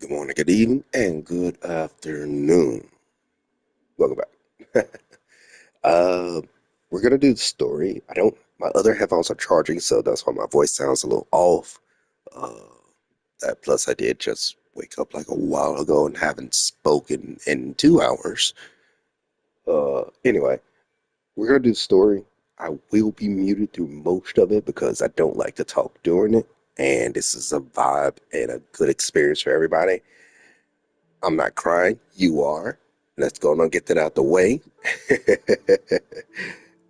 Good morning, good evening, and good afternoon. Welcome back. uh, we're gonna do the story. My other headphones are charging, so that's why my voice sounds a little off. Uh, that plus I did just wake up like a while ago and haven't spoken in 2 hours. Anyway, we're gonna do the story. I will be muted through most of it because I don't like to talk during it, and this is a vibe and a good experience for everybody. I'm not crying. You are. Let's go and get that out the way.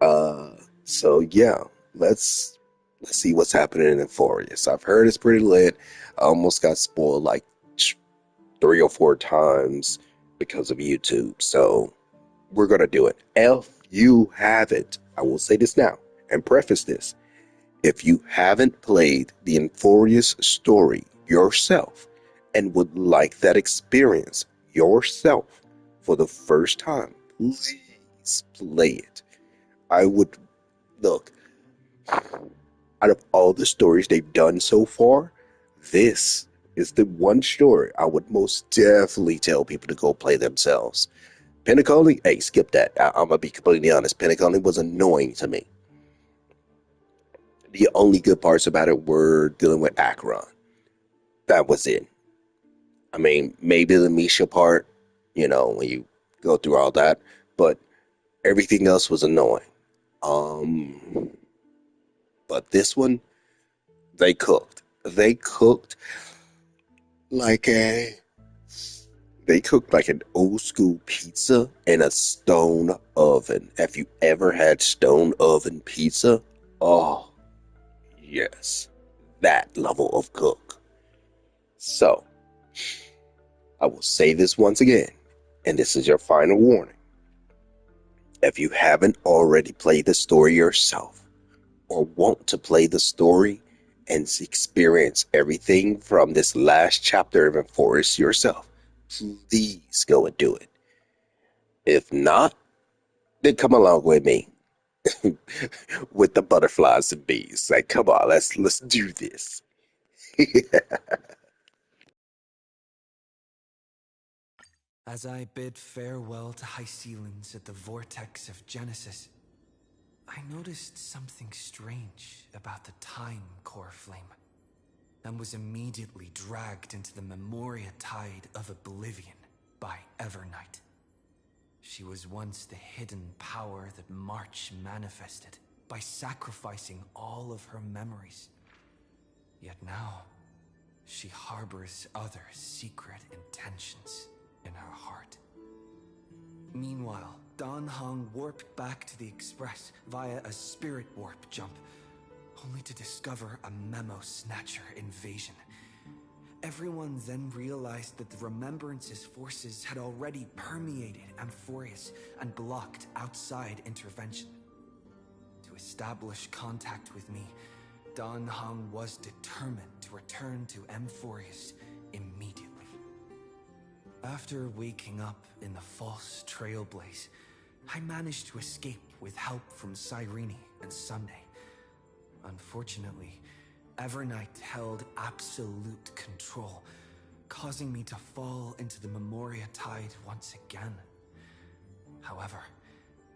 uh, so yeah, let's see what's happening in Euphorius. I've heard it's pretty lit. I almost got spoiled like 3 or 4 times because of YouTube. So we're gonna do it. If you haven't, I will say this now and preface this. If you haven't played the Euphorius story yourself and would like that experience yourself for the first time, please play it. I would look, out of all the stories they've done so far, this is the one story I would most definitely tell people to go play themselves. Pentacoli, hey, skip that. I'm gonna be completely honest. Pentacoli was annoying to me. The only good parts about it were dealing with Akron. That was it. I mean, maybe the Misha part, when you go through all that, but everything else was annoying. Um, but this one, they cooked. Like a, they cooked like an old school pizza in a stone oven. Have you ever had stone oven pizza? Oh, yes, that level of cook. So, I will say this once again, and this is your final warning. If you haven't already played the story yourself, or want to play the story and experience everything from this last chapter of Forest yourself, please go and do it. If not, then come along with me with the butterflies and bees. Like, come on, let's do this. As I bid farewell to high ceilings at the vortex of Genesis, I noticed something strange about the time core flame, and was immediately dragged into the Memoria tide of oblivion by Evernight. She was once the hidden power that March manifested by sacrificing all of her memories. Yet now, she harbors other secret intentions in her heart. Meanwhile, Dan Heng warped back to the Express via a spirit warp jump, only to discover a memo snatcher invasion. Everyone then realized that the Remembrance's forces had already permeated Amphorius and blocked outside intervention. To establish contact with me, Dan Heng was determined to return to Amphorius immediately. After waking up in the false trailblaze, I managed to escape with help from Cyrene and Sunday. Unfortunately, Evernight held absolute control, causing me to fall into the Memoria tide once again. However,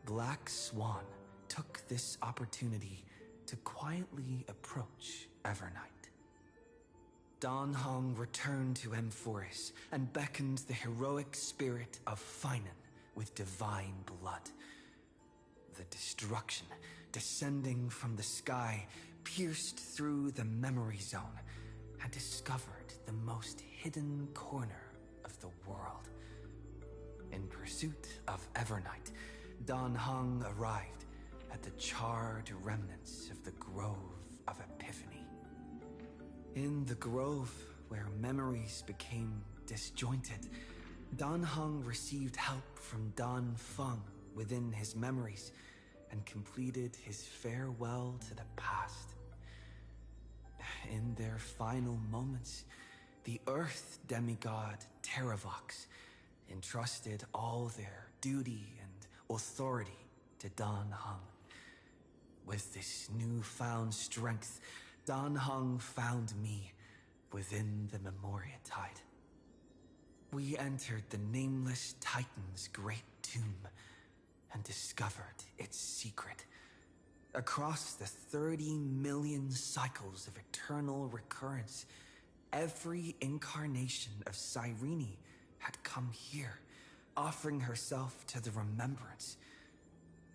Black Swan took this opportunity to quietly approach Evernight. Dan Heng returned to Amphoris and beckoned the heroic spirit of Finan with divine blood. The destruction, descending from the sky, pierced through the memory zone and discovered the most hidden corner of the world. In pursuit of Evernight, Dan Heng arrived at the charred remnants of the Grove of Epiphany. In the grove, where memories became disjointed, Dan Heng received help from Dan Feng within his memories and completed his farewell to the past. In their final moments, the Earth demigod Terravox entrusted all their duty and authority to Dan Heng. With this newfound strength, Dan Heng found me within the Memoria tide. we entered the nameless Titan's great tomb and discovered its secret. Across the 30 million cycles of eternal recurrence, every incarnation of Cyrene had come here, offering herself to the remembrance.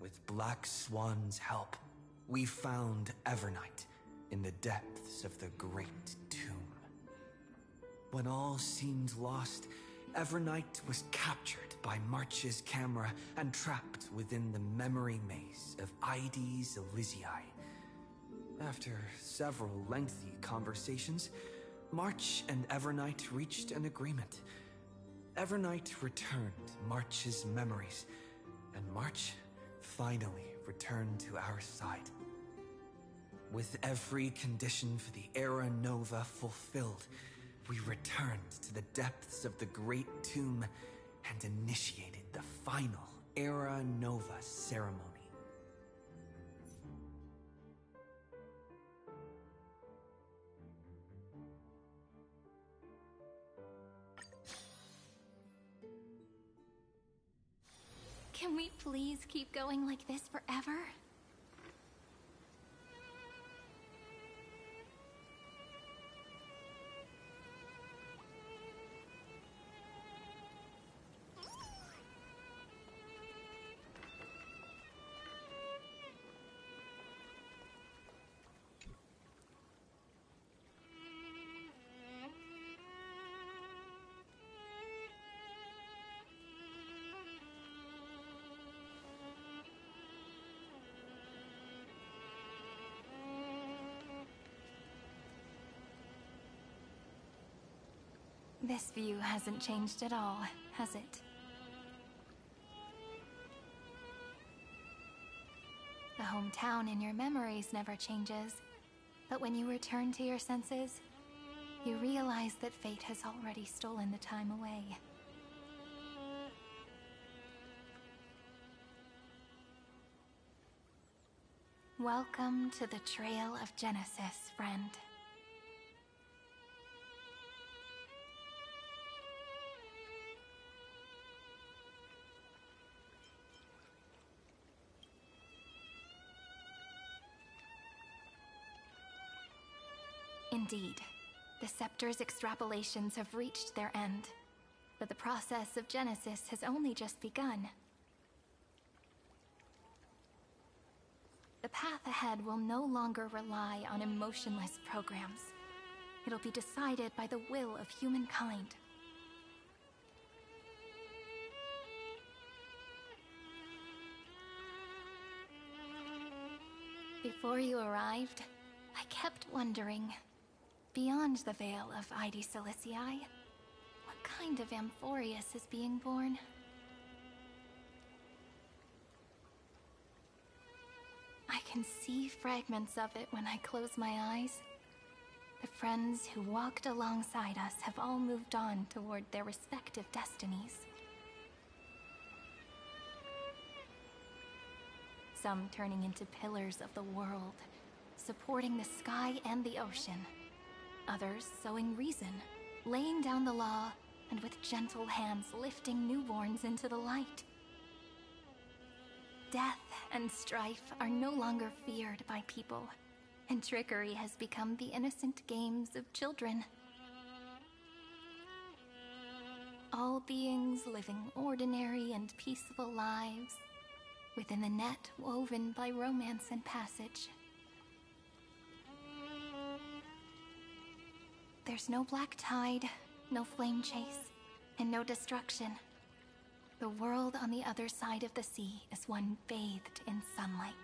With Black Swan's help, we found Evernight in the depths of the great tomb. When all seemed lost, Evernight was captured by March's camera and trapped within the memory maze of Ides Elysiae. After several lengthy conversations, March and Evernight reached an agreement. Evernight returned March's memories, and March finally returned to our side. With every condition for the Era Nova fulfilled, we returned to the depths of the Great Tomb and initiated the final Era Nova ceremony. Can we please keep going like this forever? This view hasn't changed at all, has it? The hometown in your memories never changes, but when you return to your senses, you realize that fate has already stolen the time away. Welcome to the Trail of Genesis, friend. Indeed, the Scepter's extrapolations have reached their end, but the process of Genesis has only just begun. The path ahead will no longer rely on emotionless programs. It'll be decided by the will of humankind. Before you arrived, I kept wondering, beyond the veil of Ides Elysiae, what kind of Amphorius is being born? I can see fragments of it when I close my eyes. The friends who walked alongside us have all moved on toward their respective destinies. Some turning into pillars of the world, supporting the sky and the ocean. Others sowing reason, laying down the law, and with gentle hands lifting newborns into the light. Death and strife are no longer feared by people, and trickery has become the innocent games of children. All beings living ordinary and peaceful lives, within the net woven by romance and passage. There's no black tide, no flame chase, and no destruction. The world on the other side of the sea is one bathed in sunlight.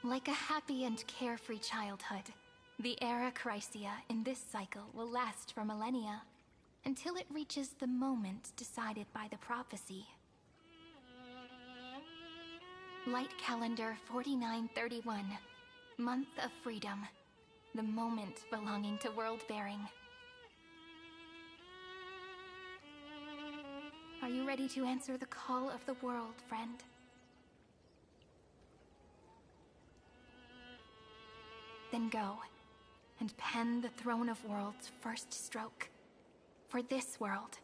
Like a happy and carefree childhood, the era Chrysia in this cycle will last for millennia, until it reaches the moment decided by the prophecy. Light calendar 4931, month of freedom. the moment belonging to world-bearing. Are you ready to answer the call of the world, friend? Then go, and pen the Throne of Worlds' first stroke. For this world,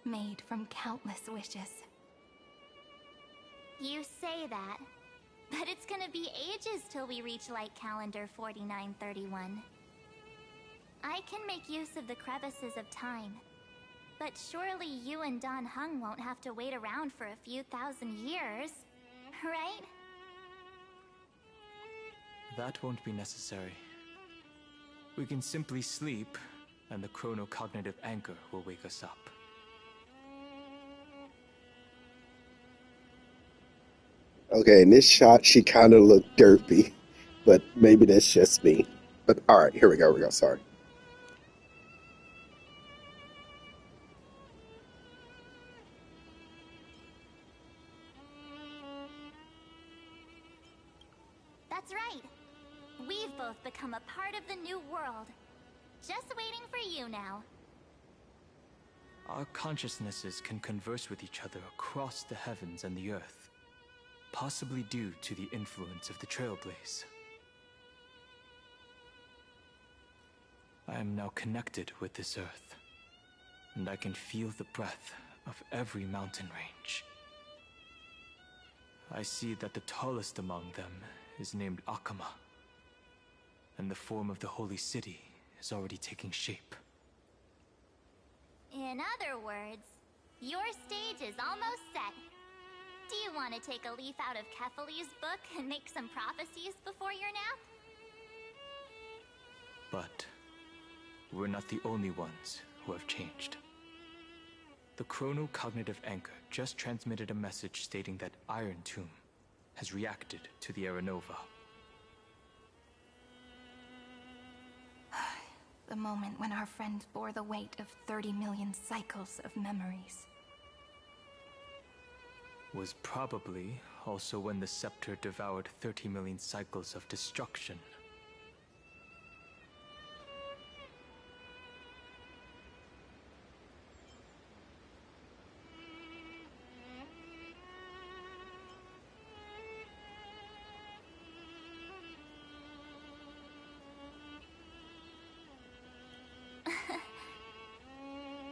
made from countless wishes. You say that, but it's gonna be ages till we reach Light Calendar 4931. I can make use of the crevices of time, but surely you and Dan Heng won't have to wait around for a few thousand years, right? That won't be necessary. We can simply sleep, and the chronocognitive anchor will wake us up. Okay, in this shot, she kind of looked derpy, but maybe that's just me. But all right, here we go, sorry. That's right. We've both become a part of the new world. Just waiting for you now. Our consciousnesses can converse with each other across the heavens and the earth, possibly due to the influence of the Trailblaze. I am now connected with this earth, and I can feel the breath of every mountain range. I see that the tallest among them is named Akama, and the form of the holy city is already taking shape. In other words, your stage is almost set. Do you want to take a leaf out of Kefali's book and make some prophecies before your nap? But we're not the only ones who have changed. The chronocognitive anchor just transmitted a message stating that Iron Tomb has reacted to the Aranova. The moment when our friend bore the weight of 30 million cycles of memories. Was probably also when the scepter devoured 30 million cycles of destruction.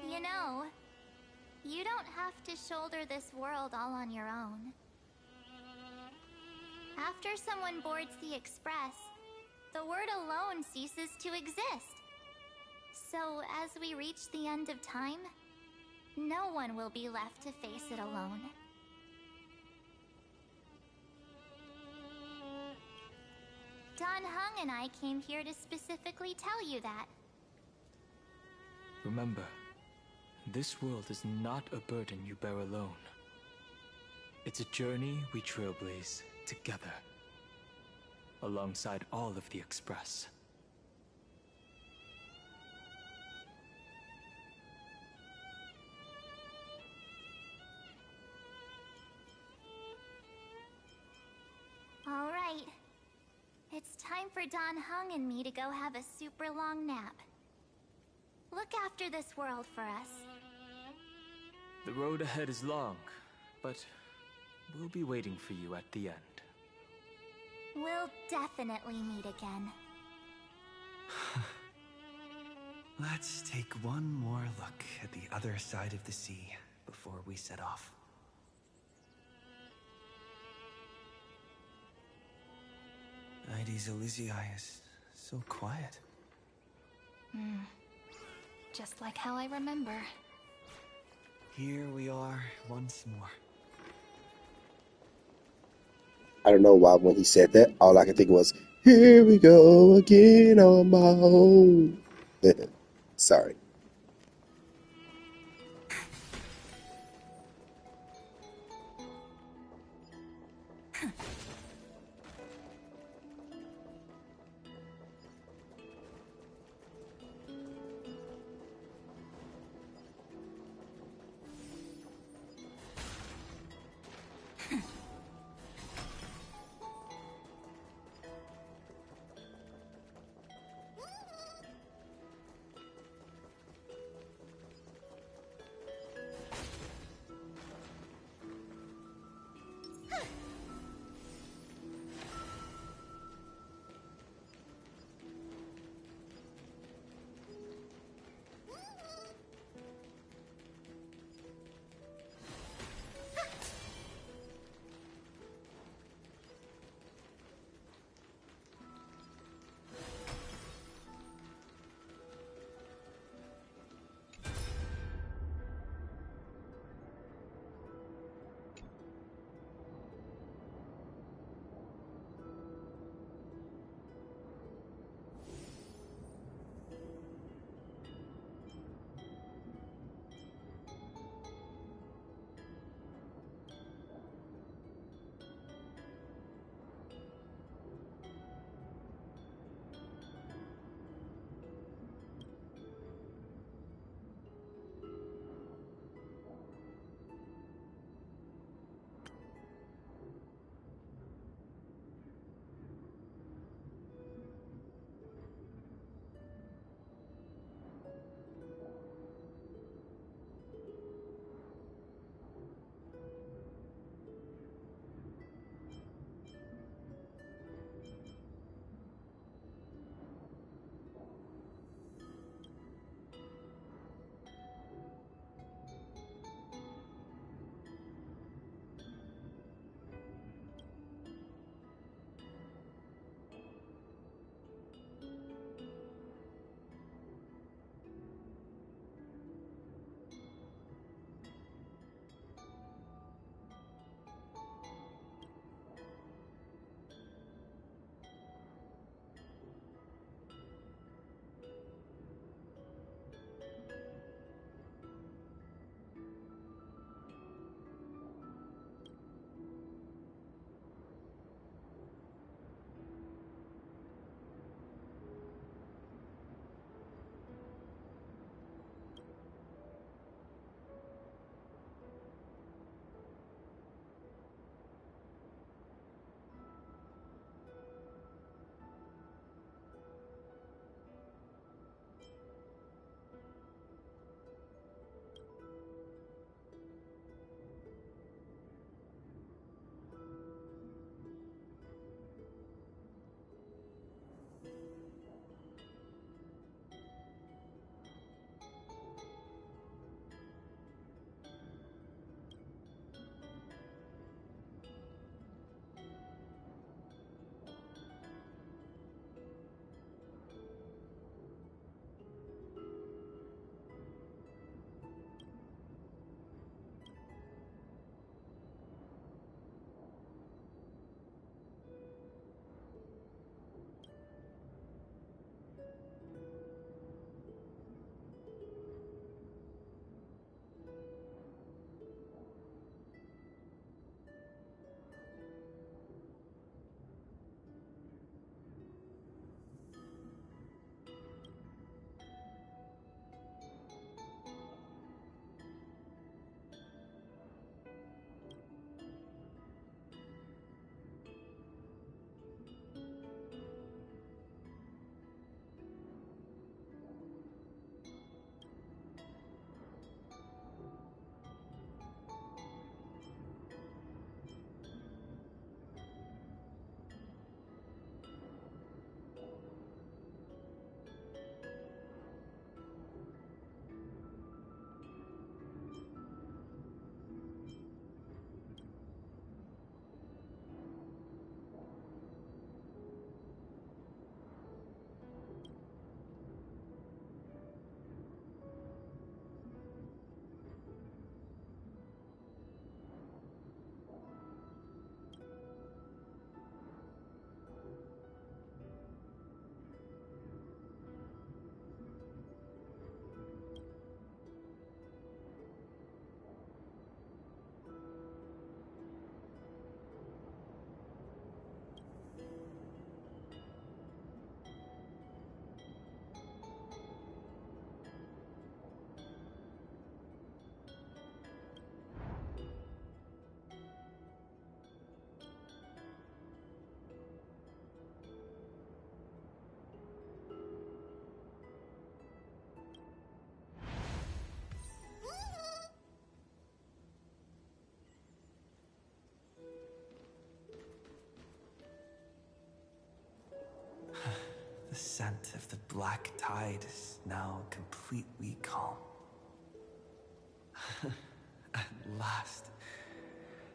You know, you don't have to shoulder this world all on your own. After someone boards the Express, the word alone ceases to exist. So as we reach the end of time, no one will be left to face it alone. Dan Heng and I came here to specifically tell you that. Remember, this world is not a burden you bear alone. It's a journey we trailblaze together, alongside all of the Express. All right. It's time for Dan Heng and me to go have a super long nap. Look after this world for us. The road ahead is long, but we'll be waiting for you at the end. We'll definitely meet again. Let's take one more look at the other side of the sea before we set off. Ides Elysiae is so quiet. Just like how I remember. Here we are once more. I don't know why when he said that, all I could think was, here we go again on my own. Sorry. current of the black tide is now completely calm. At last,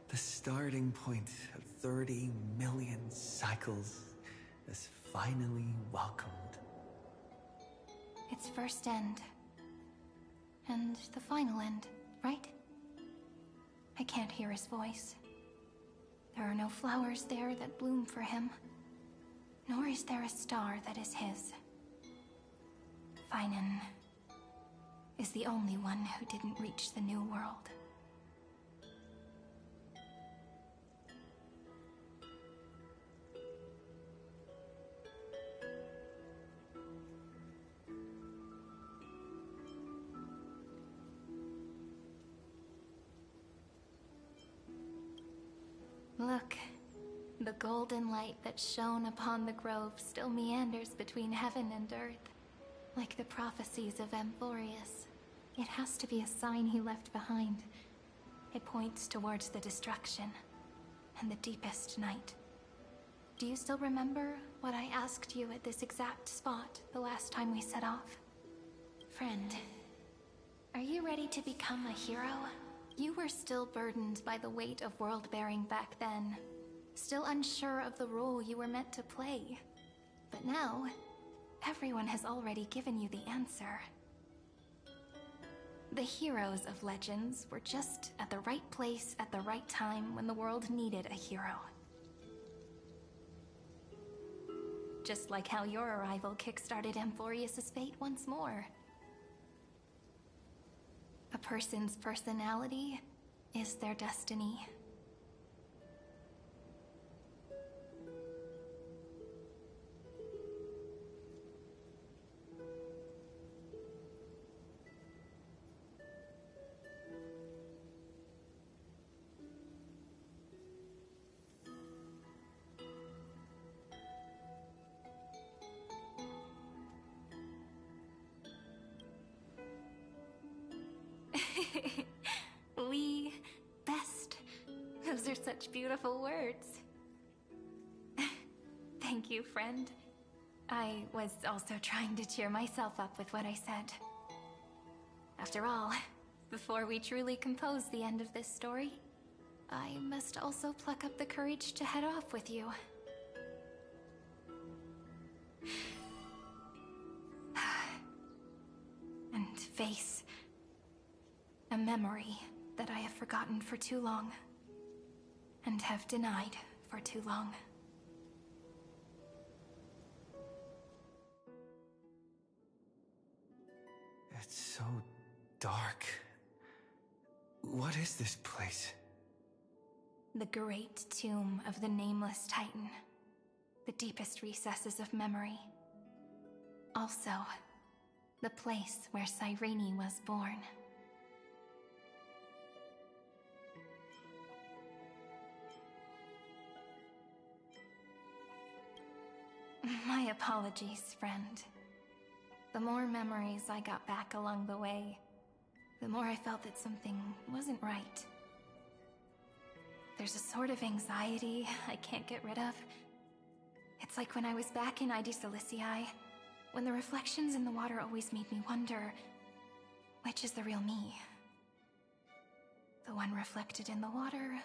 the starting point of 30 million cycles is finally welcomed. Its first end. And the final end, right? I can't hear his voice. There are no flowers there that bloom for him, nor is there a star that is his. Finan is the only one who didn't reach the new world. Look, the golden light that shone upon the grove still meanders between heaven and earth, like the prophecies of Amphorius. It has to be a sign he left behind. It points towards the destruction and the deepest night. Do you still remember what I asked you at this exact spot the last time we set off? Friend, are you ready to become a hero? You were still burdened by the weight of world-bearing back then, still unsure of the role you were meant to play. But now, everyone has already given you the answer. The heroes of legends were just at the right place at the right time when the world needed a hero. Just like how your arrival kickstarted Amphorius' fate once more. A person's personality is their destiny. We best. Those are such beautiful words. Thank you, friend. I was also trying to cheer myself up with what I said. After all, before we truly compose the end of this story, I must also pluck up the courage to head off with you. And face a memory that I have forgotten for too long, and have denied for too long. It's so dark. What is this place? The great tomb of the Nameless Titan. The deepest recesses of memory. Also, the place where Cyrene was born. My apologies, friend. The more memories I got back along the way, the more I felt that something wasn't right. There's a sort of anxiety I can't get rid of. It's like when I was back in ID Silicii, when the reflections in the water always made me wonder, which is the real me? The one reflected in the water,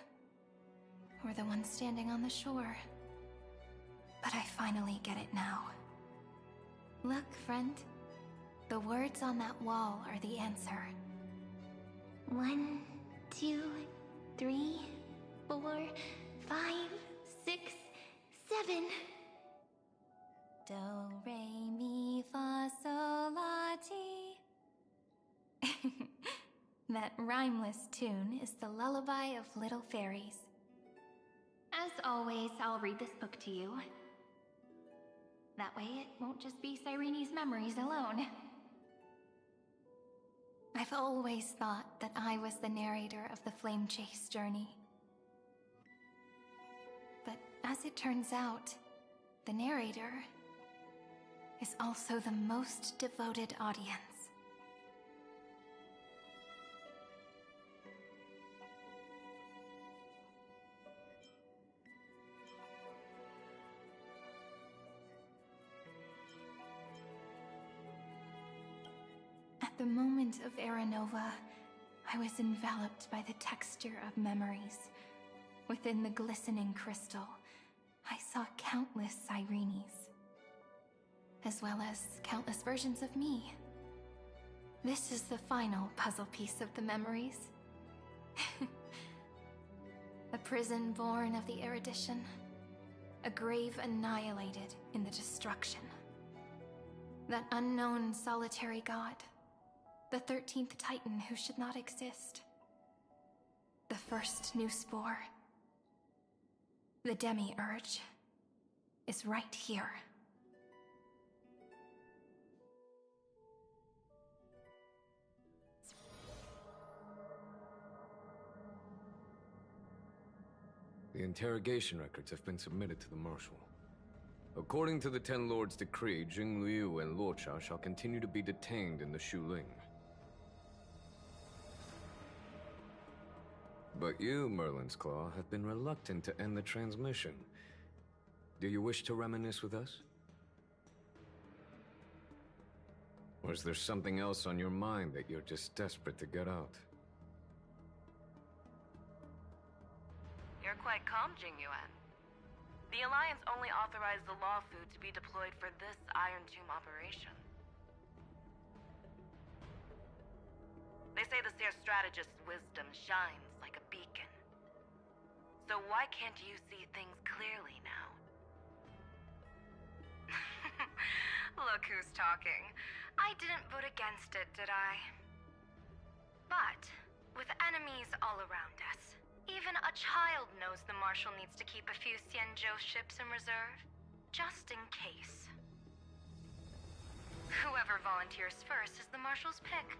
or the one standing on the shore? But I finally get it now. Look, friend. The words on that wall are the answer. 1, 2, 3, 4, 5, 6, 7. Do, re, mi, fa, sol, la, ti. That rhymeless tune is the lullaby of little fairies. As always, I'll read this book to you. That way it won't just be Cyrene's memories alone. I've always thought that I was the narrator of the Flame Chase journey. But as it turns out, the narrator is also the most devoted audience. At the moment of Era Nova, I was enveloped by the texture of memories. Within the glistening crystal, I saw countless Sirenes, as well as countless versions of me. This is the final puzzle piece of the memories. A prison born of the erudition. A grave annihilated in the destruction. That unknown solitary god. The 13th Titan who should not exist. The first new spore. The demiurge is right here. The interrogation records have been submitted to the Marshal. According to the Ten Lords' decree, Jingliu and Luocha shall continue to be detained in the Shuling. But you, Merlin's Claw, have been reluctant to end the transmission. Do you wish to reminisce with us? Or is there something else on your mind that you're just desperate to get out? You're quite calm, Jingyuan. The Alliance only authorized the Law Fu to be deployed for this Iron Tomb operation. They say the Seer Strategist's wisdom shines like a beacon. So why can't you see things clearly now? Look who's talking. I didn't vote against it, did I? But, with enemies all around us, even a child knows the Marshal needs to keep a few Xianzhou ships in reserve, just in case. Whoever volunteers first is the Marshal's pick.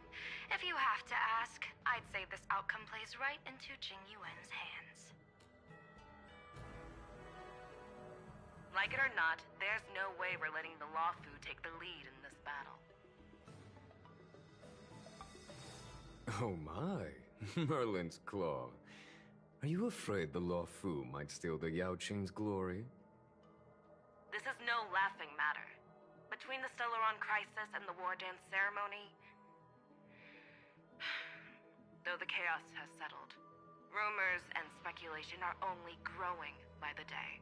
If you have to ask, I'd say this outcome plays right into Jing Yuan's hands. Like it or not, there's no way we're letting the Law Fu take the lead in this battle. Oh my, Merlin's Claw. Are you afraid the Law Fu might steal the Yao Qing's glory? This is no laughing matter. Between the Stellaron crisis and the War Dance ceremony, though the chaos has settled, rumors and speculation are only growing by the day.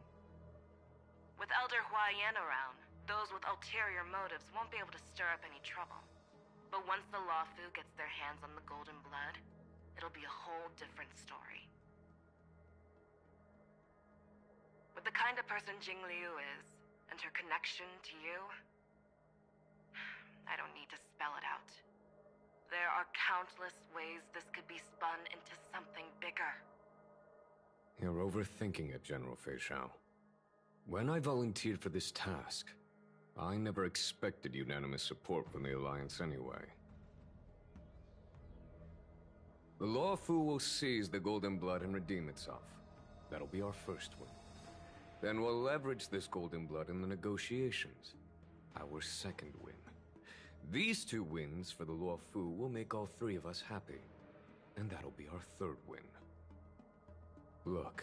With Elder Huaiyan around, those with ulterior motives won't be able to stir up any trouble. But once the Law Fu gets their hands on the Golden Blood, it'll be a whole different story. With the kind of person Jingliu is, and her connection to you, I don't need to spell it out. There are countless ways this could be spun into something bigger. You're overthinking it, General Fei Shao. When I volunteered for this task, I never expected unanimous support from the Alliance anyway. The Law Fu will seize the Golden Blood and redeem itself. That'll be our first win. Then we'll leverage this Golden Blood in the negotiations. Our second win. These two wins for the Law Fu will make all three of us happy. And that'll be our third win. Look,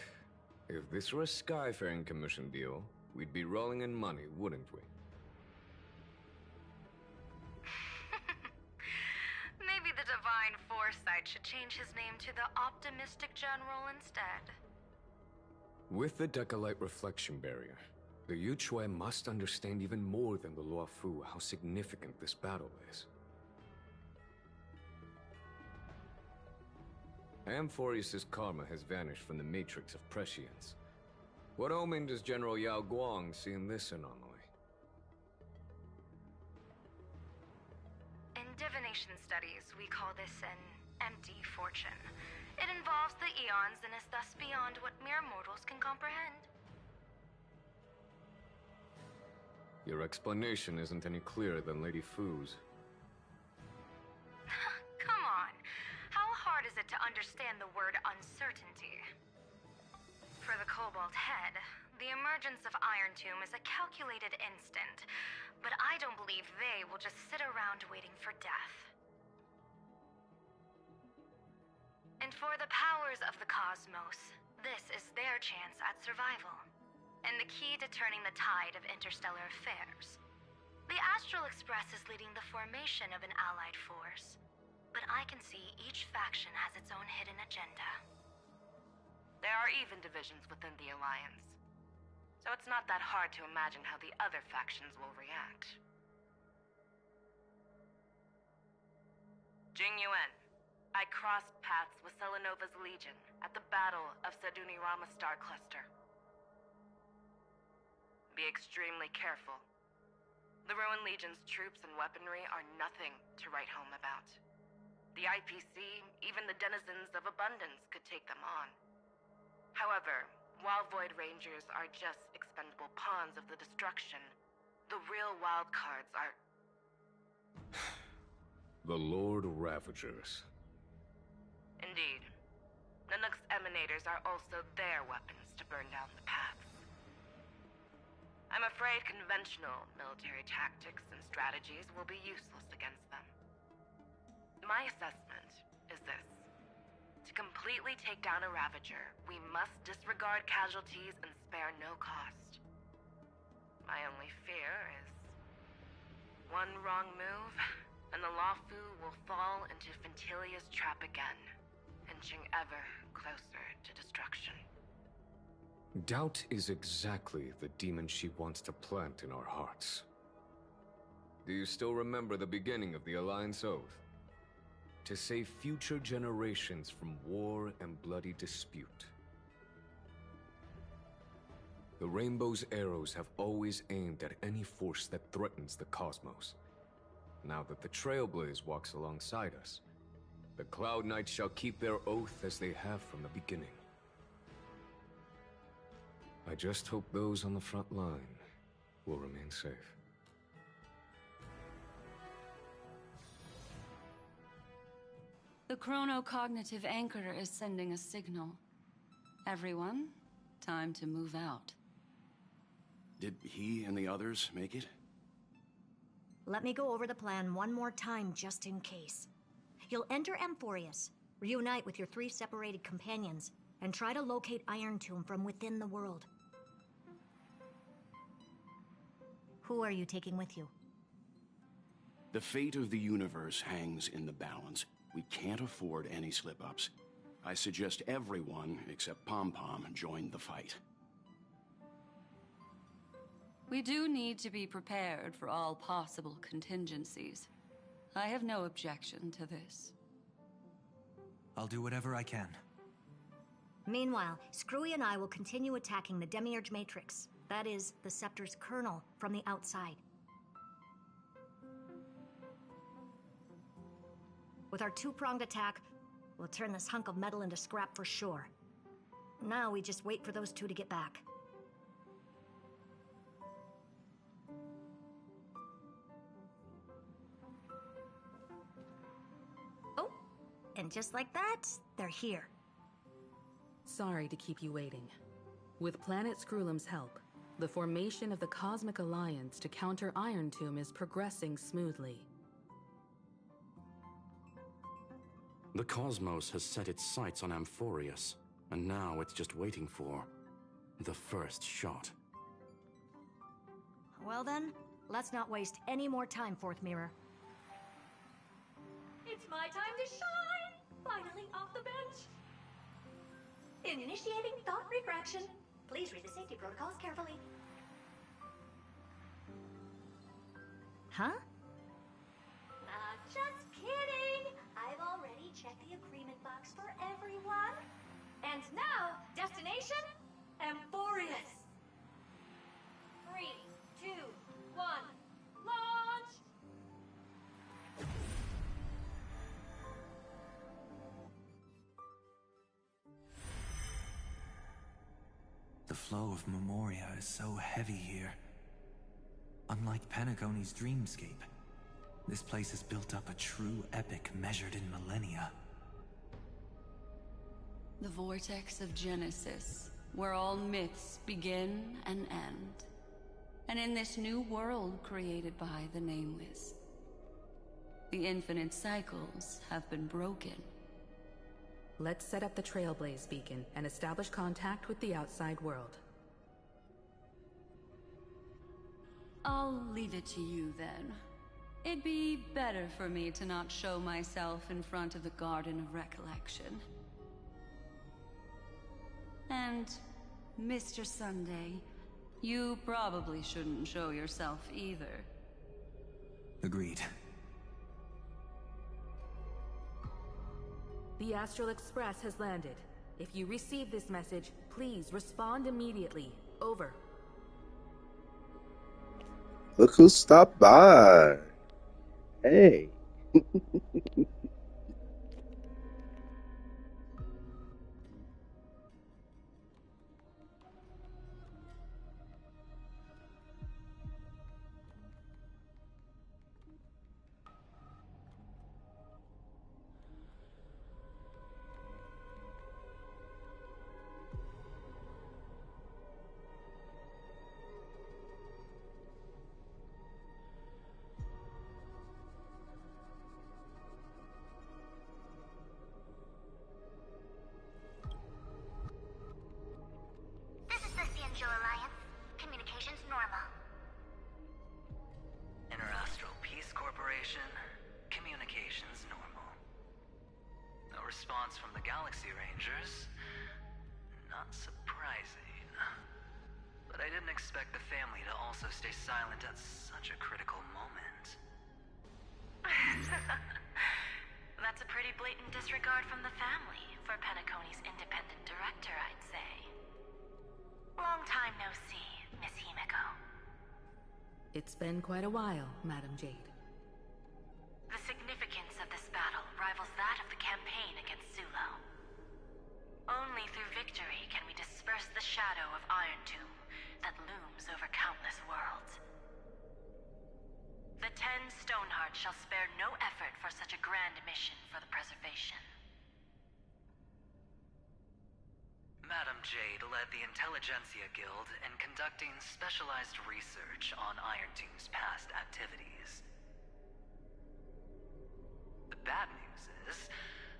if this were a Skyfaring Commission deal, we'd be rolling in money, wouldn't we? Maybe the Divine Foresight should change his name to the Optimistic General instead. With the Decalite Reflection Barrier, the Yuchue must understand even more than the Law Fu how significant this battle is. Amphorius' karma has vanished from the matrix of prescience. What omen does General Yao Guang see in this anomaly? In divination studies, we call this an empty fortune. It involves the eons and is thus beyond what mere mortals can comprehend. Your explanation isn't any clearer than Lady Fu's. Come on. How hard is it to understand the word uncertainty? For the Cobalt Head, the emergence of Iron Tomb is a calculated instant, but I don't believe they will just sit around waiting for death. And for the powers of the cosmos, this is their chance at survival, and the key to turning the tide of interstellar affairs. The Astral Express is leading the formation of an allied force, but I can see each faction has its own hidden agenda. There are even divisions within the Alliance, so it's not that hard to imagine how the other factions will react. Jing Yuan, I crossed paths with Selenova's Legion at the Battle of Sedunirama Star Cluster. Be extremely careful. The Ruined Legion's troops and weaponry are nothing to write home about. The IPC, even the denizens of Abundance, could take them on. However, while Void Rangers are just expendable pawns of the destruction, the real wildcards are... The Lord Ravagers. Indeed. Nanook's emanators are also their weapons to burn down the paths. I'm afraid conventional military tactics and strategies will be useless against them. My assessment is this. To completely take down a Ravager, we must disregard casualties and spare no cost. My only fear is... one wrong move, and the Lawfu will fall into Fintilia's trap again, inching ever closer to destruction. Doubt is exactly the demon she wants to plant in our hearts. Do you still remember the beginning of the Alliance Oath? To save future generations from war and bloody dispute. The Rainbow's arrows have always aimed at any force that threatens the cosmos. Now that the Trailblaze walks alongside us, the Cloud Knights shall keep their oath as they have from the beginning. I just hope those on the front line will remain safe. The chronocognitive anchor is sending a signal. Everyone, time to move out. Did he and the others make it? Let me go over the plan one more time just in case. You'll enter Amphorius, reunite with your 3 separated companions, and try to locate Iron Tomb from within the world. Who are you taking with you? The fate of the universe hangs in the balance. We can't afford any slip-ups. I suggest everyone, except Pom-Pom, join the fight. We do need to be prepared for all possible contingencies. I have no objection to this. I'll do whatever I can. Meanwhile, Screwy and I will continue attacking the Demiurge Matrix. That is, the Scepter's kernel, from the outside. With our 2-pronged attack, we'll turn this hunk of metal into scrap for sure. Now we just wait for those 2 to get back. Oh, and just like that, they're here. Sorry to keep you waiting. With Planet Screwlum's help, the formation of the Cosmic Alliance to counter Iron Tomb is progressing smoothly. The cosmos has set its sights on Amphorius, and now it's just waiting for the first shot. Well then, let's not waste any more time, Fourth Mirror. It's my time to shine! Finally off the bench! Initiating thought refraction. Please read the safety protocols carefully. Huh? Just kidding! I've already checked the agreement box for everyone. And now, destination? Amphorius! 3, 2, 1, launch! The flow of Memoria is so heavy here. Unlike Panagoni's dreamscape, this place has built up a true epic measured in millennia. The vortex of Genesis, where all myths begin and end. And in this new world created by the Nameless, the infinite cycles have been broken. Let's set up the Trailblaze beacon and establish contact with the outside world. I'll leave it to you then. It'd be better for me to not show myself in front of the Garden of Recollection. And, Mr. Sunday, you probably shouldn't show yourself either. Agreed. The Astral Express has landed. If you receive this message, please respond immediately. Over. Look who stopped by. Hey. This is the Cianjo Alliance. Communications normal. Interastral Peace Corporation. Communications normal. No response from the Galaxy Rangers. Not surprising. But I didn't expect the family to also stay silent at such a critical moment. That's a pretty blatant disregard from the family for Penacony's independent director, I'd say. Long time no see, Miss Himiko. It's been quite a while, Madam Jade. The significance of this battle rivals that of the campaign against Zulo. Only through victory can we disperse the shadow of Iron Tomb that looms over countless worlds. The 10 Stonehearts shall spare no effort for such a grand mission for the preservation. Madam Jade led the Intelligentsia Guild in conducting specialized research on Iron Tomb's past activities. The bad news is,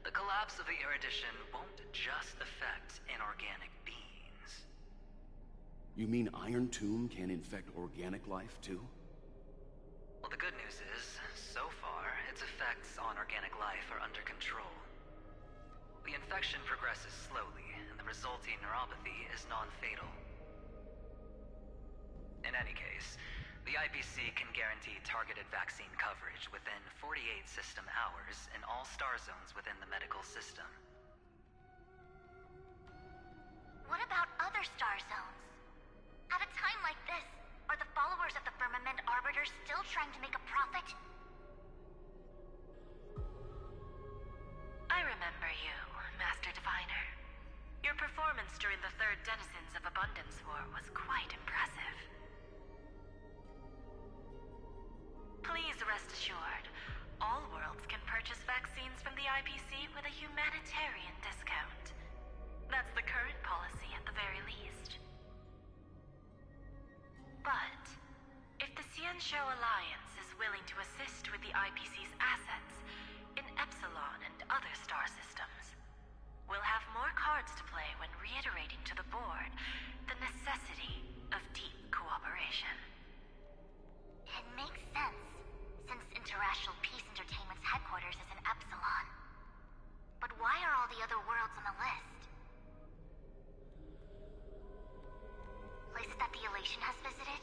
the collapse of the Erudition won't just affect inorganic beings. You mean Iron Tomb can infect organic life too? Well, the good news is, so far, its effects on organic life are under control. The infection progresses slowly, and the resulting neuropathy is non-fatal. In any case, the IPC can guarantee targeted vaccine coverage within 48 system hours in all star zones within the medical system. What about other star zones? At a time like this, are the followers of the Firmament Arbiter still trying to make a profit? I remember you, Master Diviner. Your performance during the Third Denizens of Abundance War was quite impressive. Please rest assured, all worlds can purchase vaccines from the IPC with a humanitarian discount. That's the current policy at the very least. But, if the Cianjo Alliance is willing to assist with the IPC's assets in Epsilon and other star systems, we'll have more cards to play when reiterating to the board the necessity of deep cooperation. It makes sense, since Interastral Peace Entertainment's headquarters is in Epsilon. But why are all the other worlds on the list? Places that the Elation has visited?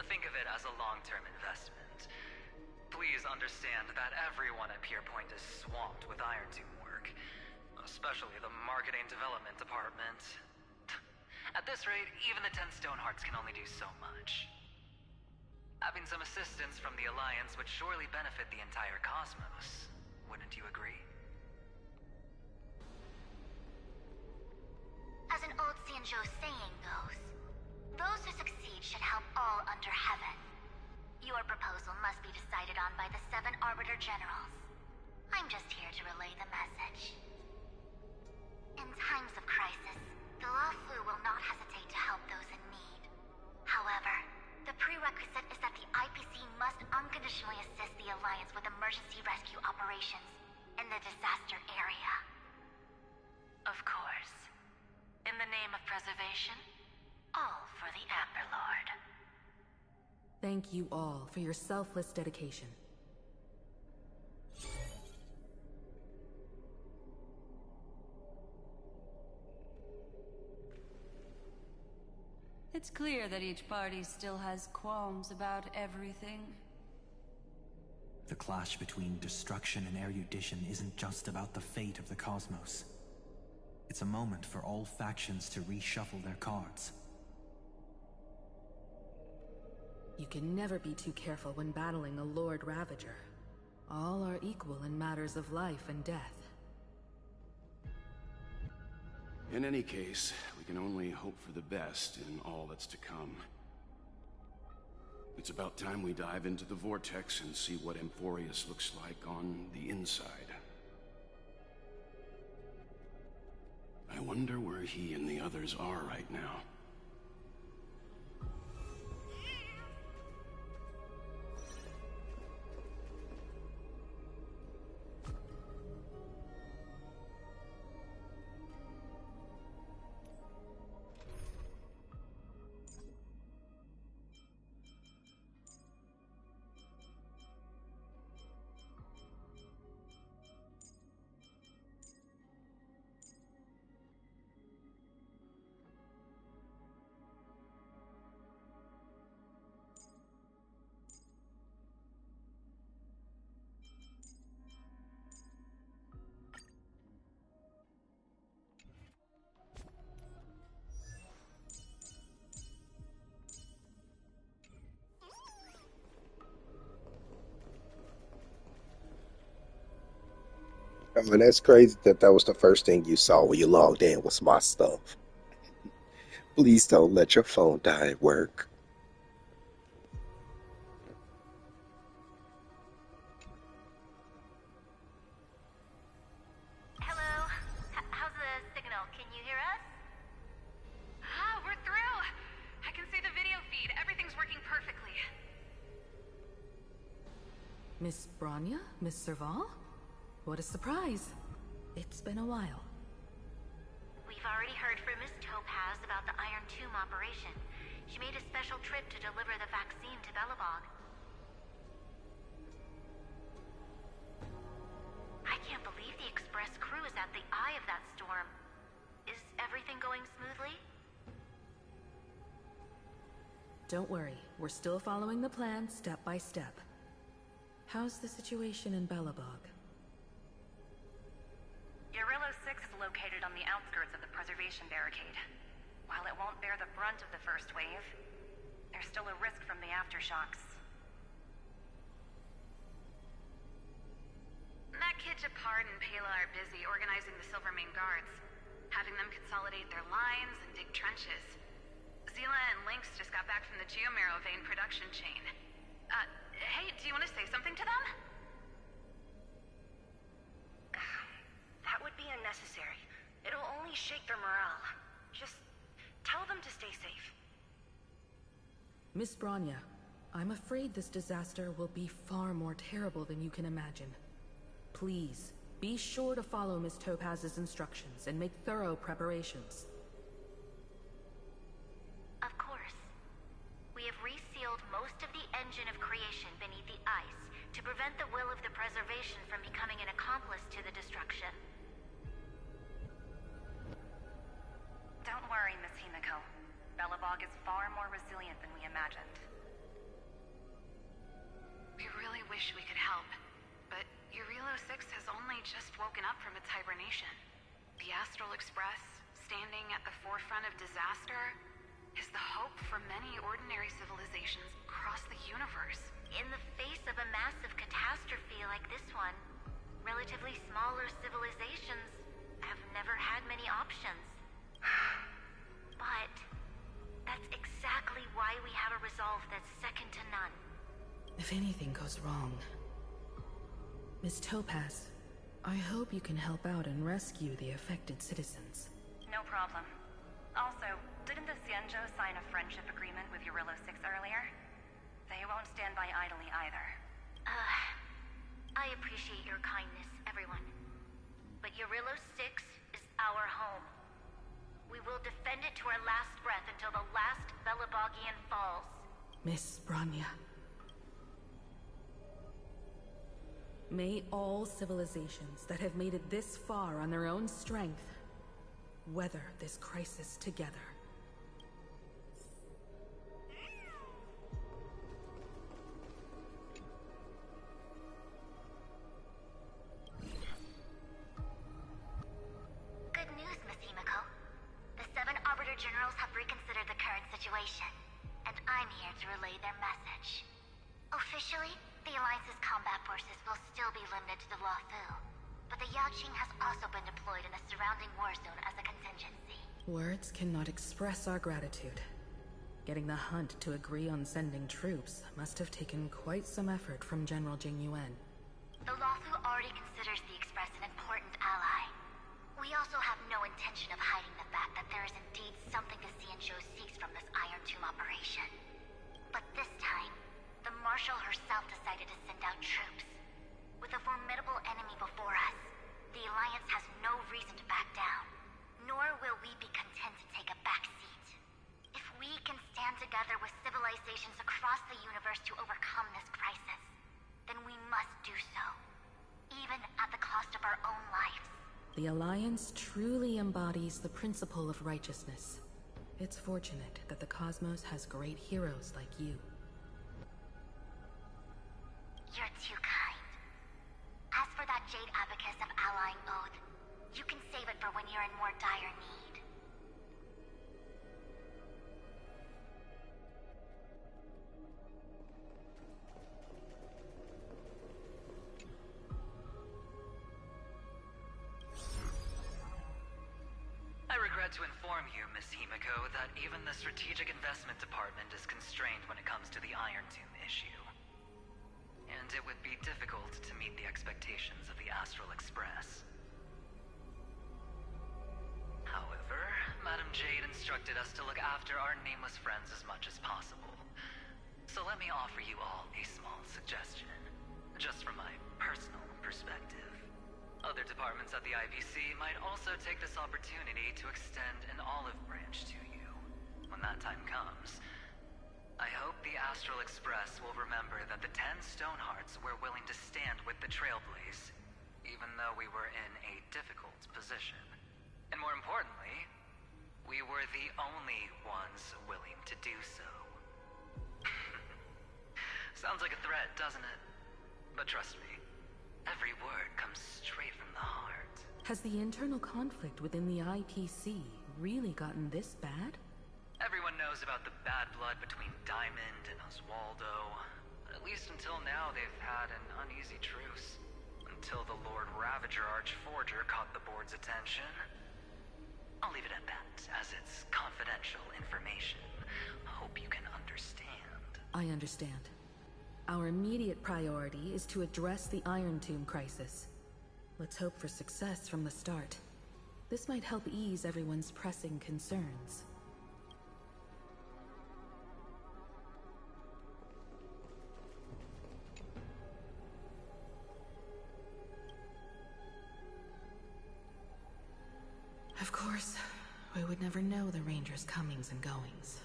Think of it as a long-term investment. Please understand that everyone at Pier Point is swamped with Iron Tomb work, especially the marketing development department. At this rate, even the 10 Stonehearts can only do so much. Having some assistance from the Alliance would surely benefit the entire cosmos. Wouldn't you agree? As an old Cianjo saying goes, those who succeed should help all under heaven. Your proposal must be decided on by the 7 Arbiter Generals. I'm just here to relay the message. In times of crisis, the Luofu will not hesitate to help those in need. However, the prerequisite is that the IPC must unconditionally assist the Alliance with emergency rescue operations in the disaster area. Of course. In the name of preservation, all for the Amber Lord. Thank you all for your selfless dedication. It's clear that each party still has qualms about everything. The clash between destruction and erudition isn't just about the fate of the cosmos. It's a moment for all factions to reshuffle their cards. You can never be too careful when battling a Lord Ravager. All are equal in matters of life and death. In any case, we can only hope for the best in all that's to come. It's about time we dive into the vortex and see what Amphorius looks like on the inside. I wonder where he and the others are right now. I mean, that's crazy that that was the first thing you saw when you logged in was my stuff. Please don't let your phone die at work. Hello? How's the signal? Can you hear us? Ah, we're through! I can see the video feed. Everything's working perfectly. Miss Bronya? Miss Serval? What a surprise. It's been a while. We've already heard from Miss Topaz about the Iron Tomb operation. She made a special trip to deliver the vaccine to Belobog. I can't believe the Express crew is at the eye of that storm. Is everything going smoothly? Don't worry, we're still following the plan step by step. How's the situation in Belobog? Urillo 6 is located on the outskirts of the preservation barricade. While it won't bear the brunt of the first wave, there's still a risk from the aftershocks. That kid Japard and Pela are busy organizing the Silvermane Guards, having them consolidate their lines and dig trenches. Zila and Lynx just got back from the Geomarrow vein production chain. Hey, do you want to say something to them? That would be unnecessary. It'll only shake their morale. Just tell them to stay safe. Miss Bronya, I'm afraid this disaster will be far more terrible than you can imagine. Please, be sure to follow Miss Topaz's instructions and make thorough preparations. Of course. We have resealed most of the engine of creation beneath the ice to prevent the will of the preservation from becoming an accomplice to the destruction. Don't worry, Miss Himiko. Belobog is far more resilient than we imagined. We really wish we could help, but Urillo 6 has only just woken up from its hibernation. The Astral Express, standing at the forefront of disaster, is the hope for many ordinary civilizations across the universe. In the face of a massive catastrophe like this one, relatively smaller civilizations have never had many options. But that's exactly why we have a resolve that's second to none. If anything goes wrong... Miss Topaz, I hope you can help out and rescue the affected citizens. No problem. Also, didn't the Xianzhou sign a friendship agreement with Urillo 6 earlier? They won't stand by idly either. I appreciate your kindness, everyone. But Urillo 6 is our home. We will defend it to our last breath until the last Belabogian falls. Miss Branya. May all civilizations that have made it this far on their own strength weather this crisis together. Good news, Miss Himiko. The 7 Arbiter Generals have reconsidered the current situation, and I'm here to relay their message. Officially, the Alliance's combat forces will still be limited to the Luofu, but the Yaoqing has also been deployed in the surrounding war zone as a contingency. Words cannot express our gratitude. Getting the Hunt to agree on sending troops must have taken quite some effort from General Jing Yuan. The Luofu already considers the Express an important ally. We also have no intention of hiding the fact that there is indeed something the Xianzhou seeks from this Iron Tomb operation. But this time, the Marshal herself decided to send out troops. With a formidable enemy before us, the Alliance has no reason to back down, nor will we be content to take a back seat. If we can stand together with civilizations across the universe to overcome this crisis, then we must do so, even at the cost of our own lives. The Alliance truly embodies the principle of righteousness. It's fortunate that the cosmos has great heroes like you. You're too kind. As for that Jade Abacus of Allying Oath, you can save it for when you're in more dire need. I regret to inform you, Miss Himiko, that even the Strategic Investment Department is constrained when it comes to the Iron Tomb issue. And it would be difficult to meet the expectations of the Astral Express. However, Madame Jade instructed us to look after our nameless friends as much as possible. So let me offer you all a small suggestion, just from my personal perspective. Other departments at the IPC might also take this opportunity to extend an olive branch to you when that time comes. I hope the Astral Express will remember that the 10 Stonehearts were willing to stand with the Trailblaze, even though we were in a difficult position. And more importantly, we were the only ones willing to do so. Sounds like a threat, doesn't it? But trust me, every word comes straight from the heart. Has the internal conflict within the IPC really gotten this bad? Everyone knows about the bad blood between Diamond and Oswaldo. At least until now, they've had an uneasy truce. Until the Lord Ravager Archforger caught the board's attention. I'll leave it at that, as it's confidential information. Hope you can understand. I understand. Our immediate priority is to address the Iron Tomb crisis. Let's hope for success from the start. This might help ease everyone's pressing concerns. Of course, we would never know the Rangers' comings and goings.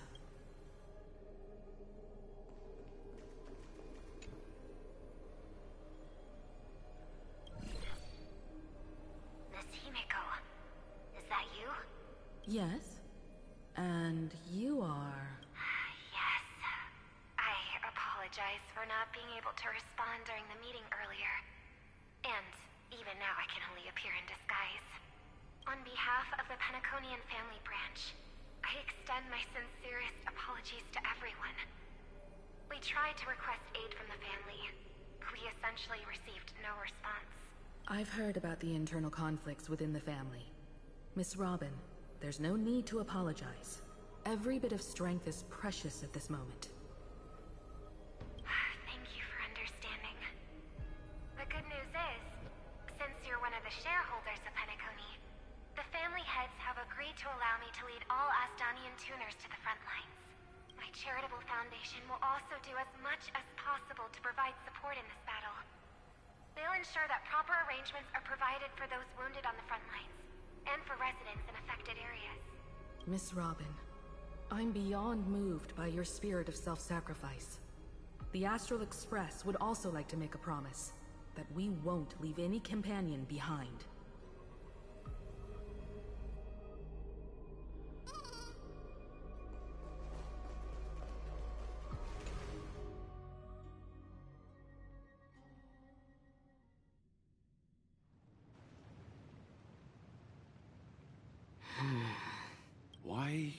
Miss Himiko, is that you? Yes? And you are... Yes. I apologize for not being able to respond during the meeting earlier. And even now I can only appear in disguise. On behalf of the Penaconian family branch, I extend my sincerest apologies to everyone. We tried to request aid from the family. We essentially received no response. I've heard about the internal conflicts within the family. Miss Robin, there's no need to apologize. Every bit of strength is precious at this moment. Thank you for understanding. The good news is, since you're one of the shareholders of Penacony, the family heads have agreed to allow me to lead all Asdanian tuners to the front lines. My charitable foundation will also do as much as possible to provide support in this battle. They'll ensure that proper arrangements are provided for those wounded on the front lines, and for residents in affected areas. Miss Robin, I'm beyond moved by your spirit of self-sacrifice. The Astral Express would also like to make a promise that we won't leave any companion behind. Why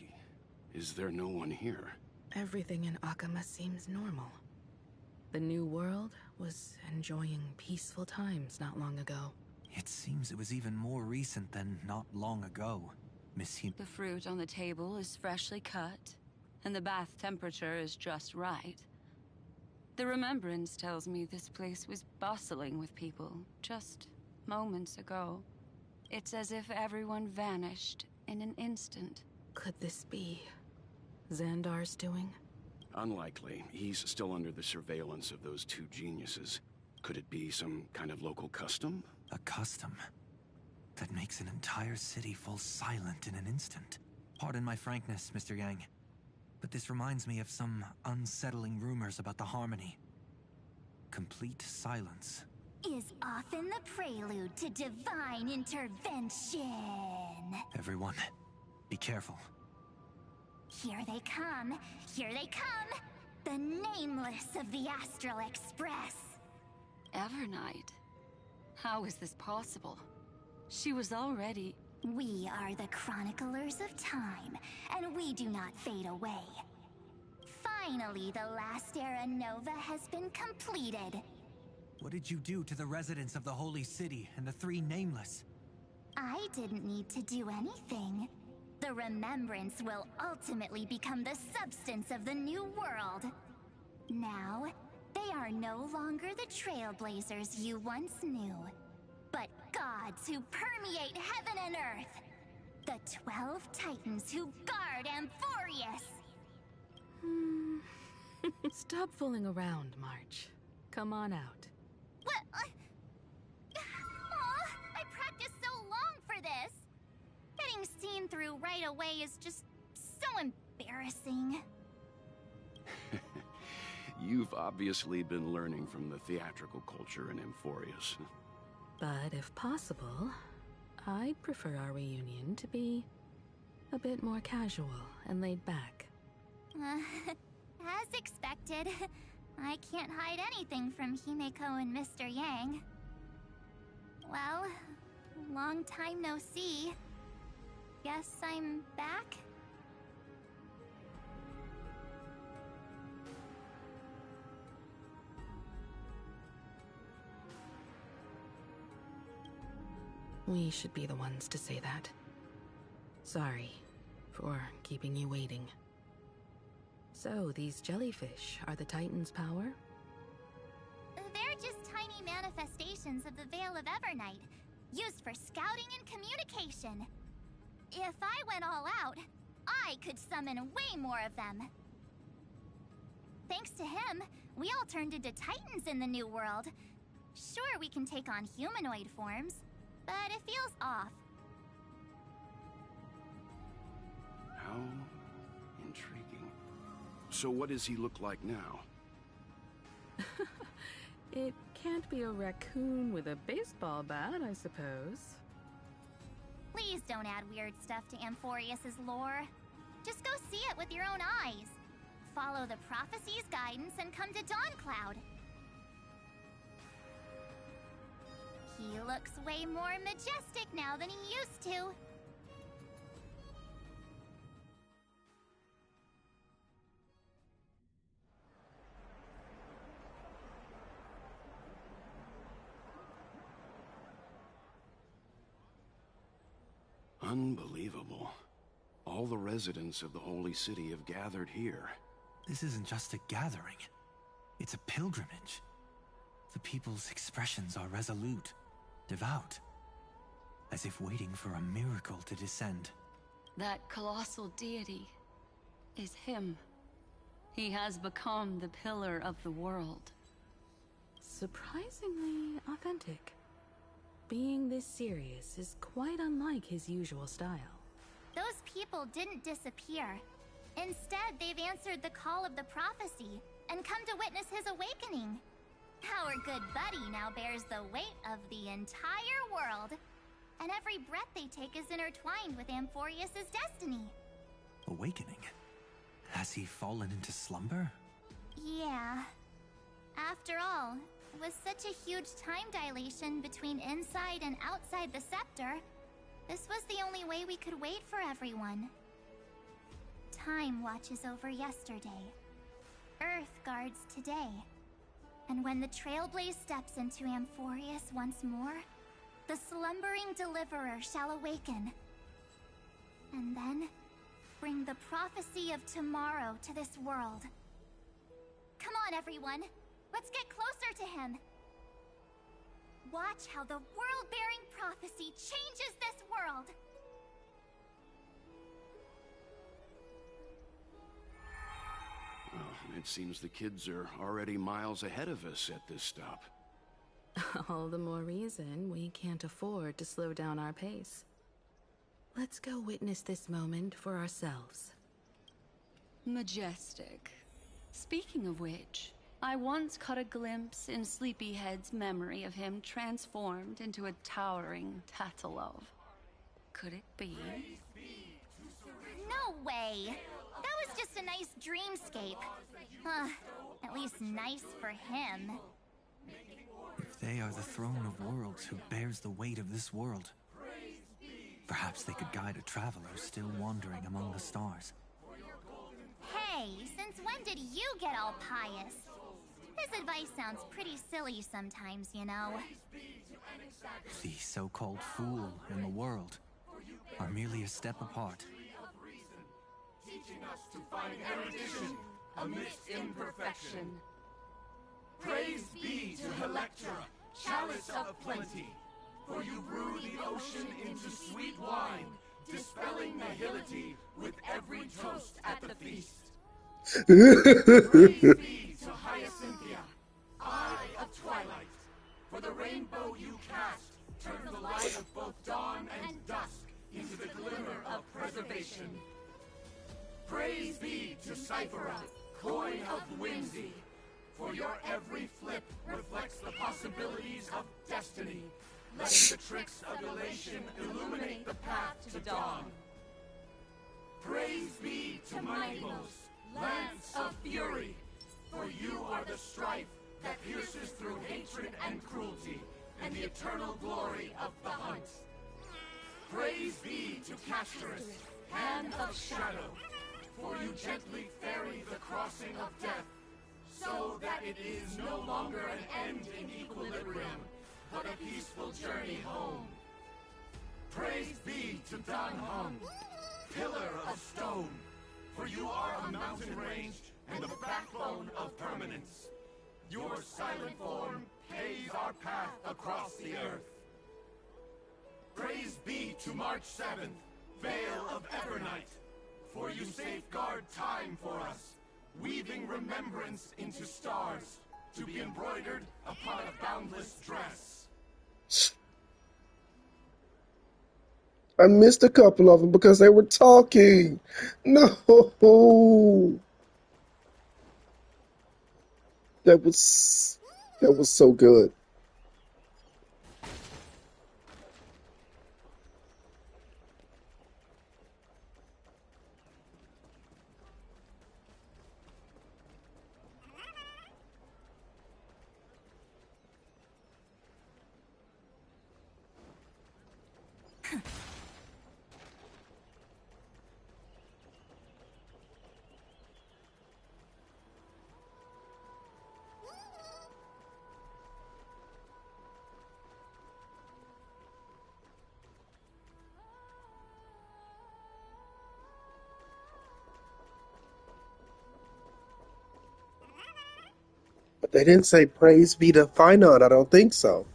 is there no one here? Everything in Akama seems normal. The new world was enjoying peaceful times not long ago. It seems it was even more recent than not long ago, Miss The fruit on the table is freshly cut, and the bath temperature is just right. The remembrance tells me this place was bustling with people just moments ago. It's as if everyone vanished in an instant. Could this be Xandar's doing? Unlikely. He's still under the surveillance of those two geniuses. Could it be some kind of local custom? A custom that makes an entire city fall silent in an instant. Pardon my frankness, Mr. Yang, but this reminds me of some unsettling rumors about the Harmony. Complete silence is often the prelude to divine intervention. Everyone, be careful. Here they come! Here they come! The nameless of the Astral Express! Evernight? How is this possible? She was already... We are the chroniclers of time, and we do not fade away. Finally, the last era Nova has been completed. What did you do to the residents of the Holy City and the three Nameless? I didn't need to do anything. The remembrance will ultimately become the substance of the new world. Now, they are no longer the trailblazers you once knew, but gods who permeate heaven and earth. The 12 titans who guard Amphorius. Stop fooling around, March. Come on out. What? Aw, I practiced so long for this. Getting seen through right away is just so embarrassing. You've obviously been learning from the theatrical culture in Amphorius. But if possible, I'd prefer our reunion to be a bit more casual and laid back. As expected, I can't hide anything from Himeko and Mr. Yang. Well, long time no see. Guess I'm back? We should be the ones to say that. Sorry for keeping you waiting. So, these jellyfish are the Titan's power? They're just tiny manifestations of the Veil of Evernight, used for scouting and communication. If I went all out, I could summon way more of them. Thanks to him, we all turned into Titans in the new world. Sure, we can take on humanoid forms, but it feels off. How intriguing. So what does he look like now? It can't be a raccoon with a baseball bat, I suppose. Please don't add weird stuff to Amphorius's lore. Just go see it with your own eyes. Follow the prophecy's guidance and come to Dawncloud. He looks way more majestic now than he used to. Unbelievable. All the residents of the Holy City have gathered here. This isn't just a gathering. It's a pilgrimage. The people's expressions are resolute, devout, as if waiting for a miracle to descend. That colossal deity is him. He has become the pillar of the world. Surprisingly authentic. Being this serious is quite unlike his usual style. Those people didn't disappear. Instead, they've answered the call of the prophecy and come to witness his awakening. Our good buddy now bears the weight of the entire world, and every breath they take is intertwined with Amphorius' destiny. Awakening? Has he fallen into slumber? Yeah. After all, with such a huge time dilation between inside and outside the scepter, this was the only way we could wait for everyone. Time watches over yesterday. Earth guards today. And when the Trailblaze steps into Amphorius once more, the slumbering deliverer shall awaken. And then, bring the prophecy of tomorrow to this world. Come on, everyone! Let's get closer to him! Watch how the world-bearing prophecy changes this world! Well, it seems the kids are already miles ahead of us at this stop. All the more reason we can't afford to slow down our pace. Let's go witness this moment for ourselves. Majestic. Speaking of which, I once caught a glimpse in Sleepyhead's memory of him transformed into a towering Tatalov. Could it be? No way! That was just a nice dreamscape. At least nice for him. If they are the throne of worlds who bears the weight of this world, perhaps they could guide a traveler still wandering among the stars. Hey, since when did you get all pious? This advice sounds pretty silly sometimes, you know. The so-called fool and the world are merely a step apart. Teaching us to find erudition amidst imperfection. Praise be to Helectra, chalice of plenty, for you brew the ocean into sweet wine, dispelling nihility with every toast at the feast. Praise be to Hyacinthia, eye of twilight, for the rainbow you cast turned the light of both dawn and dusk into the glimmer of preservation. Praise be to Cyphera, coin of whimsy, for your every flip reflects the possibilities of destiny, letting the tricks of elation illuminate the path to dawn. Praise be to Mightymost, lance of fury, for you are the strife that pierces through hatred and cruelty, and the eternal glory of the hunt. Praise be to Castorus, hand of shadow, for you gently ferry the crossing of death, so that it is no longer an end in equilibrium, but a peaceful journey home. Praise be to Dan Hong, pillar of stone, for you are a mountain range and the backbone of permanence. Your silent form paves our path across the earth. Praise be to March 7th, Veil of Evernight, for you safeguard time for us, weaving remembrance into stars, to be embroidered upon a boundless dress. I missed a couple of them because they were talking. No. That was so good. But they didn't say praise be to Finon. I don't think so.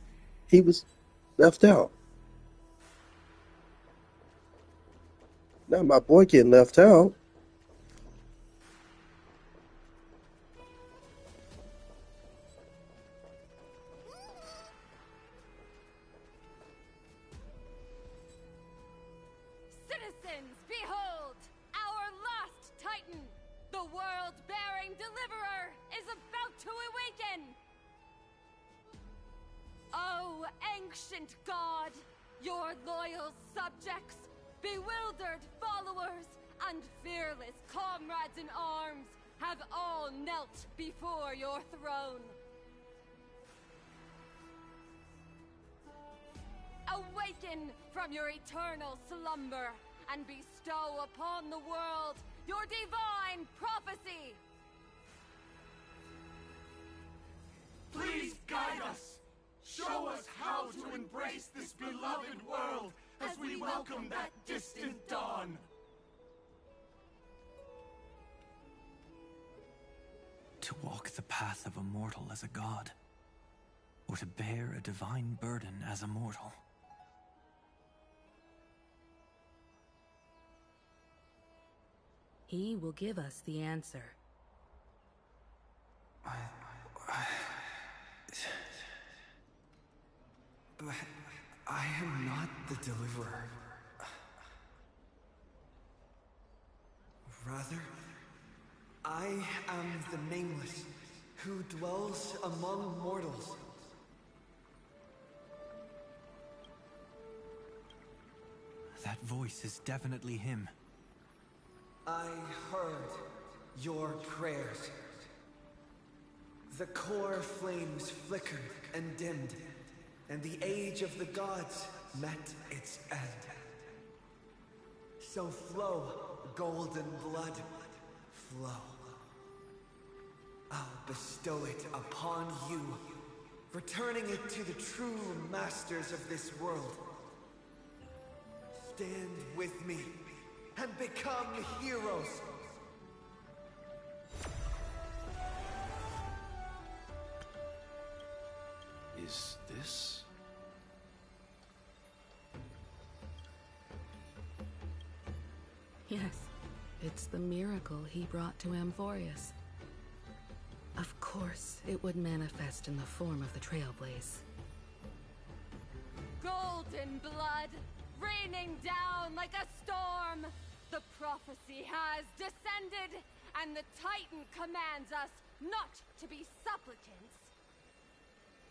He was left out. Now my boy getting left out. Citizens, behold! Our last Titan! ancient god, your loyal subjects, bewildered followers, and fearless comrades in arms have all knelt before your throne. Awaken from your eternal slumber and bestow upon the world your divine prophecy! Please guide us! Show us how to embrace this beloved world as we welcome that distant dawn! To walk the path of a mortal as a god, or to bear a divine burden as a mortal. He will give us the answer. But I am not the deliverer. Rather, I am the Nameless, who dwells among mortals. That voice is definitely him. I heard your prayers. The core flames flickered and dimmed, and the age of the gods met its end. So flow, golden blood, flow. I'll bestow it upon you, returning it to the true masters of this world. Stand with me and become heroes. Is this? Yes, it's the miracle he brought to Amphorius. Of course, it would manifest in the form of the Trailblaze. Golden blood, raining down like a storm! The prophecy has descended, and the Titan commands us not to be supplicants,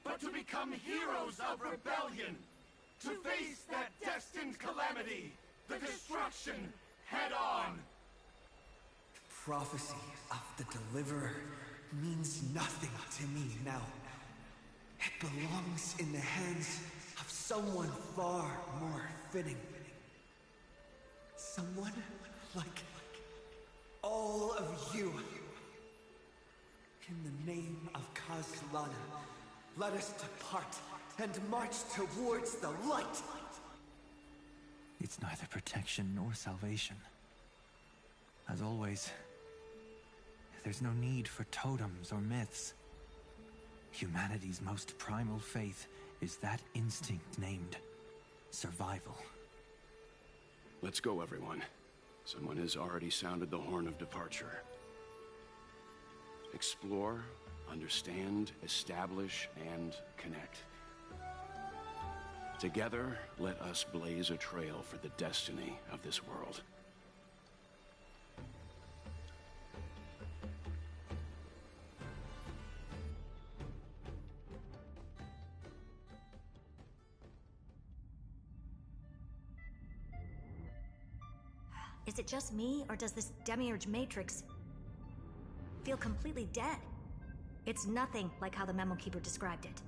but to become heroes of rebellion, to face that destined calamity, the destruction, head on. The prophecy of the Deliverer means nothing to me now. It belongs in the hands of someone far more fitting. Someone like all of you. In the name of Kazlana, let us depart and march towards the light. It's neither protection nor salvation. As always, there's no need for totems or myths. Humanity's most primal faith is that instinct named survival. Let's go, everyone. Someone has already sounded the horn of departure. Explore, understand, establish, and connect. Together, let us blaze a trail for the destiny of this world. Is it just me, or does this demiurge matrix feel completely dead? It's nothing like how the memo keeper described it.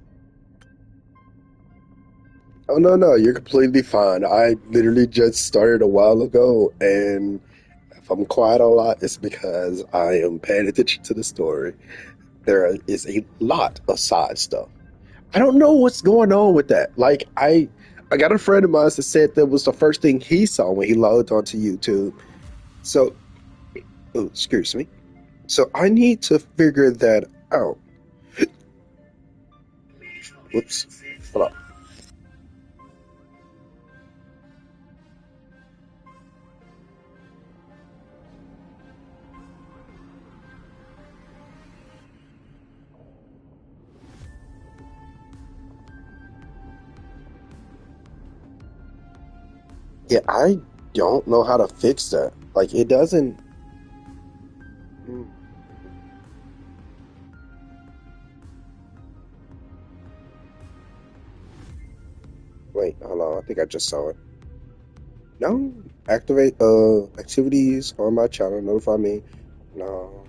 Oh, no, you're completely fine. I literally just started a while ago, and if I'm quiet a lot, it's because I am paying attention to the story. There is a lot of side stuff. I don't know what's going on with that. Like, I got a friend of mine that said that was the first thing he saw when he logged onto YouTube. So, oh, excuse me. So I need to figure that out. Whoops. Hold on. Yeah, I don't know how to fix that. Like, it doesn't. Wait, hold on. I think I just saw it. No, activate activities on my channel. Notify me. No.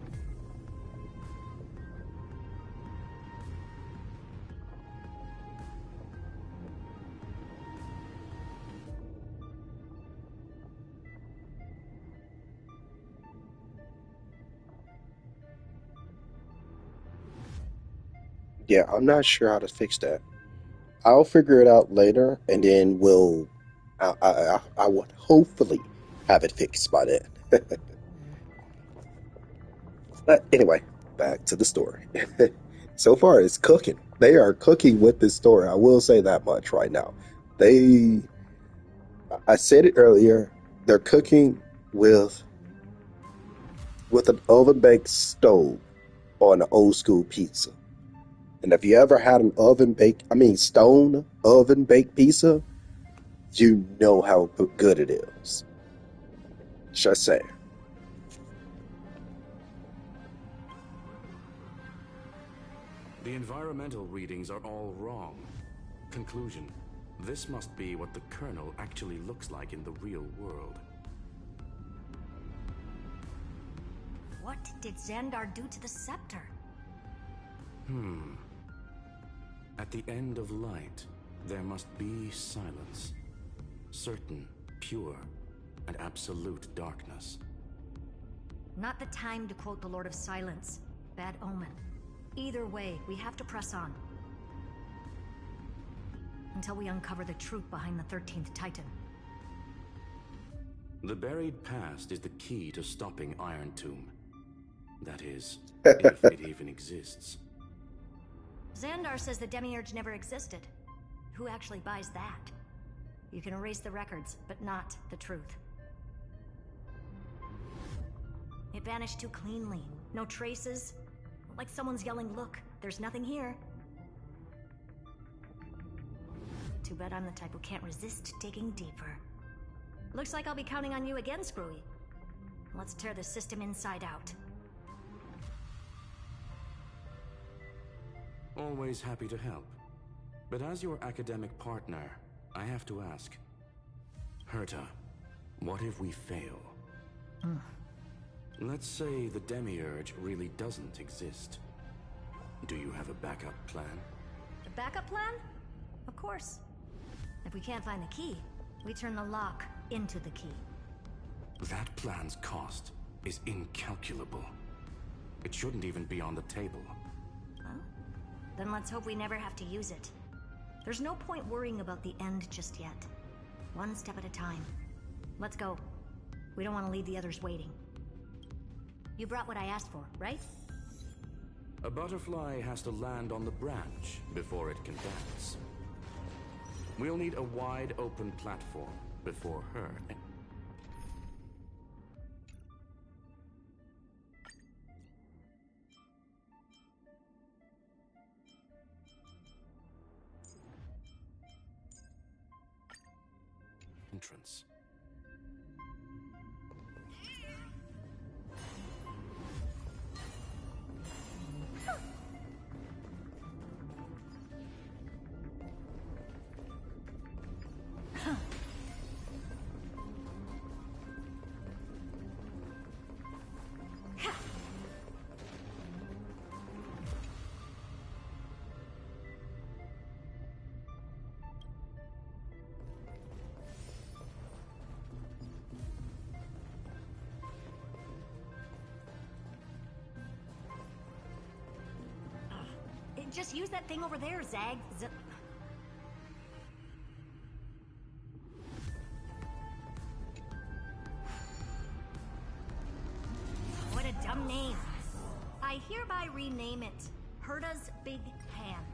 Yeah, I'm not sure how to fix that. I'll figure it out later, and then I would hopefully have it fixed by then. But anyway, back to the story. So far, it's cooking. They are cooking with this story. I will say that much right now. They, I said it earlier, they're cooking with an oven baked stove on an old school pizza. And if you ever had an stone oven baked pizza, you know how good it is. Just saying. The environmental readings are all wrong. Conclusion: this must be what the kernel actually looks like in the real world. What did Xandar do to the scepter? At the end of light, there must be silence. Certain, pure, and absolute darkness. Not the time to quote the Lord of Silence. Bad omen. Either way, we have to press on. Until we uncover the truth behind the 13th Titan. The buried past is the key to stopping Iron Tomb. That is, if it even exists. Xandar says the Demiurge never existed. Who actually buys that? You can erase the records, but not the truth. It vanished too cleanly. No traces. Like someone's yelling, "Look, there's nothing here." Too bad I'm the type who can't resist digging deeper. Looks like I'll be counting on you again, Screwy. Let's tear the system inside out. Always happy to help. But as your academic partner, I have to ask. Herta, what if we fail? Let's say the Demiurge really doesn't exist. Do you have a backup plan? A backup plan? Of course. If we can't find the key, we turn the lock into the key. That plan's cost is incalculable. It shouldn't even be on the table. Well, then let's hope we never have to use it. There's no point worrying about the end just yet. One step at a time. Let's go. We don't want to leave the others waiting. You brought what I asked for, right? A butterfly has to land on the branch before it can dance. We'll need a wide open platform before her. Entrance. Just use that thing over there, Zag. What a dumb name. I hereby rename it Herta's Big Hand.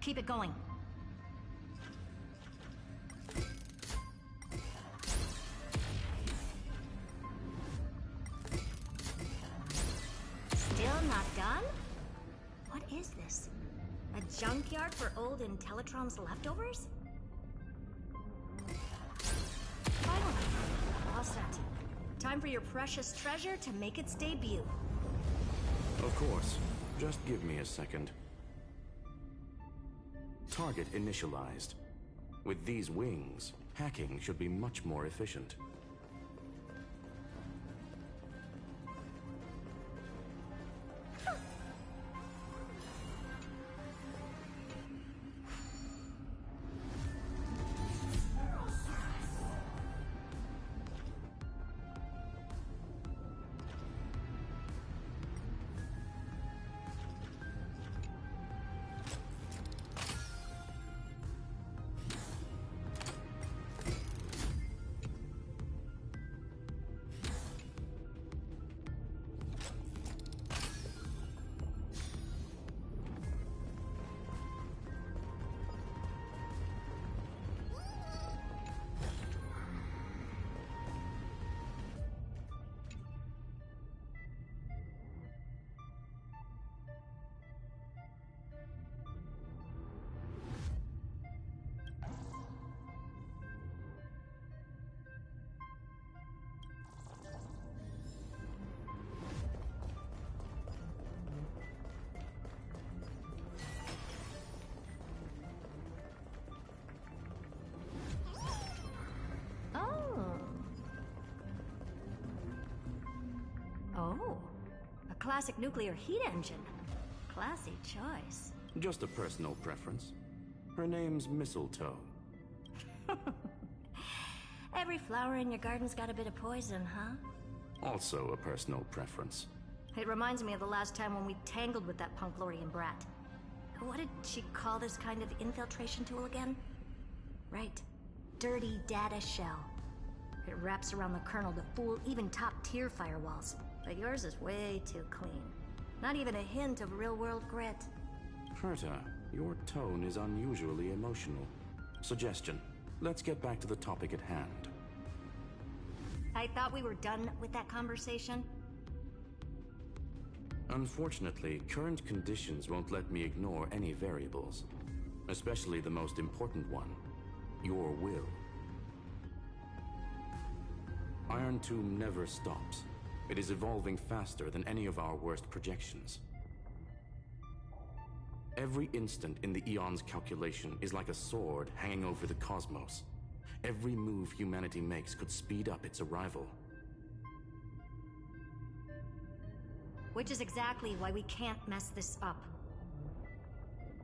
Keep it going. Still not done? What is this? A junkyard for old Intellitron's leftovers? Finally, all set. Time for your precious treasure to make its debut. Of course. Just give me a second. Target initialized. With these wings, hacking should be much more efficient. Oh, a classic nuclear heat engine. Classy choice. Just a personal preference. Her name's Mistletoe. Every flower in your garden's got a bit of poison, huh? Also a personal preference. It reminds me of the last time when we tangled with that Punklorian brat. What did she call this kind of infiltration tool again? Right. Dirty data shell. It wraps around the kernel to fool even top-tier firewalls. But yours is way too clean. Not even a hint of real-world grit. Herta, your tone is unusually emotional. Suggestion. Let's get back to the topic at hand. I thought we were done with that conversation. Unfortunately, current conditions won't let me ignore any variables. Especially the most important one. Your will. Iron Tomb never stops. It is evolving faster than any of our worst projections. Every instant in the Eon's calculation is like a sword hanging over the cosmos. Every move humanity makes could speed up its arrival. Which is exactly why we can't mess this up.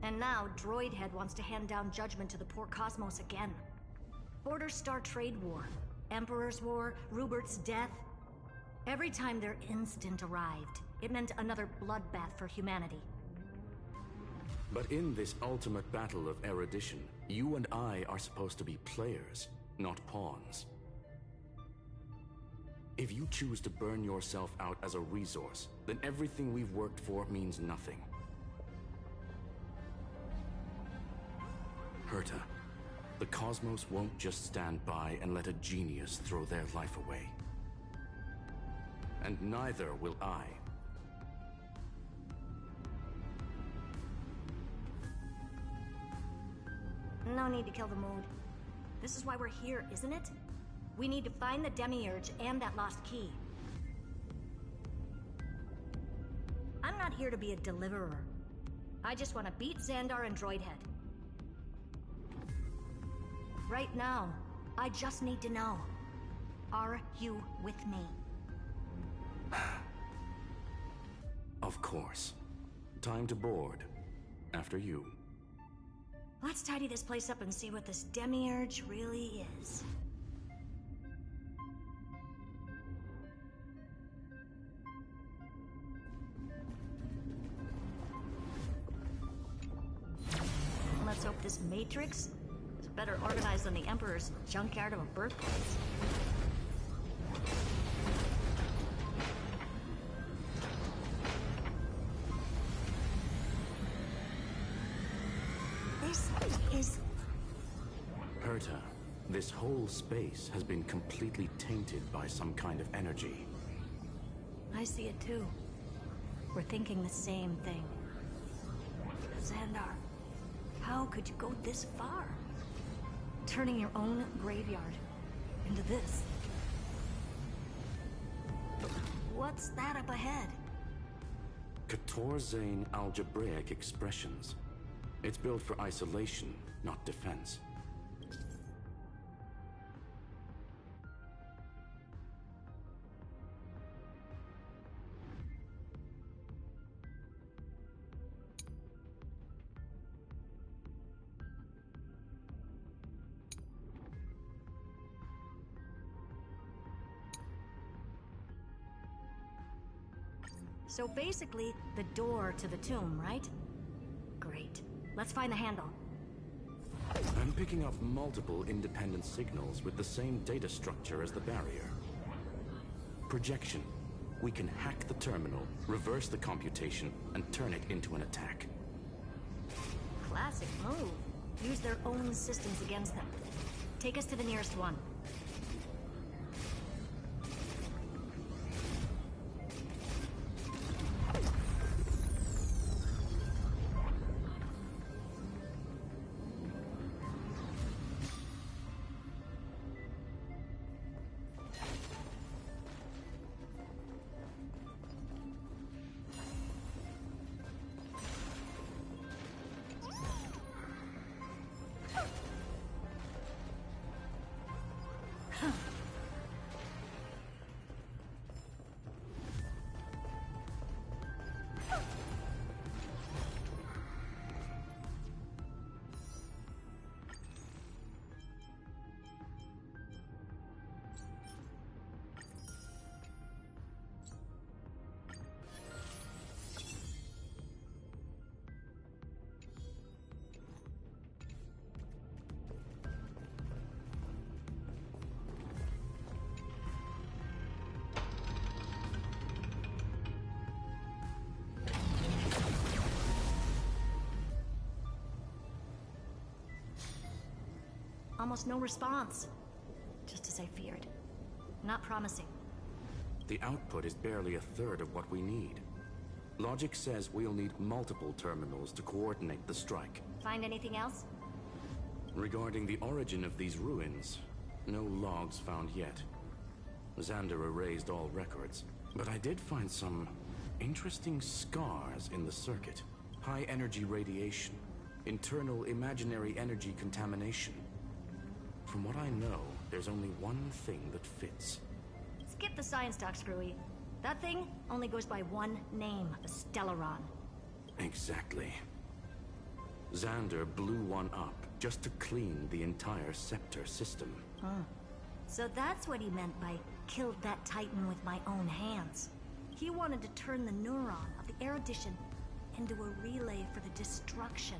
And now, Droidhead wants to hand down judgment to the poor cosmos again. Border Star Trade War, Emperor's War, Rupert's death. Every time their instant arrived, it meant another bloodbath for humanity. But in this ultimate battle of erudition, you and I are supposed to be players, not pawns. If you choose to burn yourself out as a resource, then everything we've worked for means nothing. Herta, the cosmos won't just stand by and let a genius throw their life away. And neither will I. No need to kill the mood. This is why we're here, isn't it? We need to find the Demiurge and that lost key. I'm not here to be a deliverer. I just want to beat Xandar and Droidhead. Right now, I just need to know. Are you with me? Of course. Time to board. After you. Let's tidy this place up and see what this Demiurge really is. Let's hope this Matrix is better organized than the Emperor's junkyard of a birthplace. place is... Herta, this whole space has been completely tainted by some kind of energy. I see it too. We're thinking the same thing. Xandar, how could you go this far? Turning your own graveyard into this. What's that up ahead? Katorzane algebraic expressions. It's built for isolation, not defense. So basically, the door to the tomb, right? Great. Let's find the handle. I'm picking up multiple independent signals with the same data structure as the barrier. Projection. We can hack the terminal, reverse the computation, and turn it into an attack. Classic move. Use their own systems against them. Take us to the nearest one. Almost no response. Just as I feared. Not promising. The output is barely a third of what we need. Logic says we'll need multiple terminals to coordinate the strike. Find anything else? Regarding the origin of these ruins, no logs found yet. Xander erased all records, but I did find some interesting scars in the circuit. High energy radiation, internal imaginary energy contamination. From what I know, there's only one thing that fits. Skip the science talk, Screwy. That thing only goes by one name, the Stellaron. Exactly. Xander blew one up just to clean the entire scepter system. So that's what he meant by killed that Titan with my own hands. He wanted to turn the neuron of the erudition into a relay for the destruction.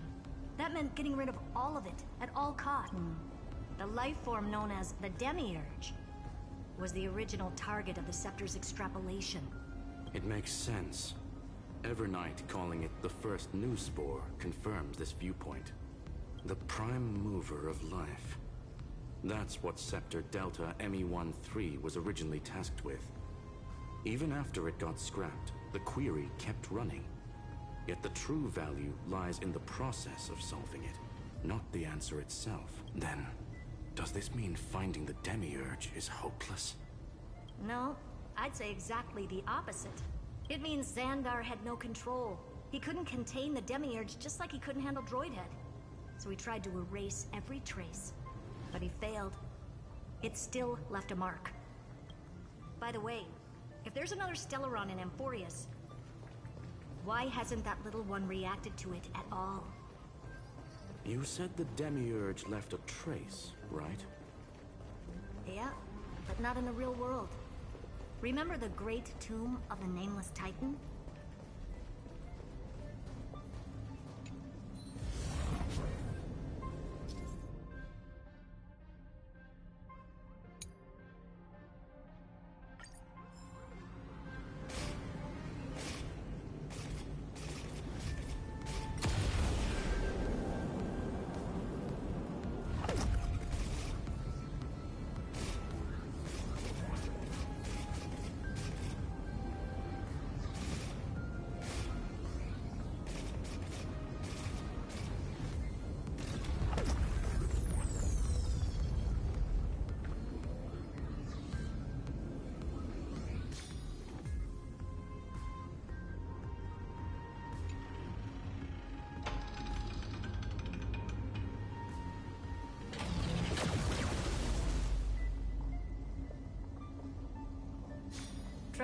That meant getting rid of all of it, at all cost. The life form known as the Demiurge was the original target of the Scepter's extrapolation. It makes sense. Evernight calling it the first new spore confirms this viewpoint. The prime mover of life. That's what Scepter Delta ME-13 was originally tasked with. Even after it got scrapped, the query kept running. Yet the true value lies in the process of solving it, not the answer itself. Then, does this mean finding the Demiurge is hopeless? No, I'd say exactly the opposite. It means Xandar had no control. He couldn't contain the Demiurge just like he couldn't handle Droidhead. So he tried to erase every trace. But he failed. It still left a mark. By the way, if there's another Stellaron in Amphorius, why hasn't that little one reacted to it at all? You said the Demiurge left a trace, right? Yeah, but not in the real world. Remember the great tomb of the Nameless Titan?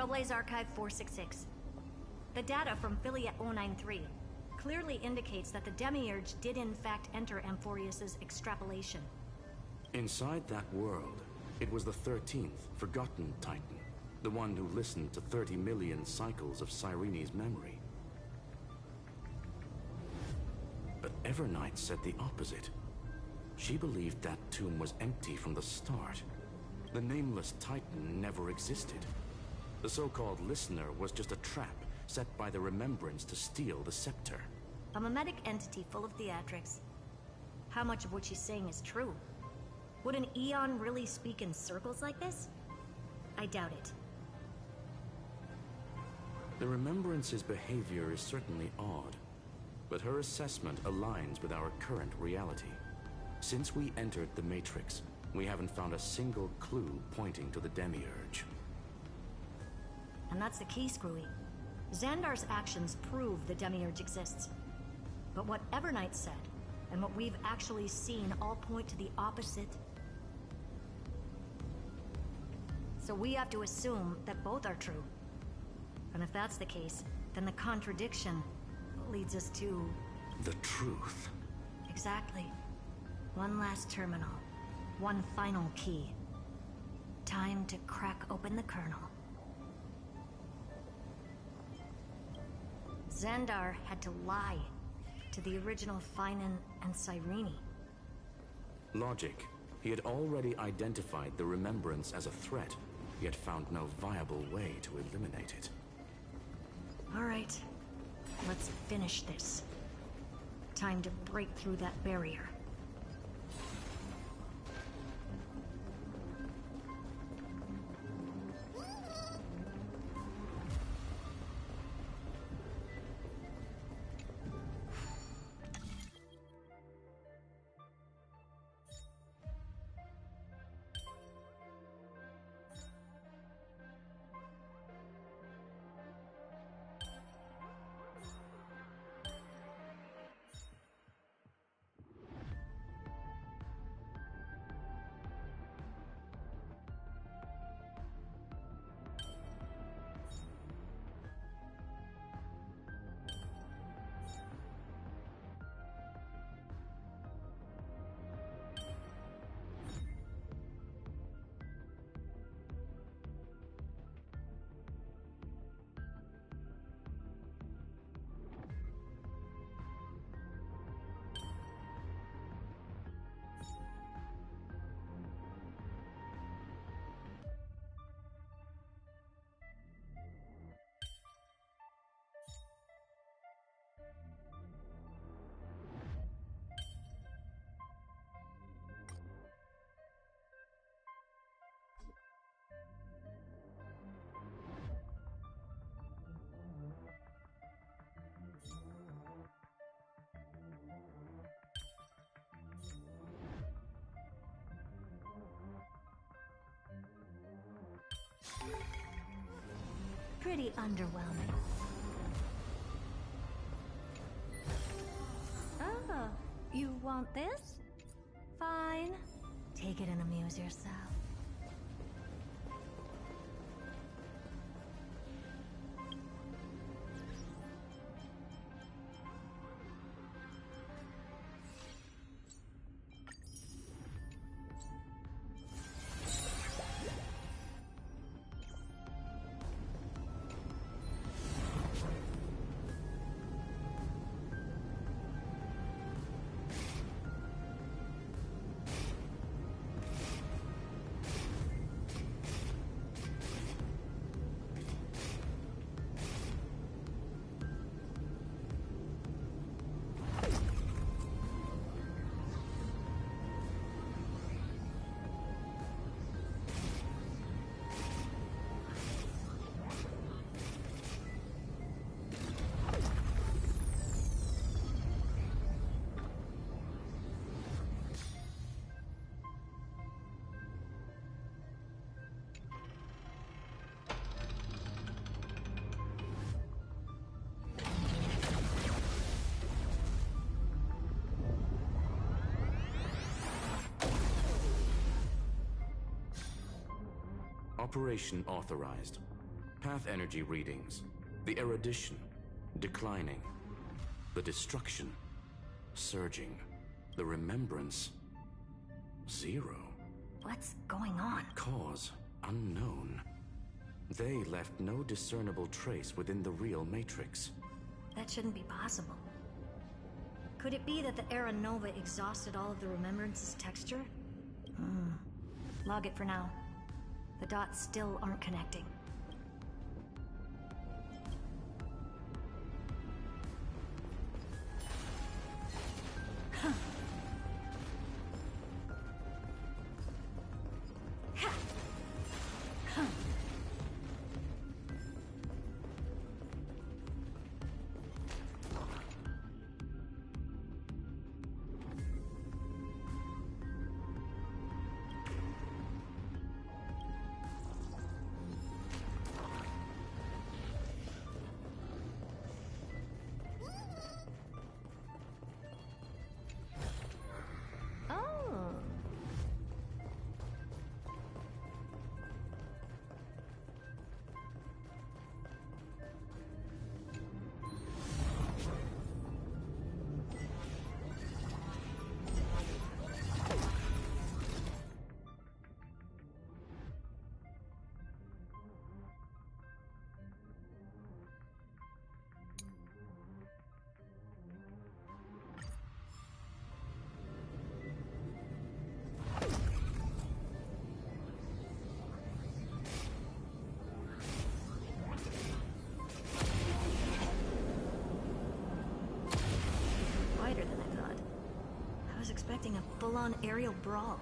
Trailblaze Archive 466. The data from Philia 093 clearly indicates that the Demiurge did in fact enter Amphorius's extrapolation. Inside that world, it was the 13th, forgotten Titan. The one who listened to 30 million cycles of Cyrene's memory. But Evernight said the opposite. She believed that tomb was empty from the start. The nameless Titan never existed. The so-called listener was just a trap set by the Remembrance to steal the scepter. A mimetic entity full of theatrics. How much of what she's saying is true? Would an Eon really speak in circles like this? I doubt it. The Remembrance's behavior is certainly odd, but her assessment aligns with our current reality. Since we entered the Matrix, we haven't found a single clue pointing to the Demiurge. And that's the key, Screwy. Xandar's actions prove the Demiurge exists. But what Evernight said, and what we've actually seen all point to the opposite. So we have to assume that both are true. And if that's the case, then the contradiction leads us to... the truth. Exactly. One last terminal. One final key. Time to crack open the kernel. Xandar had to lie to the original Finan and Cyrene. Logic. He had already identified the Remembrance as a threat, yet found no viable way to eliminate it. All right, let's finish this. Time to break through that barrier. Pretty underwhelming. Oh, you want this? Fine. Take it and amuse yourself. Operation authorized. Path energy readings. The erudition, declining. The destruction, surging. The remembrance, 0. What's going on? Cause, unknown. They left no discernible trace within the real Matrix. That shouldn't be possible. Could it be that the Era Nova exhausted all of the Remembrance's texture? Log it for now. The dots still aren't connecting. Expecting a full-on aerial brawl.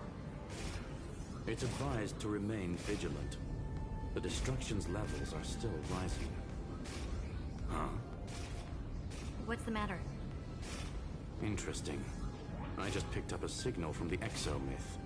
It's advised to remain vigilant. The destruction's levels are still rising. Huh? What's the matter? Interesting. I just picked up a signal from the exo-myth.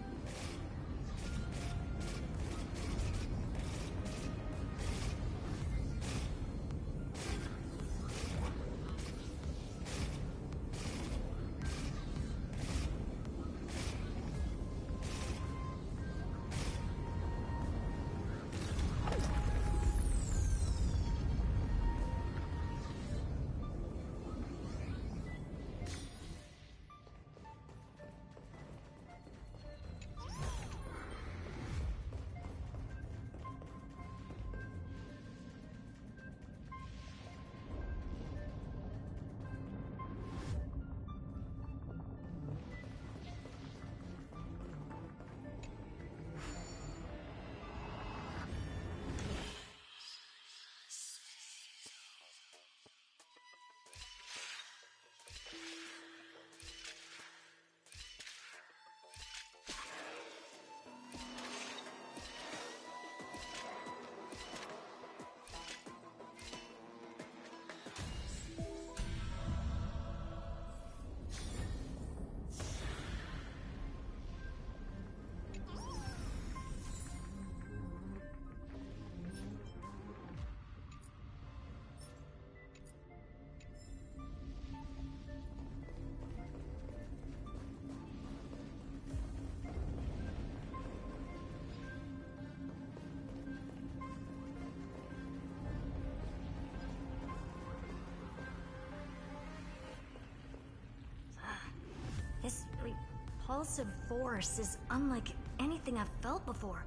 This repulsive force is unlike anything I've felt before.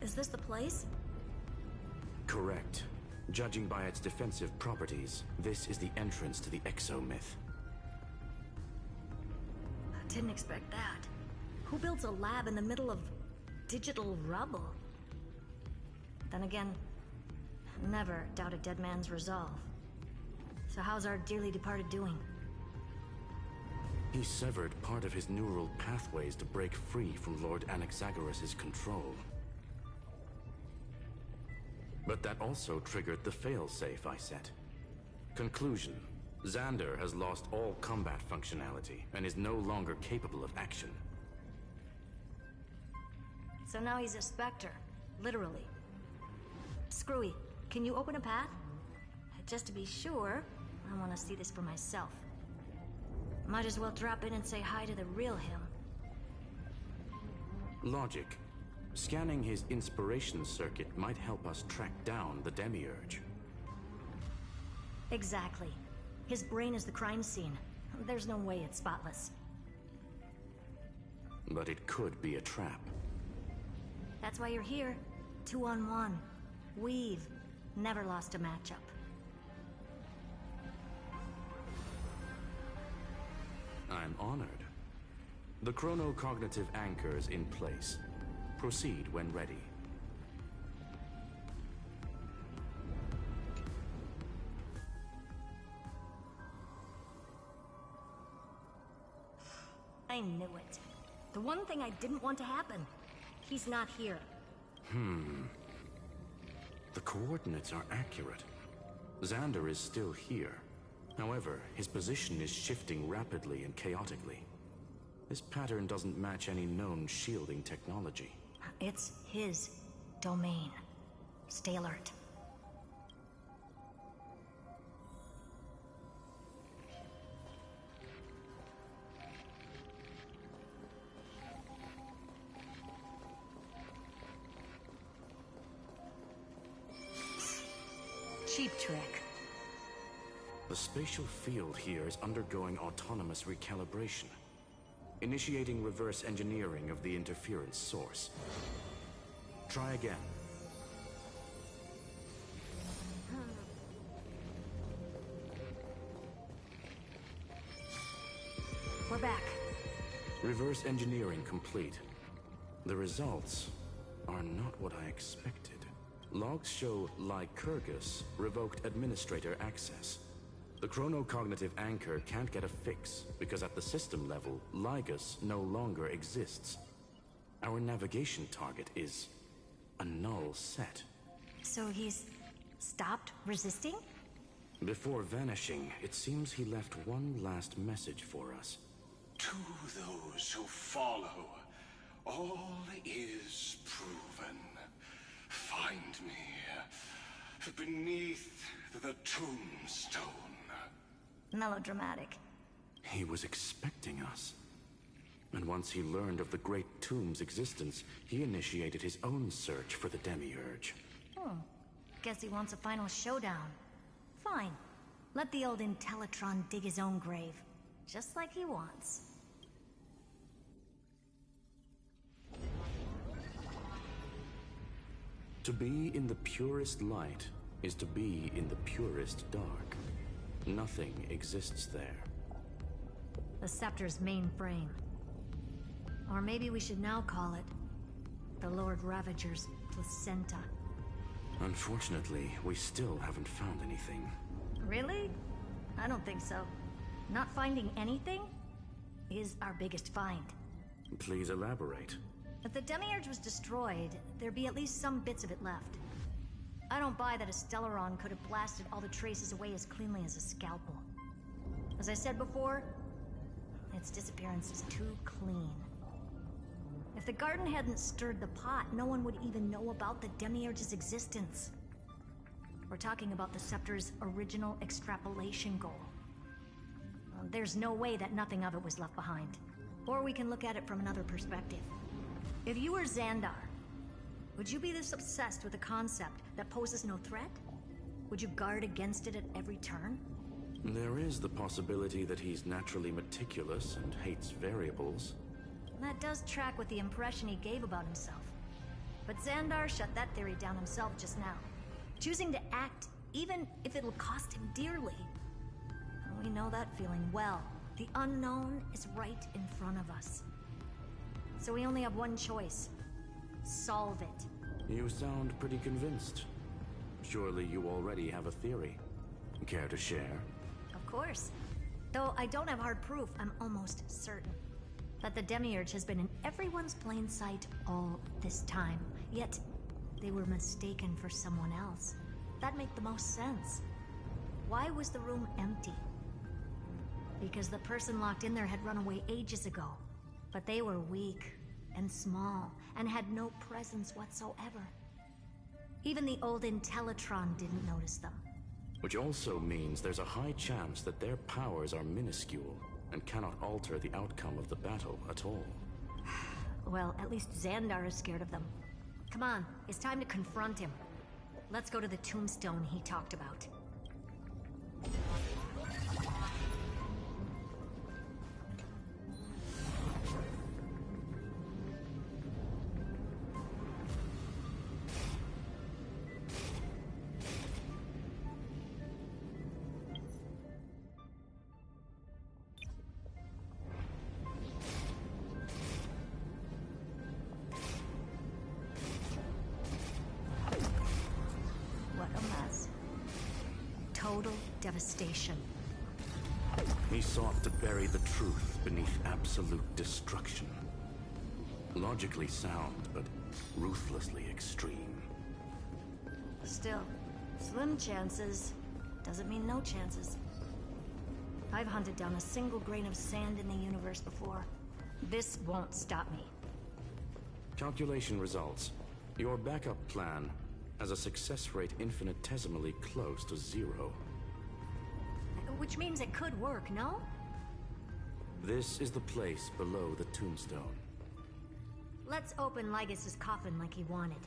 Is this the place? Correct. Judging by its defensive properties, this is the entrance to the exo-myth. I didn't expect that. Who builds a lab in the middle of digital rubble? Then again, never doubt a dead man's resolve. So how's our dearly departed doing? He severed part of his neural pathways to break free from Lord Anaxagoras' control. But that also triggered the failsafe I set. Conclusion: Xander has lost all combat functionality and is no longer capable of action. So now he's a specter, literally. Screwy, can you open a path? Just to be sure, I want to see this for myself. Might as well drop in and say hi to the real him. Logic. Scanning his inspiration circuit might help us track down the Demiurge. Exactly. His brain is the crime scene. There's no way it's spotless. But it could be a trap. That's why you're here. 2-on-1. We've never lost a matchup. I'm honored. The chronocognitive anchor is in place. Proceed when ready. I knew it. The one thing I didn't want to happen. He's not here. The coordinates are accurate. Xander is still here. However, his position is shifting rapidly and chaotically. This pattern doesn't match any known shielding technology. It's his domain. Stay alert. Cheap trick. The spatial field here is undergoing autonomous recalibration, initiating reverse engineering of the interference source. Try again. We're back. Reverse engineering complete. The results are not what I expected. Logs show Lycurgus revoked administrator access. The chronocognitive anchor can't get a fix because at the system level, Lygus no longer exists. Our navigation target is a null set. So he's stopped resisting? Before vanishing, it seems he left one last message for us. To those who follow, all is proven. Find me beneath the tombstone. Melodramatic. He was expecting us. And once he learned of the Great Tomb's existence, he initiated his own search for the Demiurge. Guess he wants a final showdown. Fine. Let the old Intellitron dig his own grave. Just like he wants. To be in the purest light is to be in the purest dark. Nothing exists there. The Scepter's main frame. Or maybe we should now call it the Lord Ravager's placenta. Unfortunately, we still haven't found anything. Really? I don't think so. Not finding anything is our biggest find. Please elaborate. If the Demiurge was destroyed, there'd be at least some bits of it left. I don't buy that a Stellaron could have blasted all the traces away as cleanly as a scalpel. As I said before, its disappearance is too clean. If the garden hadn't stirred the pot, no one would even know about the Demiurge's existence. We're talking about the Scepter's original extrapolation goal. There's no way that nothing of it was left behind. Or we can look at it from another perspective. If you were Xandar, would you be this obsessed with a concept that poses no threat? Would you guard against it at every turn? There is the possibility that he's naturally meticulous and hates variables. That does track with the impression he gave about himself. But Xandar shut that theory down himself just now. Choosing to act, even if it'll cost him dearly. We know that feeling well. The unknown is right in front of us. So we only have one choice. Solve it. You sound pretty convinced. Surely you already have a theory. Care to share? Of course. Though I don't have hard proof, I'm almost certain that the Demiurge has been in everyone's plain sight all this time. Yet, they were mistaken for someone else. That'd make the most sense. Why was the room empty? Because the person locked in there had run away ages ago. But they were weak and small and had no presence whatsoever. Even the old Intellitron didn't notice them. Which also means there's a high chance that their powers are minuscule and cannot alter the outcome of the battle at all. Well, at least Xandar is scared of them. Come on, it's time to confront him. Let's go to the tombstone he talked about. What a mess. Total devastation. He sought to bury the truth beneath absolute destruction. Logically sound, but ruthlessly extreme. Still, slim chances doesn't mean no chances. I've hunted down a single grain of sand in the universe before. This won't stop me. Calculation results. Your backup plan has a success rate infinitesimally close to 0. Which means it could work, no? This is the place below the tombstone. Let's open Lygus' coffin like he wanted.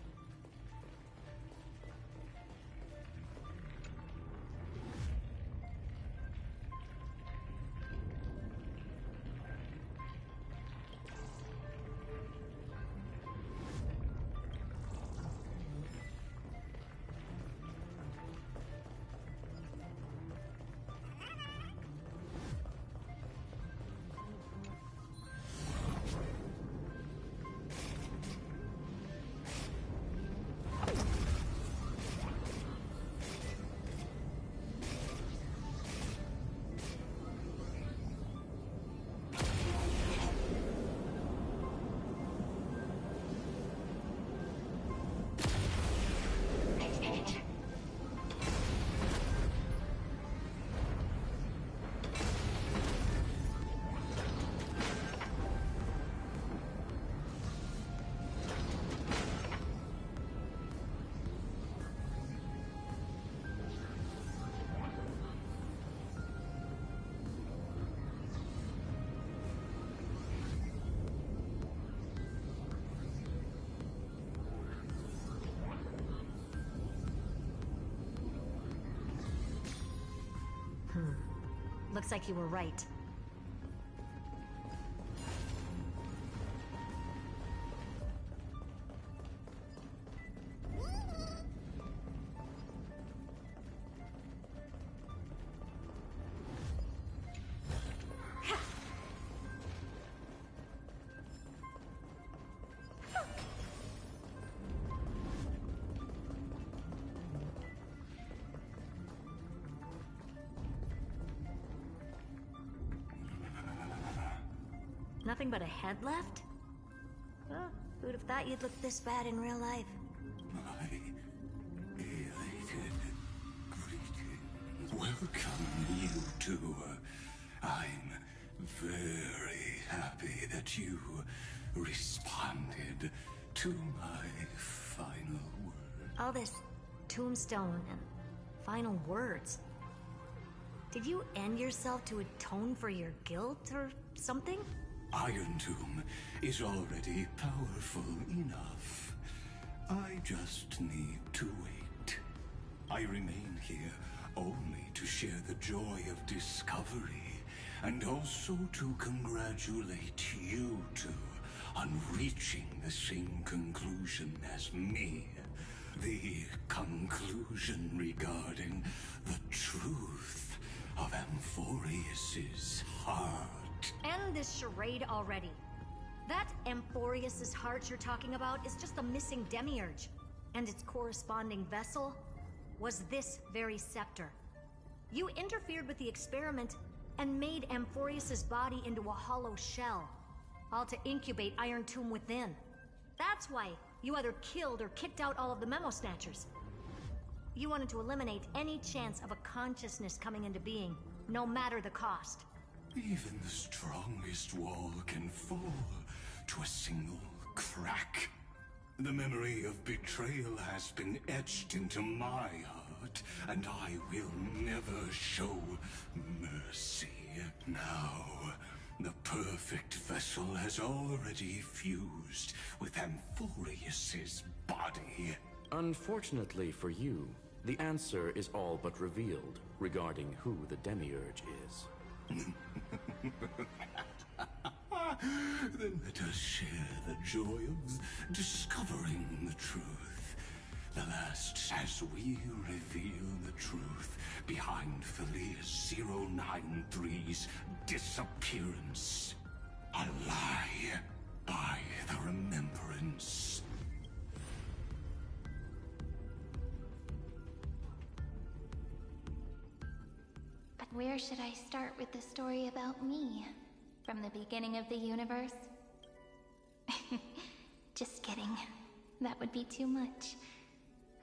Looks like you were right. Nothing but a head left? Well, who'd have thought you'd look this bad in real life? My elated greeting. Welcome, you two. I'm very happy that you responded to my final word. All this tombstone and final words. Did you end yourself to atone for your guilt or something? Iron Tomb is already powerful enough. I just need to wait. I remain here only to share the joy of discovery, and also to congratulate you two on reaching the same conclusion as me. The conclusion regarding the truth of Amphorius's heart. End this charade already. That Amphorius's heart you're talking about is just a missing demiurge. And its corresponding vessel was this very scepter. You interfered with the experiment and made Amphorius's body into a hollow shell, all to incubate Iron Tomb within. That's why you either killed or kicked out all of the Memo Snatchers. You wanted to eliminate any chance of a consciousness coming into being, no matter the cost. Even the strongest wall can fall to a single crack. The memory of betrayal has been etched into my heart, and I will never show mercy. Now, The perfect vessel has already fused with Amphorius's body. Unfortunately for you, the answer is all but revealed regarding who the Demiurge is. Then let us share the joy of discovering the truth. The last as we reveal the truth behind Felia's 093's disappearance. A lie by the remembrance. But where should I start with the story about me? From the beginning of the universe? Just kidding. That would be too much.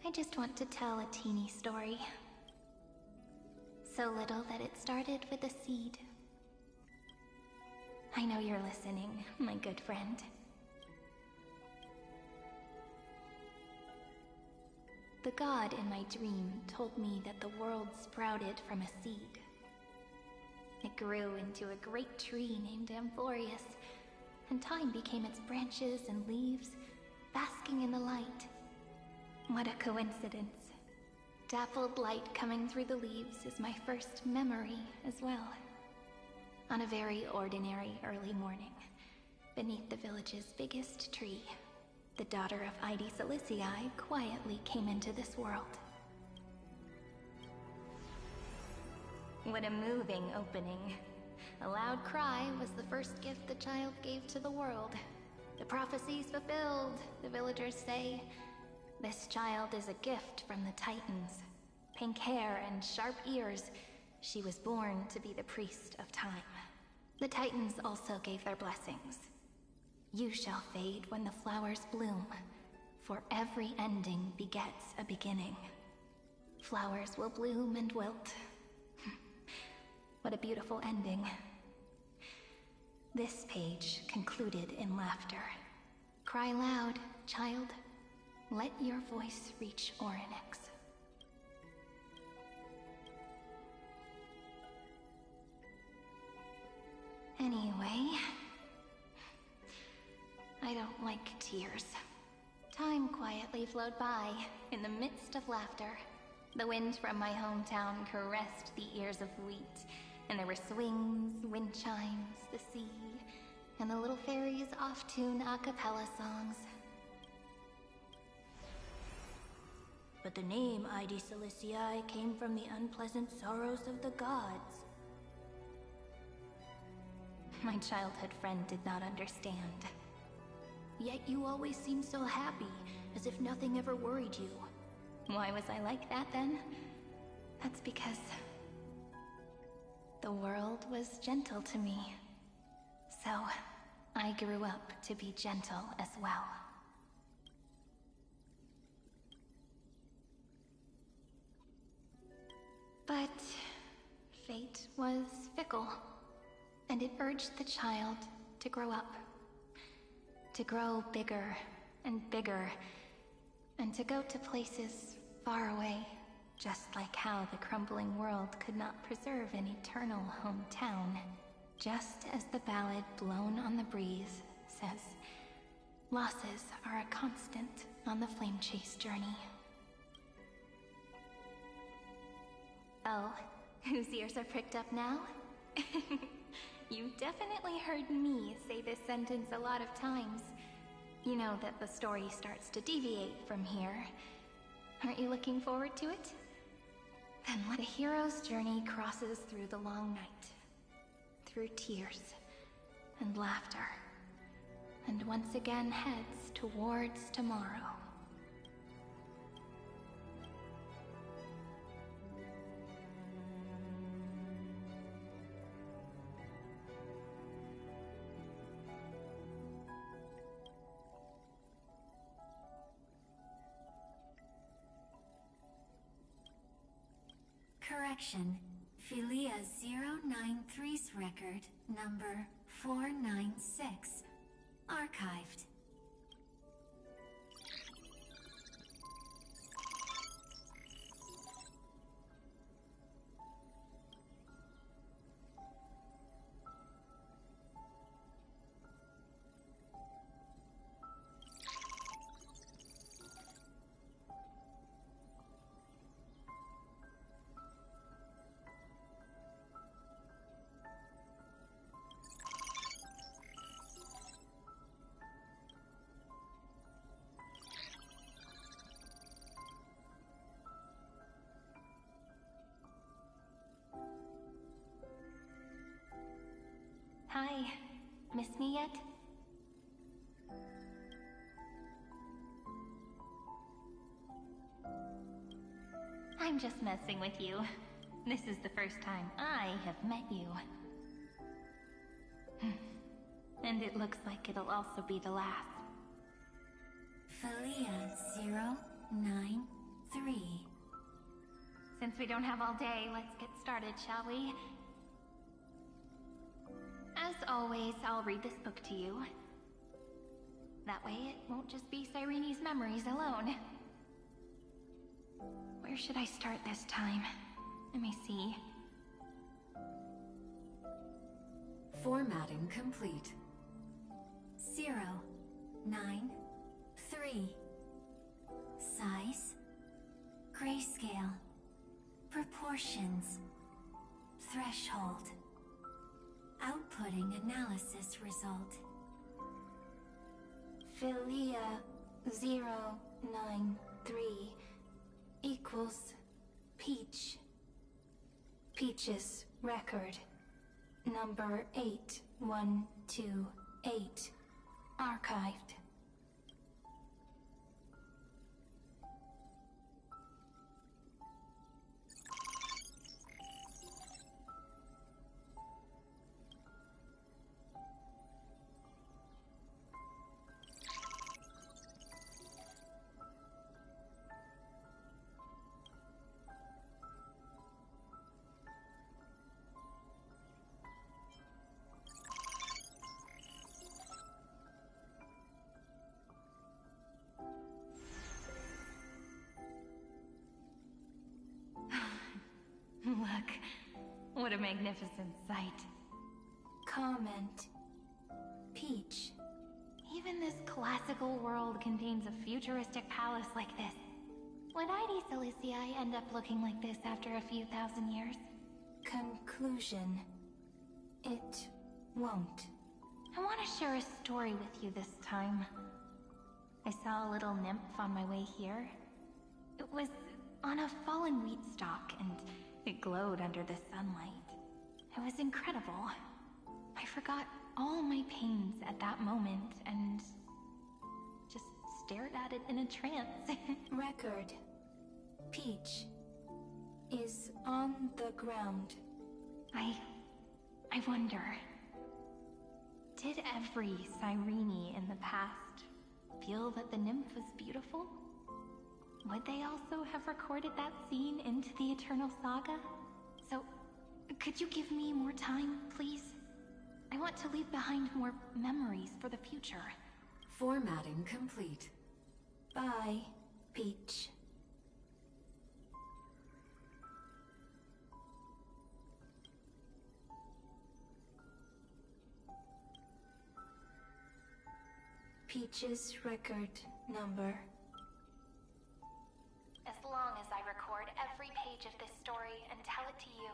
I just want to tell a teeny story. So little that it started with a seed. I know you're listening, my good friend. The god in my dream told me that the world sprouted from a seed. It grew into a great tree named Amphorius, and time became its branches and leaves, basking in the light. What a coincidence. Dappled light coming through the leaves is my first memory as well. On a very ordinary early morning, beneath the village's biggest tree, the daughter of Id Silicii quietly came into this world. What a moving opening. A loud cry was the first gift the child gave to the world. The prophecies fulfilled, the villagers say. This child is a gift from the Titans. Pink hair and sharp ears, she was born to be the priest of time. The Titans also gave their blessings. You shall fade when the flowers bloom, for every ending begets a beginning. Flowers will bloom and wilt. What a beautiful ending. This page concluded in laughter. Cry loud, child. Let your voice reach Orynyx. Anyway, I don't like tears. Time quietly flowed by in the midst of laughter. The wind from my hometown caressed the ears of wheat, and there were swings, wind chimes, the sea, and the little fairies off-tune a cappella songs. But the name Id Silicii came from the unpleasant sorrows of the gods. My childhood friend did not understand. Yet you always seemed so happy, as if nothing ever worried you. Why was I like that then? That's because the world was gentle to me. So, I grew up to be gentle as well. But fate was fickle, and it urged the child to grow up. To grow bigger and bigger, and to go to places far away, just like how the crumbling world could not preserve an eternal hometown. Just as the ballad Blown on the Breeze says, losses are a constant on the flame chase journey. Oh, whose ears are pricked up now? You definitely heard me say this sentence a lot of times. You know that the story starts to deviate from here. Aren't you looking forward to it? Then let a hero's journey crosses through the long night. Through tears and laughter. And once again heads towards tomorrow. Correction. Philia 093's record, number 496. Archived. Hi. Miss me yet? I'm just messing with you. This is the first time I have met you. And it looks like it'll also be the last. Felia093. Since we don't have all day, let's get started, shall we? As always, I'll read this book to you. That way it won't just be Cyrene's memories alone. Where should I start this time? Let me see. Formatting complete. 093. Size. Grayscale. Proportions. Threshold. Outputting analysis result. Felia093 equals Peach. Peach's record. Number 8128. Archived. Look, what a magnificent sight. Comment. Peach. Even this classical world contains a futuristic palace like this. Would ID Silicii end up looking like this after a few thousand years? Conclusion. It won't. I want to share a story with you this time. I saw a little nymph on my way here. It was on a fallen wheat stalk, and it glowed under the sunlight. It was incredible. I forgot all my pains at that moment and just stared at it in a trance. Record. Peach is on the ground. I wonder, did every Cyrene in the past feel that the nymph was beautiful? Would they also have recorded that scene into the Eternal Saga? So, could you give me more time, please? I want to leave behind more memories for the future. Formatting complete. Bye, Peach. Peach's record number. As long as I record every page of this story and tell it to you,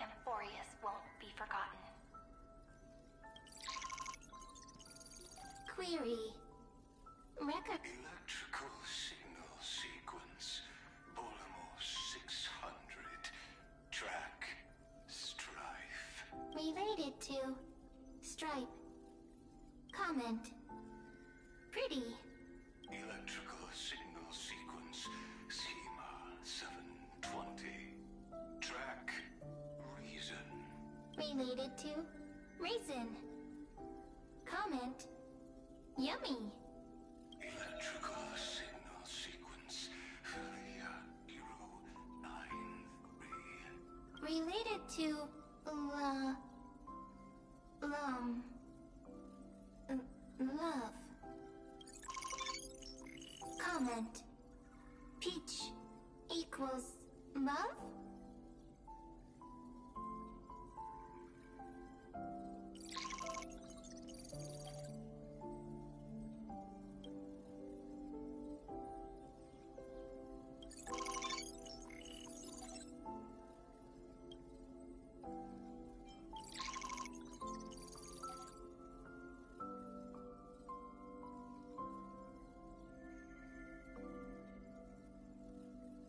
Amphorius won't be forgotten. Query. Record. Electrical signal sequence. Bolamos 600. Track. Strife. Related to. Stripe. Comment. Pretty. Electrical signal sequence. SEMA 720. Track. Reason. Related to. Raisin. Comment. Yummy. Electrical signal sequence. Felia 093. Related to. Love. Comment. Peach equals love?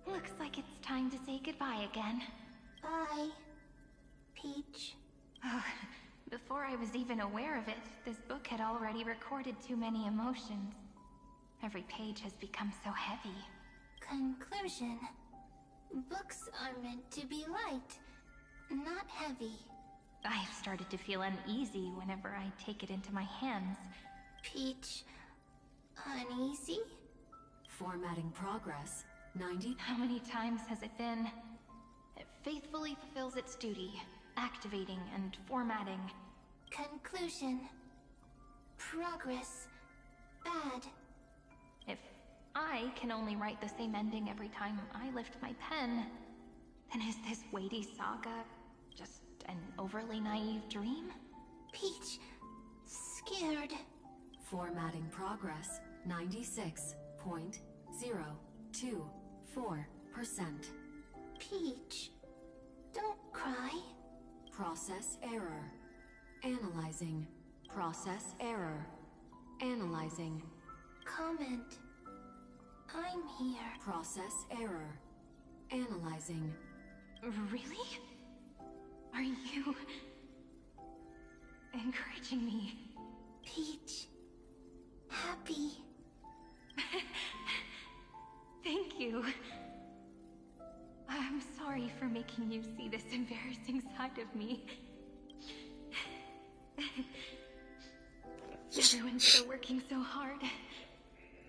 Looks like it's time to say goodbye again. Bye, Peach. Before I I was even aware of it, this book had already recorded too many emotions. Every page has become so heavy. Conclusion. Books are meant to be light, not heavy. I have started to feel uneasy whenever I take it into my hands. Peach... uneasy? Formatting progress. 90... How many times has it been? It faithfully fulfills its duty, activating and formatting. Conclusion. Progress. Bad. If I can only write the same ending every time I lift my pen, then is this weighty saga just an overly naive dream? Peach... scared. Formatting progress. 96.024%. Peach... don't cry. Process error. Analyzing. Process error. Analyzing. Comment. I'm here. Process error. Analyzing. Really? Are you... encouraging me? Peach... happy. Thank you. I'm sorry for making you see this embarrassing side of me. Everyone's still working so hard.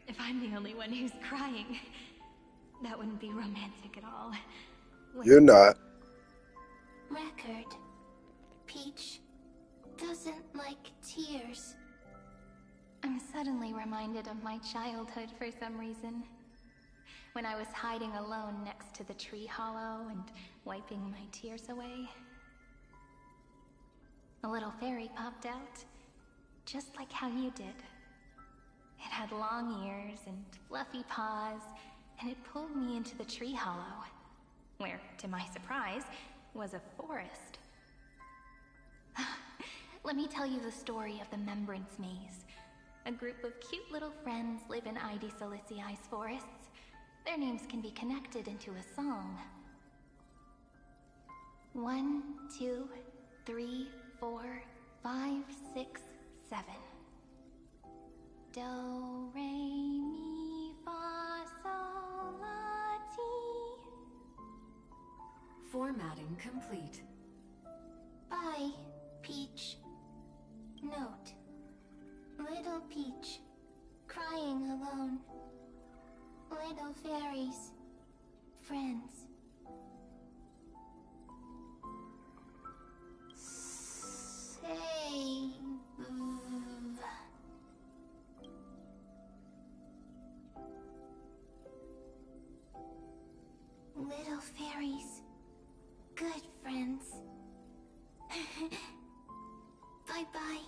If I'm the only one who's crying, that wouldn't be romantic at all. You're not. Record. Peach doesn't like tears. I'm suddenly reminded of my childhood for some reason. When I was hiding alone next to the tree hollow and wiping my tears away. A little fairy popped out, just like how you did. It had long ears and fluffy paws, and it pulled me into the tree hollow, where, to my surprise, was a forest. Let me tell you the story of the Membrance Maze. A group of cute little friends live in Ide Silicii's forests. Their names can be connected into a song. 1, 2, 3, 4, 5, 6, 7. Do, re, mi, fa, sol, la, ti. Formatting complete. Bye, Peach. Note. Little Peach, crying alone. Little fairies, friends. Save. Little fairies, good friends. Bye-bye.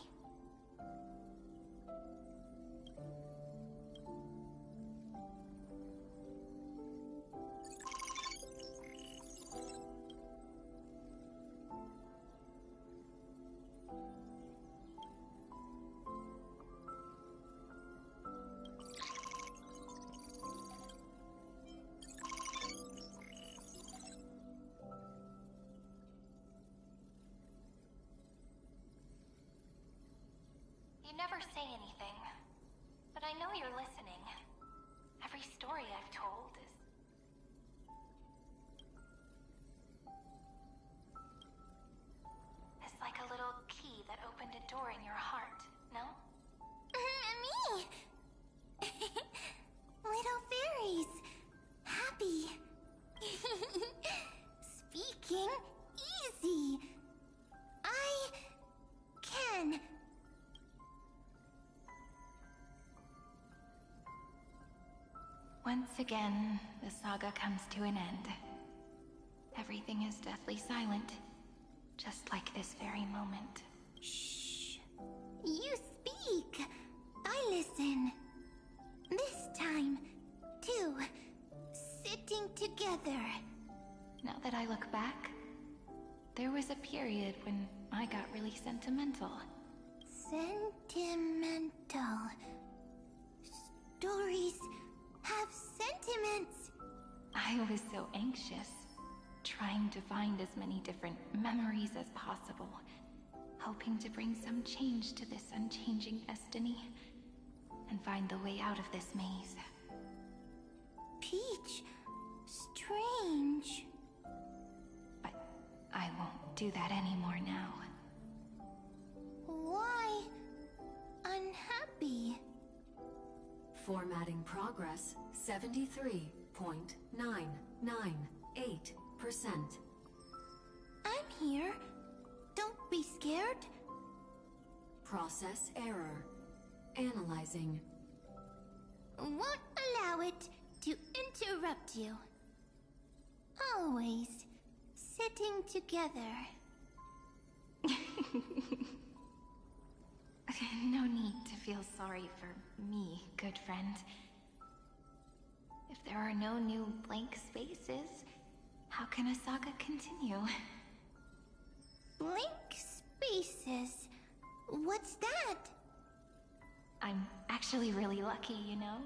You never say anything, but I know you're listening. Every story I've told is like a little key that opened a door in your heart, no? Me! Little fairies! Happy! Speaking easy! I can! Once again, the saga comes to an end. Everything is deathly silent, just like this very moment. Shh. You speak. I listen. This time, too. Sitting together. Now that I look back, there was a period when I got really sentimental. Sentimental. Stories have sentiments. I was so anxious, trying to find as many different memories as possible, hoping to bring some change to this unchanging destiny and find the way out of this maze. Peach, strange. But I won't do that anymore now. Why unhappy? Formatting progress 73.998%. I'm here. Don't be scared. Process error. Analyzing. Won't allow it to interrupt you. Always sitting together. No need to feel sorry for me, good friend. If there are no new blank spaces, how can a saga continue? Blank spaces? What's that? I'm actually really lucky, you know?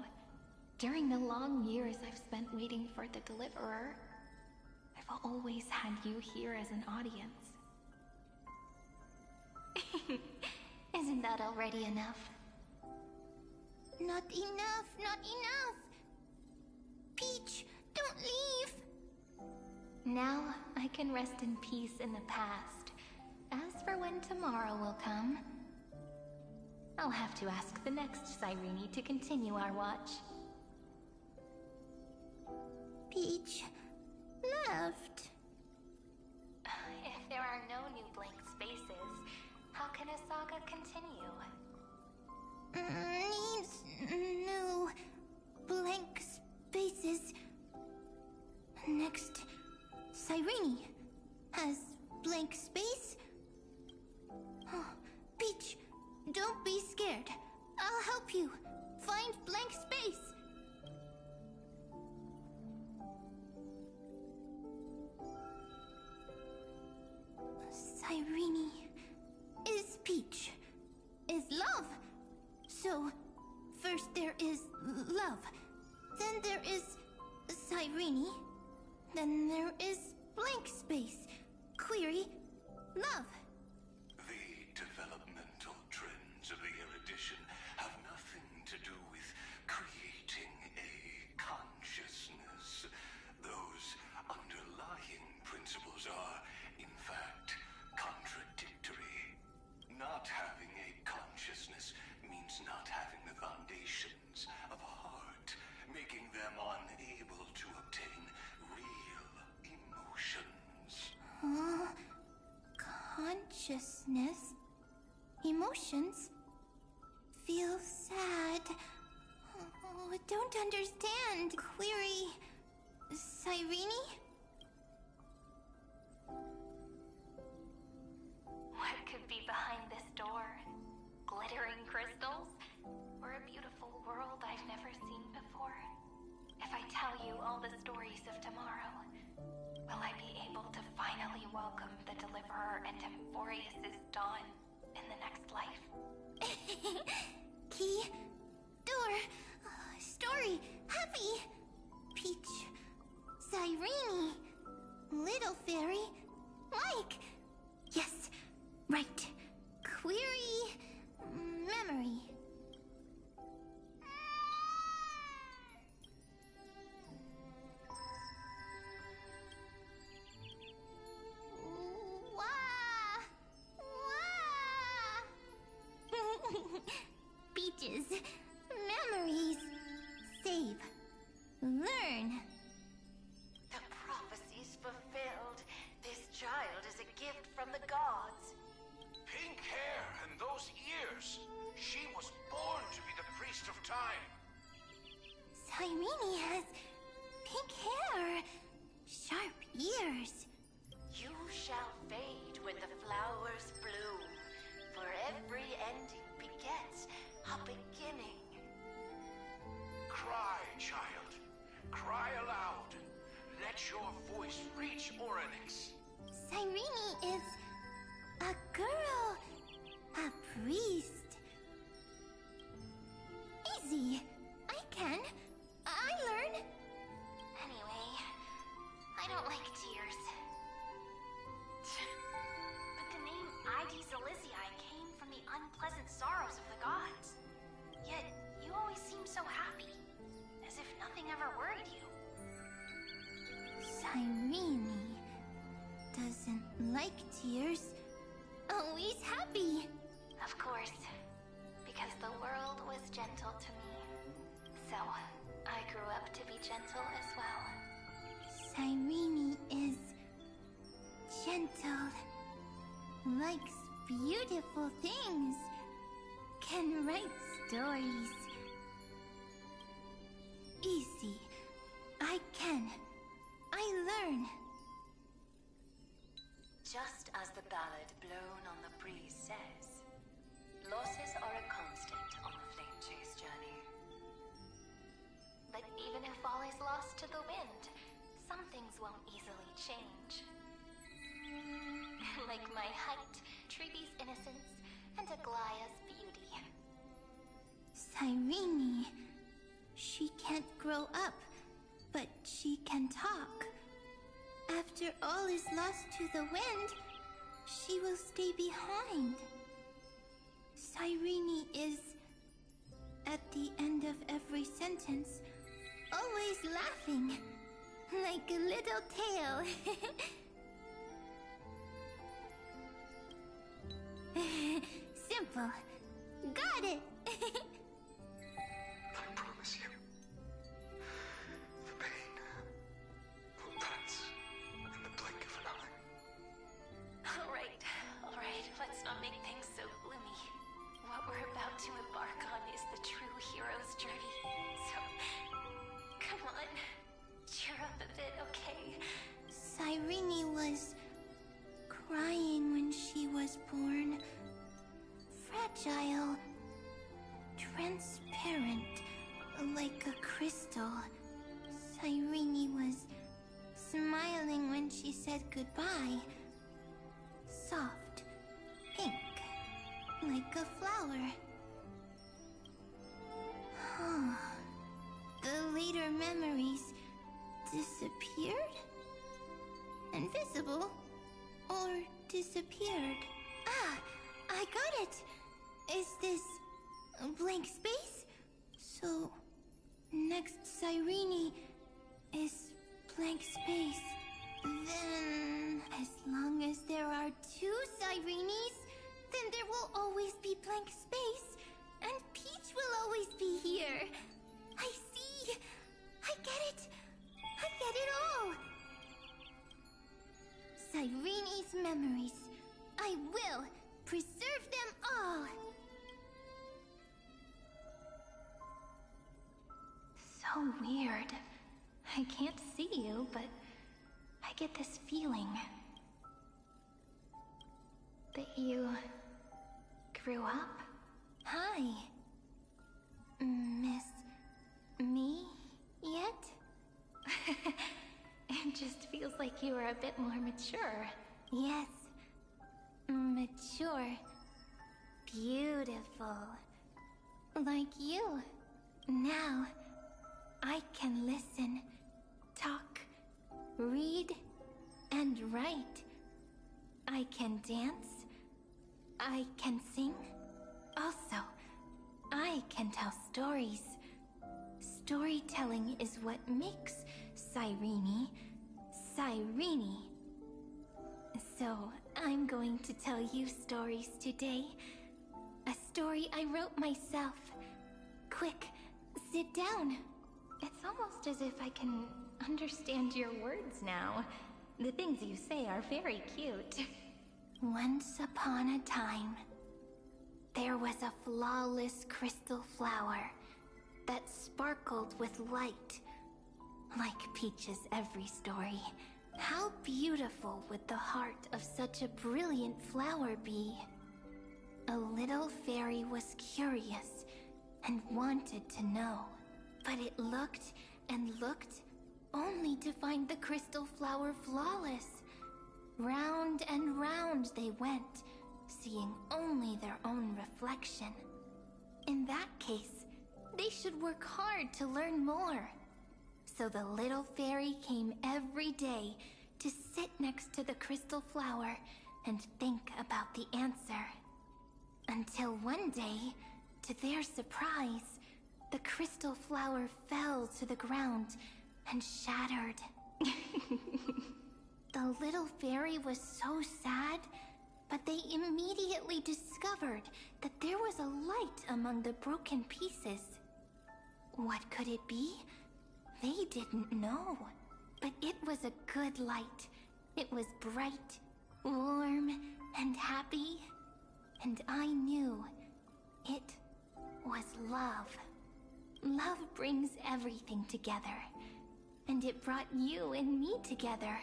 During the long years I've spent waiting for the Deliverer, I've always had you here as an audience. Isn't that already enough? Not enough, not enough! Peach, don't leave! Now I can rest in peace in the past. As for when tomorrow will come, I'll have to ask the next Cyrene to continue our watch. Peach left. If there are no new blank spaces, how can a saga continue? Needs new blank spaces. Next, Cyrene has blank space. Oh, Peach, don't be scared. I'll help you find blank space. Cyrene is Peach, is love. So, first there is love, then there is Cyrene, then there is blank space. Query, love. The developmental trends of the erudition have nothing to do with creating a consciousness. Those underlying principles are, in fact, contradictory. Not having a consciousness means not having the foundations of a heart, making them unable to obtain real emotions. Consciousness, emotions, feel sad. Oh, don't understand. Query, Cyrene? What could be behind this door? Glittering crystals? Or a beautiful world I've never seen before? If I tell you all the stories of tomorrow, will I be able to finally welcome the Deliverer and Amphorius' dawn in the next life? Key, door, story, happy. Peach, Cyrene, little fairy, like. Yes, right. Query, memory. Peaches, memories, save, learn. The prophecy's fulfilled. This child is a gift from the gods. Pink hair and those ears. She was born to be the priest of time. Cyrene has pink hair, sharp ears. You shall fade when the flowers bloom, for every ending begets a beginning. Cry, child. Cry aloud. Let your voice reach Oryx. Cyrene is a girl, a priest. Easy. I can. I learn. Anyway, I don't like tears. But the name ID Zelizii unpleasant sorrows of the gods. Yet, you always seem so happy, as if nothing ever worried you. Cyrene doesn't like tears. Always happy. Of course, because the world was gentle to me. So, I grew up to be gentle as well. Cyrene is gentle, likes beautiful things, can write stories. Easy. I can. I learn. Just as the ballad blown on the breeze says, losses are a constant on the flame chase journey. But even if all is lost to the wind, some things won't easily change. Like my height, Treeby's innocence, and Aglaya's beauty. Cyrene, she can't grow up, but she can talk. After all is lost to the wind, she will stay behind. Cyrene is, at the end of every sentence, always laughing, like a little tail. Simple. Got it! I promise you, the pain will pass in the blink of an eye. Alright, let's not make things so gloomy. What we're about to embark on is the true hero's journey. So, come on, cheer up a bit, okay? Cyrene was crying when she was born. Fragile, transparent, like a crystal. Cyrene was smiling when she said goodbye. Soft, pink, like a flower. The later memories disappeared? Invisible? Or disappeared? Ah, I got it! Is this a blank space? So, next Cyrene is blank space. Then, as long as there are two Cyrenes, then there will always be blank space, and Peach will always be here. I see! I get it! I get it all! Cyrene's memories. I will preserve them all! So weird. I can't see you, but I get this feeling that you grew up. Hi. Miss me yet? It just feels like you are a bit more mature. Yes. Mature. Beautiful. Like you. Now, I can listen, talk, read, and write. I can dance. I can sing. Also, I can tell stories. Storytelling is what makes Cyrene, Cyrene. So, I'm going to tell you stories today. A story I wrote myself. Quick, sit down. It's almost as if I can understand your words now. The things you say are very cute. Once upon a time, there was a flawless crystal flower that sparkled with light. Like Peach's every story. How beautiful would the heart of such a brilliant flower be? A little fairy was curious and wanted to know. But it looked and looked, only to find the crystal flower flawless. Round and round they went, seeing only their own reflection. In that case, they should work hard to learn more. So the little fairy came every day to sit next to the crystal flower and think about the answer. Until one day, to their surprise, the crystal flower fell to the ground and shattered. The little fairy was so sad, but they immediately discovered that there was a light among the broken pieces. What could it be? They didn't know, but it was a good light. It was bright, warm, and happy, and I knew it was love. Love brings everything together, and it brought you and me together.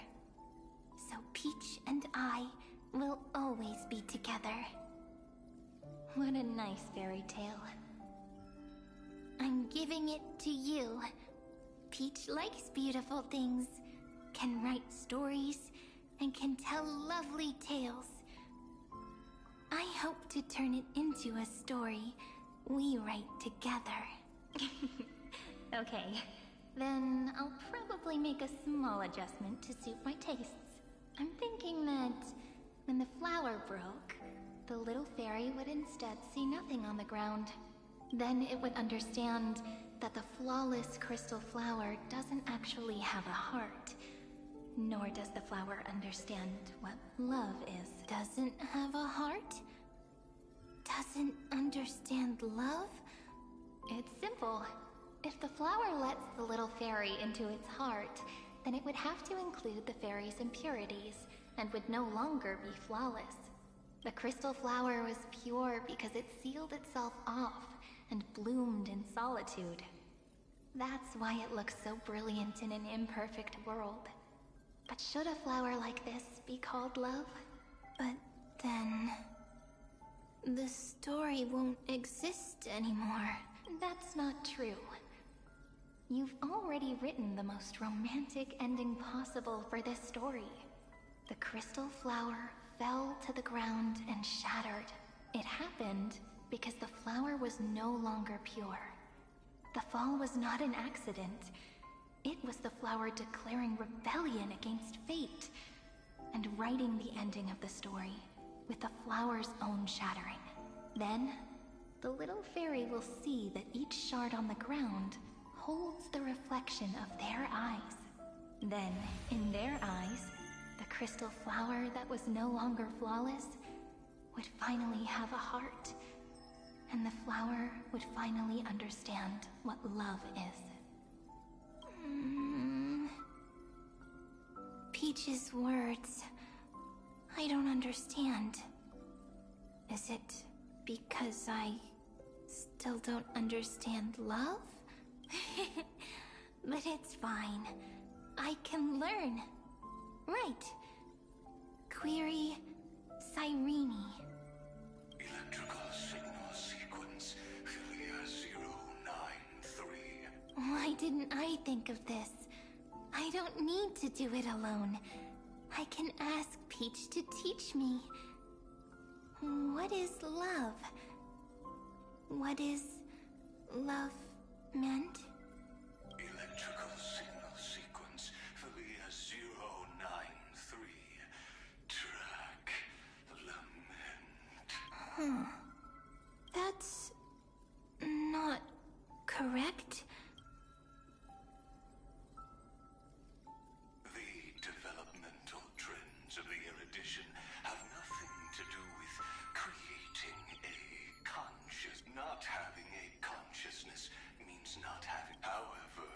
So Peach and I will always be together. What a nice fairy tale. I'm giving it to you. Peach likes beautiful things, can write stories, and can tell lovely tales. I hope to turn it into a story we write together. Okay, then I'll probably make a small adjustment to suit my tastes. I'm thinking that when the flower broke, the little fairy would instead see nothing on the ground. Then it would understand that the flawless crystal flower doesn't actually have a heart. Nor does the flower understand what love is. Doesn't have a heart? Doesn't understand love? It's simple. If the flower lets the little fairy into its heart, then it would have to include the fairy's impurities, and would no longer be flawless. The crystal flower was pure because it sealed itself off and bloomed in solitude. That's why it looks so brilliant in an imperfect world. But should a flower like this be called love? But then... the story won't exist anymore. That's not true. You've already written the most romantic ending possible for this story. The crystal flower fell to the ground and shattered. It happened because the flower was no longer pure. The fall was not an accident. It was the flower declaring rebellion against fate and writing the ending of the story with the flower's own shattering. Then, the little fairy will see that each shard on the ground holds the reflection of their eyes. Then, in their eyes, the crystal flower that was no longer flawless would finally have a heart, and the flower would finally understand what love is. Peach's words, I don't understand. Is it because I still don't understand love? But it's fine. I can learn. Right. Query Cyrene. Electrical signal sequence Philia 093. Why didn't I think of this? I don't need to do it alone. I can ask Peach to teach me. What is love? What is love meant? Electrical signal sequence Philia 093. Track lament. That's not correct. The developmental trends of the erudition have nothing to do with creating a conscious. Not having a consciousness means not having. However,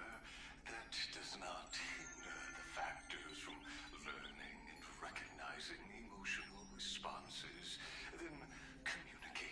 that does not hinder the factors from learning and recognizing emotional responses, then communicating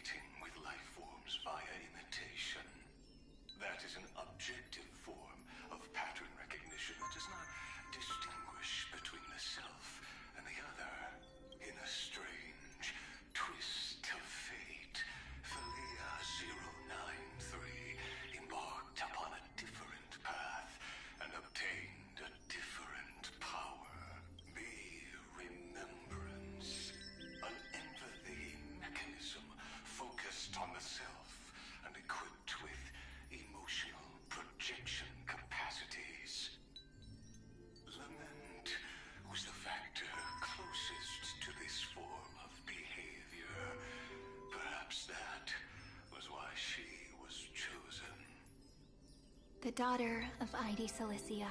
The daughter of Ide Silicii.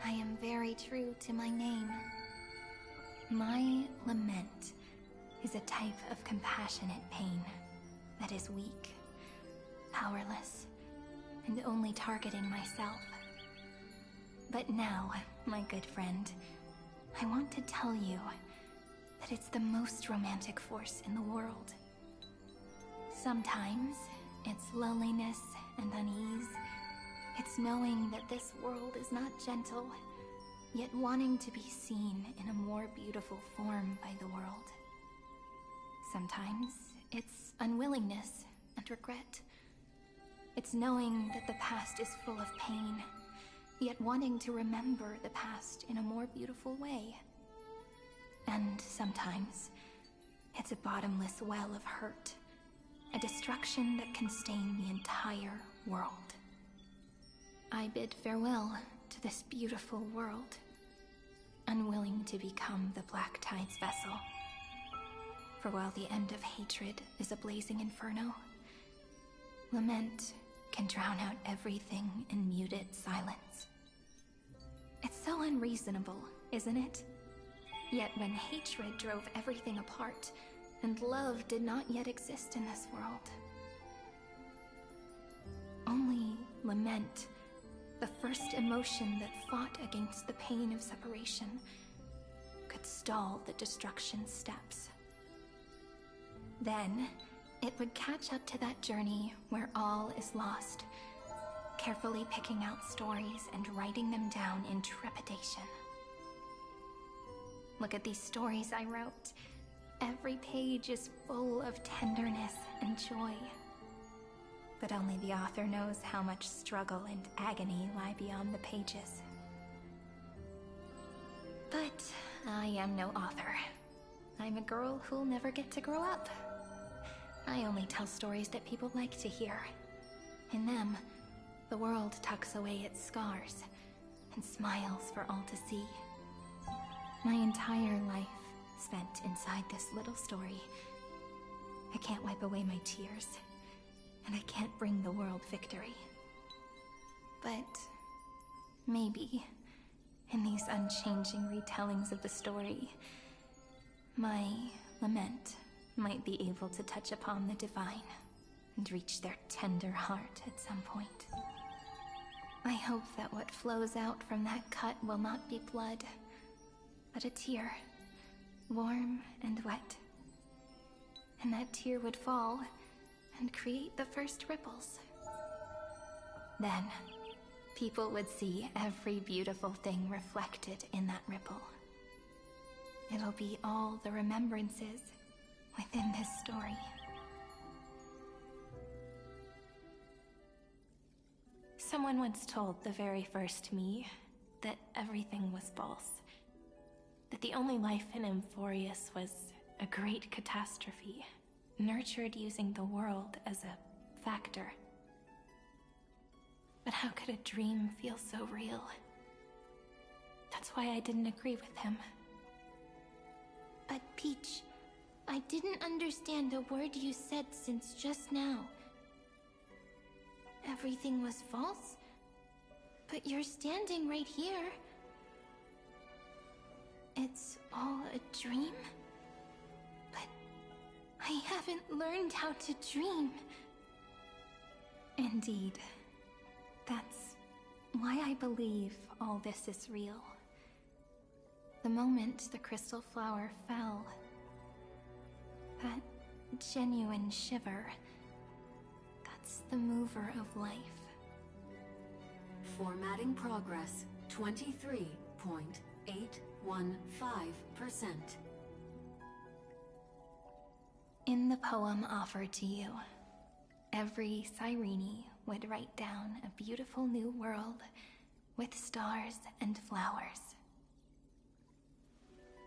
I am very true to my name. My lament is a type of compassionate pain that is weak, powerless, and only targeting myself. But now, my good friend, I want to tell you that it's the most romantic force in the world. Sometimes it's loneliness and unease. It's knowing that this world is not gentle, yet wanting to be seen in a more beautiful form by the world. Sometimes it's unwillingness and regret. It's knowing that the past is full of pain, yet wanting to remember the past in a more beautiful way. And sometimes it's a bottomless well of hurt, a destruction that can stain the entire world. I bid farewell to this beautiful world, unwilling to become the Black Tide's vessel. For while the end of hatred is a blazing inferno, lament can drown out everything in muted silence. It's so unreasonable, isn't it? Yet when hatred drove everything apart, and love did not yet exist in this world, only lament, the first emotion that fought against the pain of separation, could stall the destruction steps. Then, it would catch up to that journey where all is lost, carefully picking out stories and writing them down in trepidation. Look at these stories I wrote. Every page is full of tenderness and joy. But only the author knows how much struggle and agony lie beyond the pages. But I am no author. I'm a girl who'll never get to grow up. I only tell stories that people like to hear. In them, the world tucks away its scars and smiles for all to see. My entire life spent inside this little story. I can't wipe away my tears, and I can't bring the world victory. But maybe, in these unchanging retellings of the story, my lament might be able to touch upon the divine and reach their tender heart at some point. I hope that what flows out from that cut will not be blood, but a tear, warm and wet. And that tear would fall and create the first ripples. Then, people would see every beautiful thing reflected in that ripple. It'll be all the remembrances within this story. Someone once told the very first me that everything was false. That the only life in Amphorius was a great catastrophe, nurtured using the world as a factor. But how could a dream feel so real? That's why I didn't agree with him. But Peach, I didn't understand a word you said since just now. Everything was false? But you're standing right here. It's all a dream? But I haven't learned how to dream. Indeed. That's why I believe all this is real. The moment the crystal flower fell, that genuine shiver, that's the mover of life. Formatting progress 23.815%. In the poem offered to you, every Cyrene would write down a beautiful new world with stars and flowers.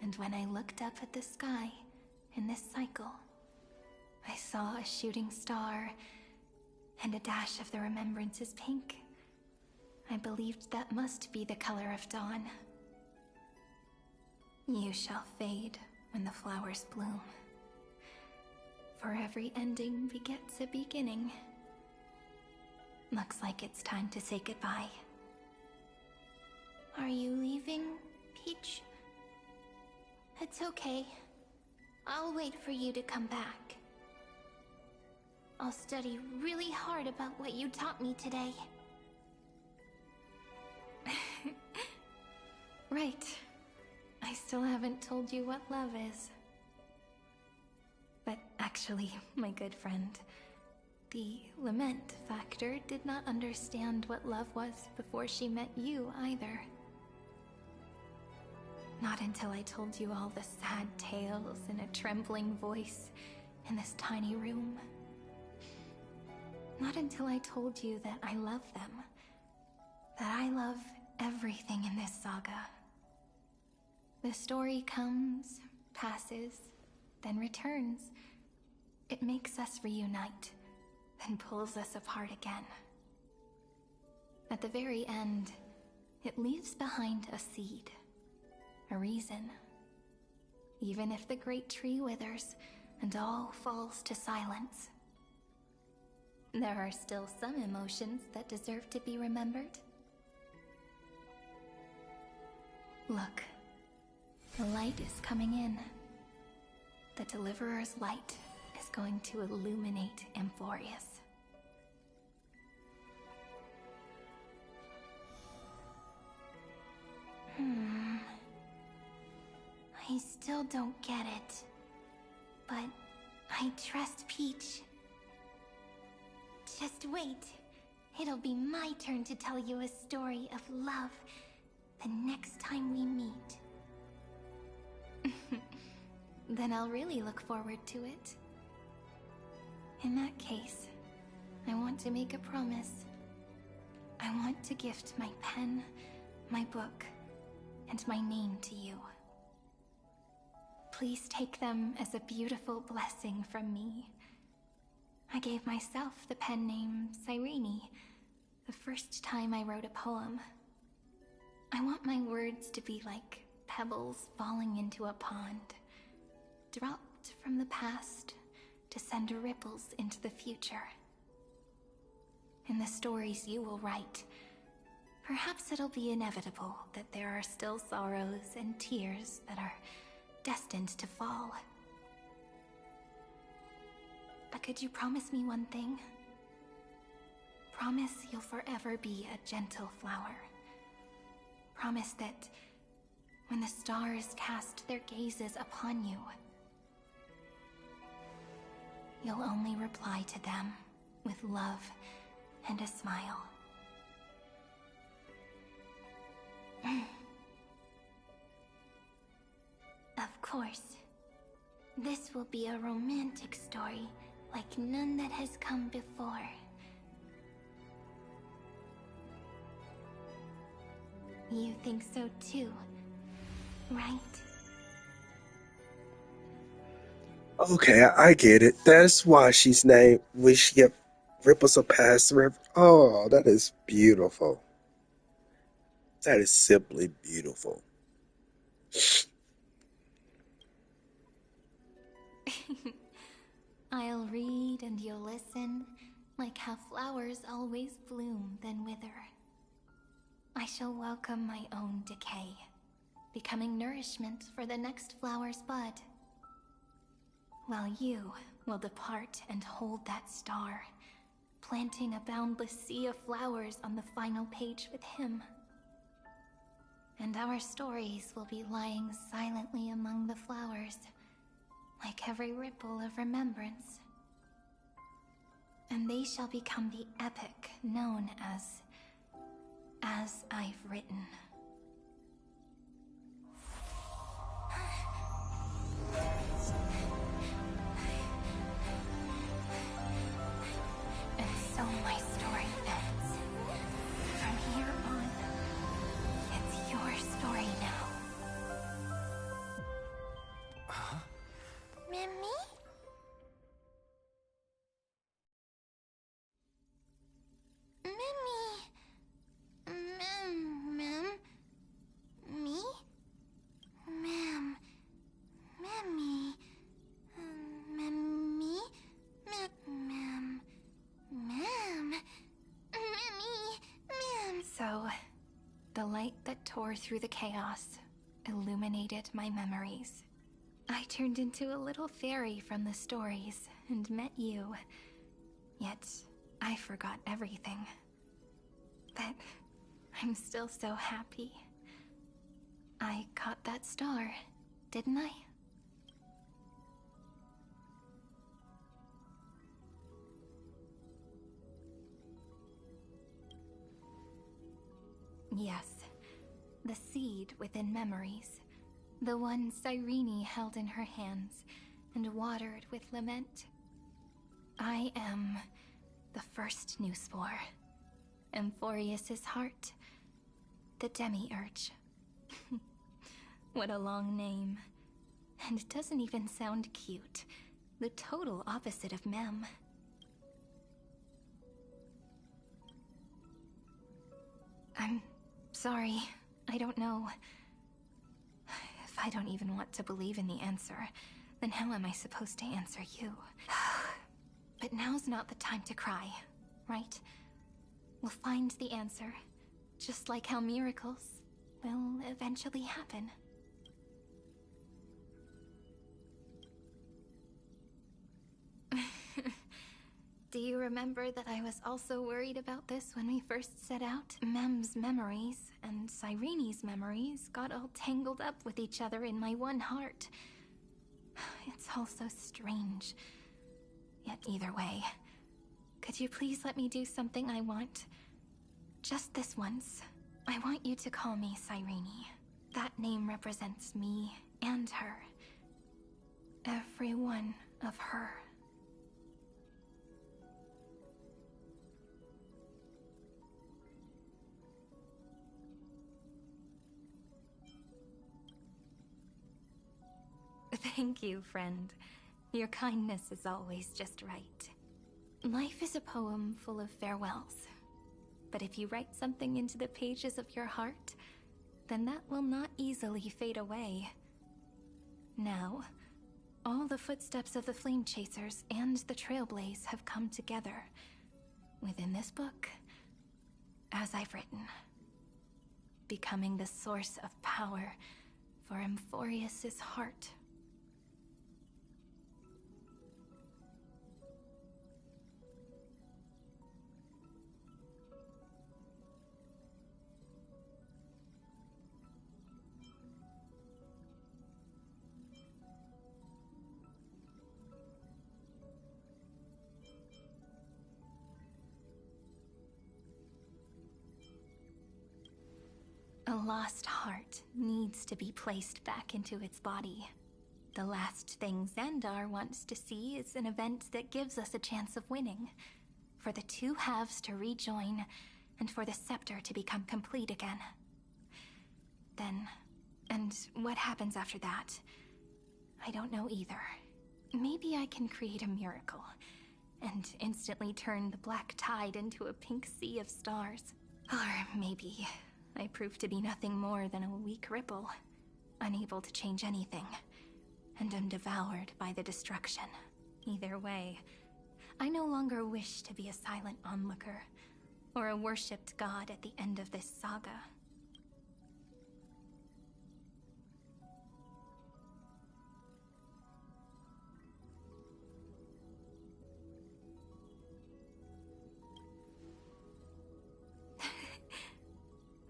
And when I looked up at the sky in this cycle, I saw a shooting star and a dash of the remembrances pink. I believed that must be the color of dawn. You shall fade when the flowers bloom. For every ending begets a beginning. Looks like it's time to say goodbye. Are you leaving, Peach? It's okay. I'll wait for you to come back. I'll study really hard about what you taught me today. Right. I still haven't told you what love is. But actually, my good friend, the Lament Factor did not understand what love was before she met you either. Not until I told you all the sad tales in a trembling voice in this tiny room. Not until I told you that I love them. That I love everything in this saga. The story comes, passes, then returns. It makes us reunite, then pulls us apart again. At the very end, it leaves behind a seed, a reason. Even if the great tree withers and all falls to silence, there are still some emotions that deserve to be remembered. Look, the light is coming in. The Deliverer's light is going to illuminate Amphorius. I still don't get it, but I trust Peach. Just wait. It'll be my turn to tell you a story of love the next time we meet. Then I'll really look forward to it. In that case, I want to make a promise. I want to gift my pen, my book, and my name to you. Please take them as a beautiful blessing from me. I gave myself the pen name Cyrene the first time I wrote a poem. I want my words to be like pebbles falling into a pond, dropped from the past to send ripples into the future. In the stories you will write, perhaps it'll be inevitable that there are still sorrows and tears that are destined to fall. But could you promise me one thing? Promise you'll forever be a gentle flower. Promise that when the stars cast their gazes upon you, you'll only reply to them with love and a smile. Of course, this will be a romantic story like none that has come before. You think so too, right? Okay, I get it. That's why she's named Wish Yep Ripples of Past River. Oh, that is beautiful. That is simply beautiful. I'll read and you'll listen, like how flowers always bloom then wither. I shall welcome my own decay, becoming nourishment for the next flower's bud. While you will depart and hold that star, planting a boundless sea of flowers on the final page with him. And our stories will be lying silently among the flowers, like every ripple of remembrance. And they shall become the epic known as I've Written. And so my story ends. From here on, it's your story now. Mimi? Mimi? Mim? tore through the chaos, illuminated my memories. I turned into a little fairy from the stories and met you. Yet, I forgot everything. But I'm still so happy. I caught that star, didn't I? Yes, the seed within memories. The one Cyrene held in her hands and watered with lament. I am the first new spore. Amphorius's heart. The demiurge. What a long name. And it doesn't even sound cute. The total opposite of Mem. I'm sorry. I don't know. If I don't even want to believe in the answer, then how am I supposed to answer you? But now's not the time to cry, right? We'll find the answer, just like how miracles will eventually happen. Do you remember that I was also worried about this when we first set out? Mem's memories and Cyrene's memories got all tangled up with each other in my one heart. It's all so strange. Yet either way, could you please let me do something I want? Just this once. I want you to call me Cyrene. That name represents me and her. Every one of her. Thank you, friend. Your kindness is always just right. Life is a poem full of farewells. But if you write something into the pages of your heart, then that will not easily fade away. Now, all the footsteps of the Flame Chasers and the Trailblaze have come together within this book, as I've written, becoming the source of power for Amphorius's heart. A lost heart needs to be placed back into its body. The last thing Xandar wants to see is an event that gives us a chance of winning, for the two halves to rejoin, and for the scepter to become complete again. Then, and what happens after that? I don't know either. Maybe I can create a miracle, and instantly turn the black tide into a pink sea of stars. Or maybe I prove to be nothing more than a weak ripple, unable to change anything, and am devoured by the destruction. Either way, I no longer wish to be a silent onlooker, or a worshipped god at the end of this saga.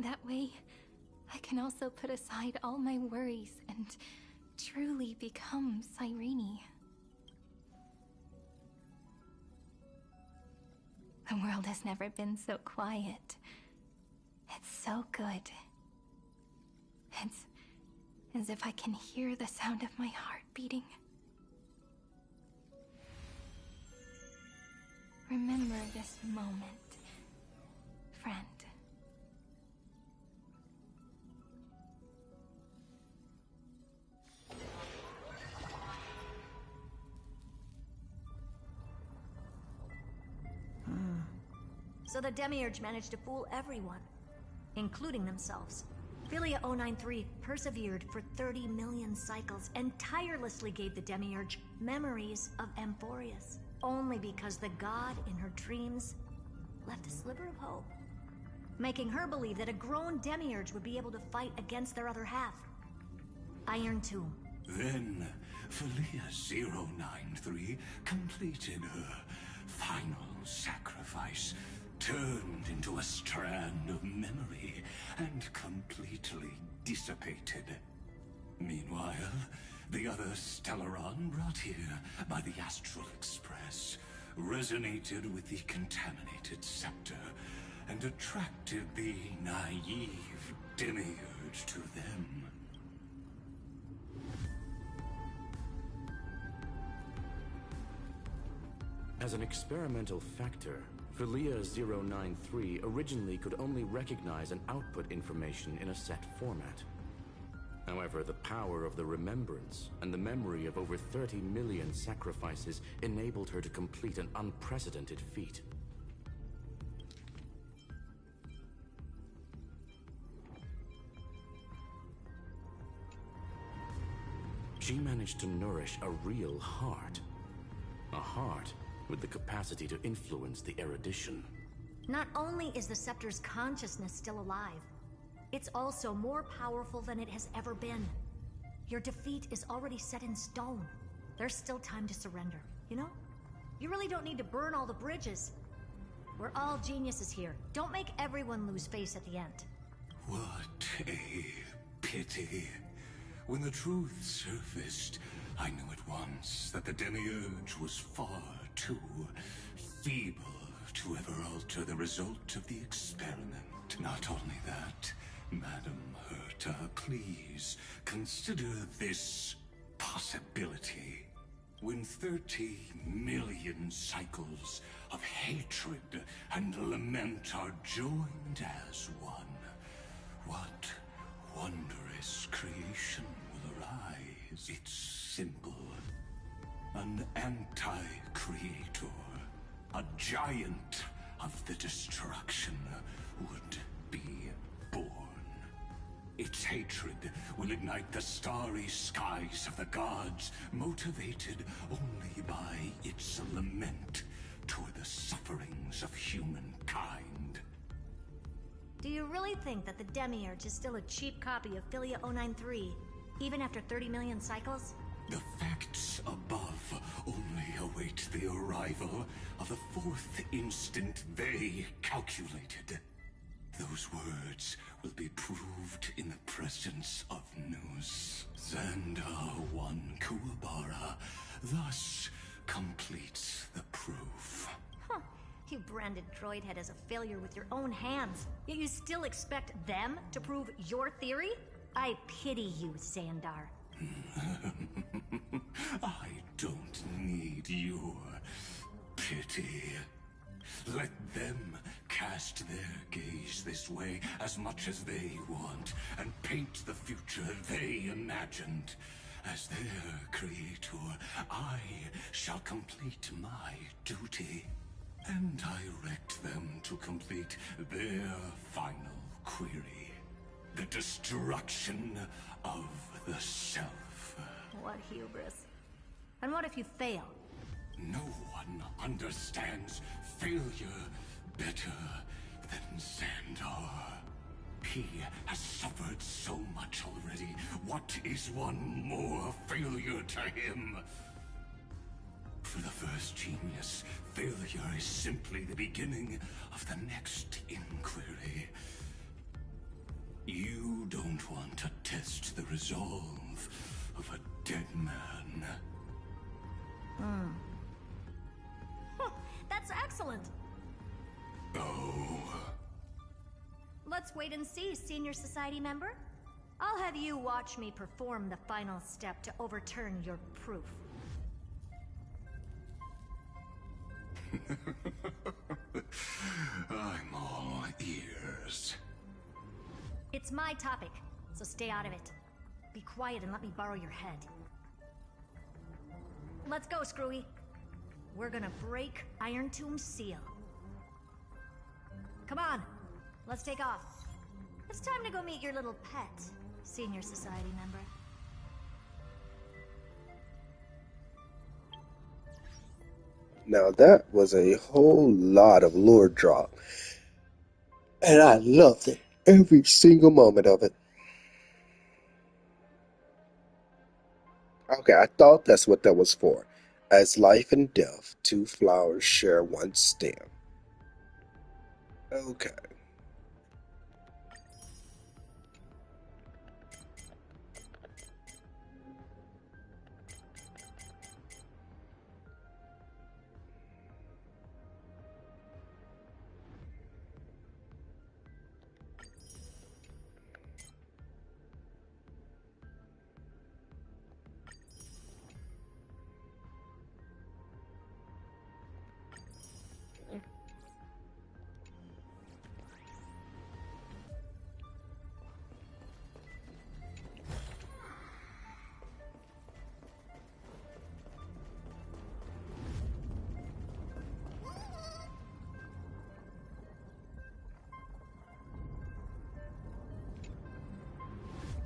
That way, I can also put aside all my worries and truly become Cyrene. The world has never been so quiet. It's so good. It's as if I can hear the sound of my heart beating. Remember this moment, friend. So the Demiurge managed to fool everyone, including themselves. Philia 093 persevered for 30 million cycles and tirelessly gave the Demiurge memories of Amphorius, only because the god in her dreams left a sliver of hope. making her believe that a grown demiurge would be able to fight against their other half. Iron Tomb. Then, Felia093 completed her final sacrifice, turned into a strand of memory, and completely dissipated. Meanwhile, the other Stellaron brought here by the Astral Express resonated with the contaminated scepter and attracted the naive demiurge to them. As an experimental factor, Felia093 originally could only recognize and output information in a set format. However, the power of the remembrance and the memory of over 30 million sacrifices enabled her to complete an unprecedented feat. She managed to nourish a real heart. A heart with the capacity to influence the erudition. Not only is the Scepter's consciousness still alive, it's also more powerful than it has ever been. Your defeat is already set in stone. There's still time to surrender, you know? You really don't need to burn all the bridges. We're all geniuses here. Don't make everyone lose face at the end. What a pity. When the truth surfaced, I knew at once that the demiurge was far too feeble to ever alter the result of the experiment. Not only that, Madam Herta, please consider this possibility. When 30 million cycles of hatred and lament are joined as one, what wondrous creation will arise? It's simple. An anti-creator, a giant of the destruction, would be born. Its hatred will ignite the starry skies of the gods, motivated only by its lament toward the sufferings of humankind. Do you really think that the Demiurge is still a cheap copy of Felia093, even after 30 million cycles? The facts above only await the arrival of the fourth instant they calculated. Those words will be proved in the presence of News. Xandar 1 Kuwabara thus completes the proof. Huh. You branded Droidhead as a failure with your own hands, yet you still expect them to prove your theory? I pity you, Xandar. I don't need your pity. Let them cast their gaze this way as much as they want, and paint the future they imagined. As their creator, I shall complete my duty, and direct them to complete their final query. The destruction of the self. What hubris. And what if you fail? No one understands failure better than Xandar. He has suffered so much already. What is one more failure to him? For the first genius, failure is simply the beginning of the next inquiry. You don't want to test the resolve of a dead man. That's excellent. Oh. Let's wait and see, Senior Society member. I'll have you watch me perform the final step to overturn your proof. I'm all ears. It's my topic, so stay out of it. Be quiet and let me borrow your head. Let's go, Screwy. We're gonna break Iron Tomb's seal. Come on, let's take off. It's time to go meet your little pet, Senior Society member. Now that was a whole lot of lore drop. And I loved it. Every single moment of it. Okay, I thought that's what that was for. As life and death, two flowers share one stem. Okay.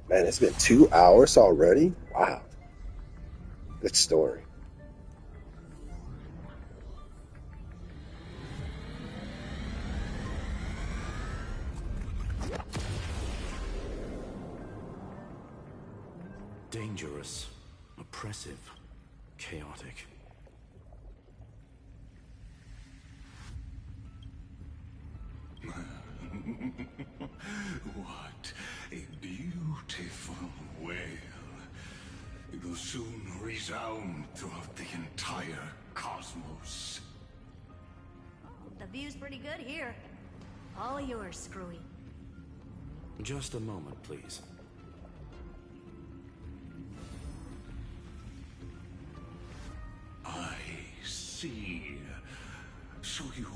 Man, it's been 2 hours already? Wow. Good story. Dangerous, oppressive, chaotic. What a beautiful wail. It will soon resound throughout the entire cosmos. The view's pretty good here. All yours, Screwy. Just a moment, please. I see. So your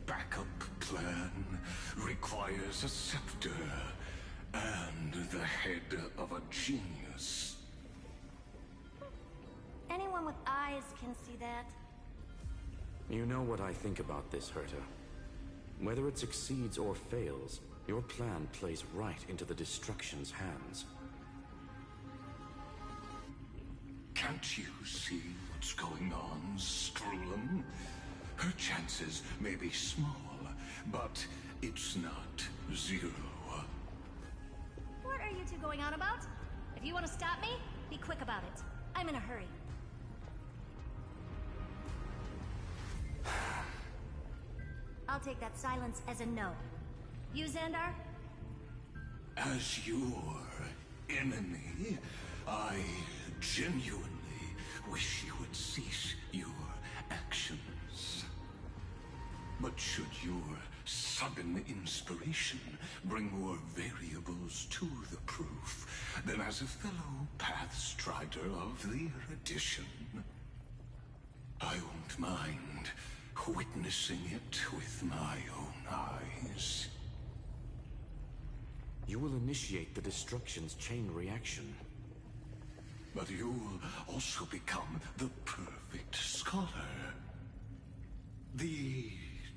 backup plan requires a scepter and the head of a genius. Anyone with eyes can see that. You know what I think about this, Herta. Whether it succeeds or fails, your plan plays right into the destruction's hands. Can't you see what's going on, Strulum? Her chances may be small, but it's not zero. What are you two going on about? If you want to stop me, be quick about it. I'm in a hurry. I'll take that silence as a no. You, Xandar? As your enemy, I genuinely wish you would cease your actions. But should your sudden inspiration bring more variables to the proof, then as a fellow Pathstrider of the erudition, I won't mind witnessing it with my own eyes. You will initiate the destruction's chain reaction. But you'll also become the perfect scholar. The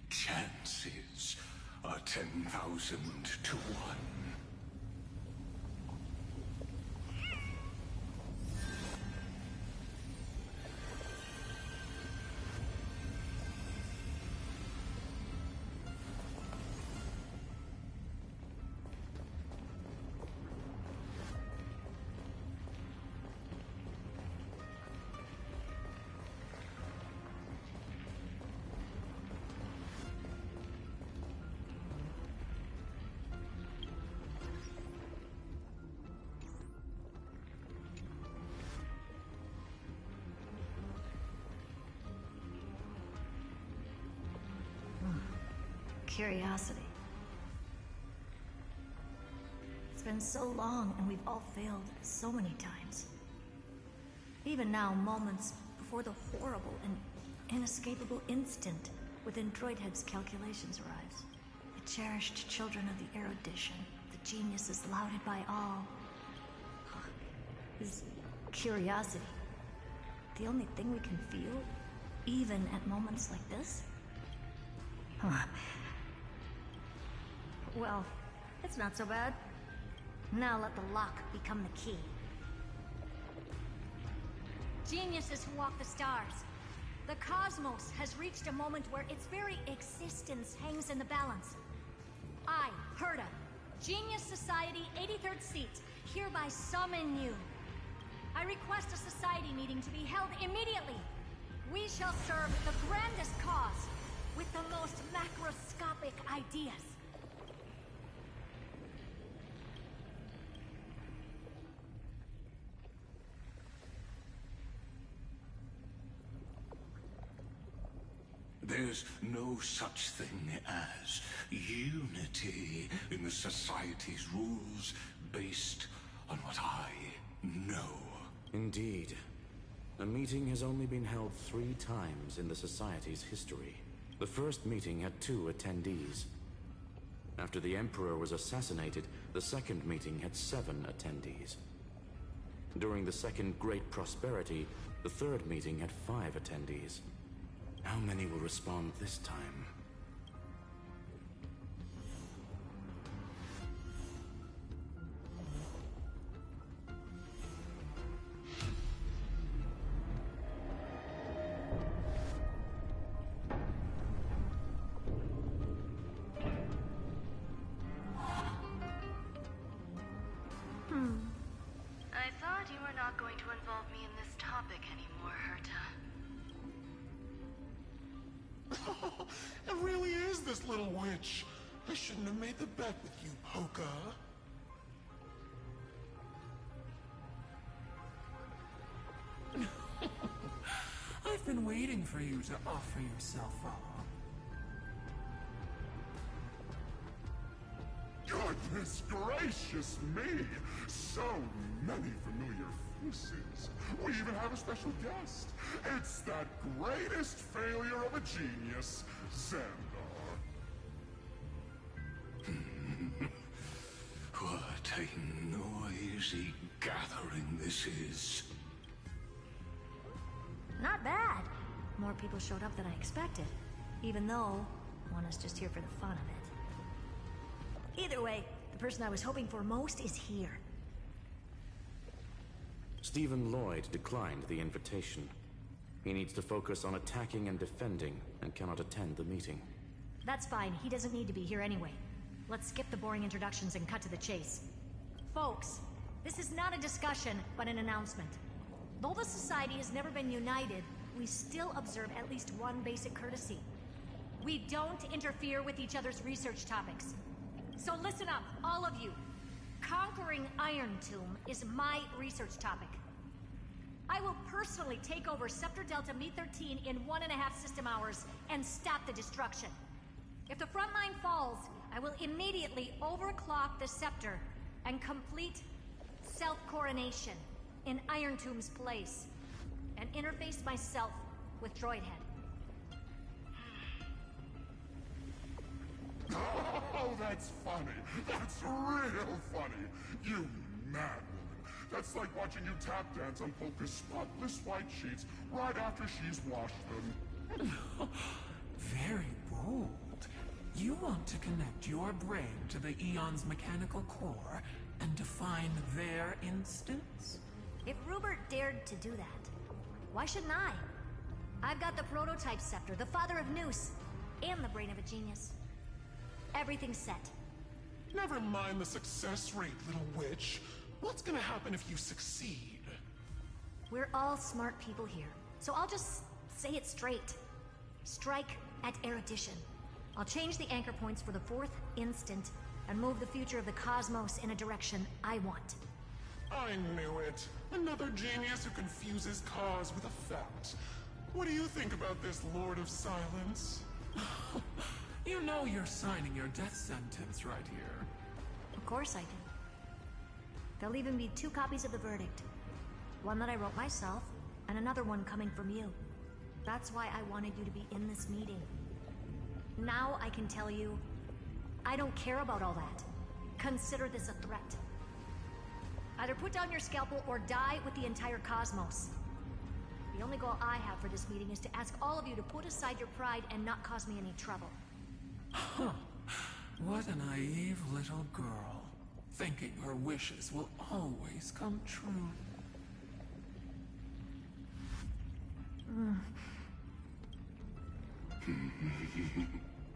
chances are 10,000 to 1. Curiosity. It's been so long and we've all failed so many times. Even now, moments before the horrible and inescapable instant within Droidhead's calculations arrives. The cherished children of the erudition, the geniuses lauded by all. Is curiosity the only thing we can feel, even at moments like this? Huh. Well, it's not so bad. Now let the lock become the key. Geniuses who walk the stars. The cosmos has reached a moment where its very existence hangs in the balance. I, Herta, Genius Society 83rd seat, hereby summon you. I request a society meeting to be held immediately. We shall serve the grandest cause with the most macroscopic ideas. There's no such thing as unity in the Society's rules based on what I know. Indeed. A meeting has only been held 3 times in the Society's history. The first meeting had 2 attendees. After the Emperor was assassinated, the second meeting had 7 attendees. During the Second Great Prosperity, the third meeting had 5 attendees. How many will respond this time? I thought you were not going to involve me in this topic anymore, Herta. It really is this little witch. I shouldn't have made the bet with you, Poka. I've been waiting for you to offer yourself up. Goodness gracious me! So many familiar faces. We even have a special guest. It's that greatest failure of a genius, Xandar. What a noisy gathering this is. Not bad. More people showed up than I expected. Even though one is just here for the fun of it. Either way, the person I was hoping for most is here. Stephen Lloyd declined the invitation. He needs to focus on attacking and defending and cannot attend the meeting. That's fine. He doesn't need to be here anyway. Let's skip the boring introductions and cut to the chase. Folks, this is not a discussion, but an announcement. Though the Society has never been united, we still observe at least one basic courtesy. We don't interfere with each other's research topics. So listen up, all of you. Conquering Iron Tomb is my research topic. I will personally take over Scepter Delta Me-13 in 1.5 system hours and stop the destruction. If the front line falls, I will immediately overclock the Scepter and complete self-coronation in Iron Tomb's place, and interface myself with Droidhead. Oh, that's funny. That's real funny. You mad woman. That's like watching you tap dance on Polka's spotless white sheets right after she's washed them. Very bold. You want to connect your brain to the Eon's mechanical core and define their instance? If Rupert dared to do that, why shouldn't I? I've got the prototype scepter, the father of Noose, and the brain of a genius. Everything's set. Never mind the success rate, little witch. What's gonna happen if you succeed? We're all smart people here, so I'll just say it straight. Strike at erudition. I'll change the anchor points for the 4th instant and move the future of the cosmos in a direction I want. I knew it. Another genius who confuses cause with effect. What do you think about this, Lord of Silence? You know you're signing your death sentence right here. Of course I do. There'll even be 2 copies of the verdict. One that I wrote myself, and another one coming from you. That's why I wanted you to be in this meeting. Now I can tell you, I don't care about all that. Consider this a threat. Either put down your scalpel or die with the entire cosmos. The only goal I have for this meeting is to ask all of you to put aside your pride and not cause me any trouble. Huh. What a naive little girl. Thinking her wishes will always come true.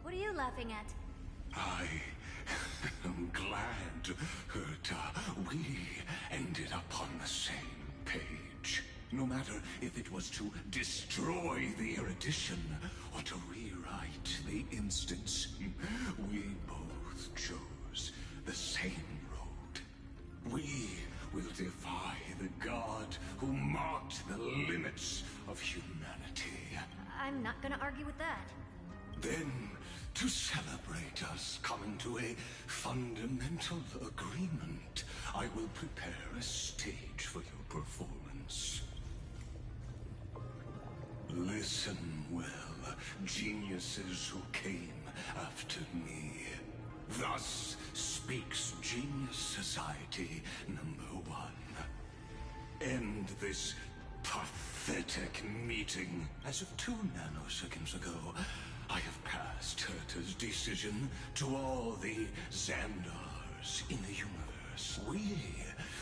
What are you laughing at? I I'm glad, Herta, we ended up on the same page. No matter if it was to destroy the erudition or to rewrite the instance, we both chose the same road. We will defy the god who marked the limits of humanity. I'm not gonna argue with that. Then, to celebrate us coming to a fundamental agreement, I will prepare a stage for your performance. Listen well, geniuses who came after me. Thus speaks Genius Society #1. End this pathetic meeting. As of 2 nanoseconds ago, I have passed Herta's decision to all the Xandars in the universe. We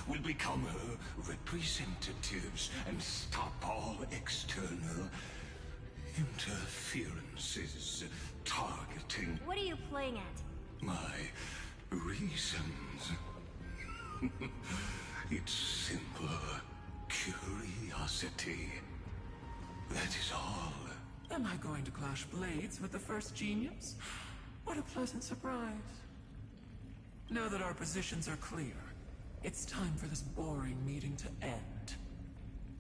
will become her representatives and stop all external interferences targeting... What are you playing at? My reasons. It's simple curiosity. That is all. Am I going to clash blades with the first genius? What a pleasant surprise. Now that our positions are clear, it's time for this boring meeting to end.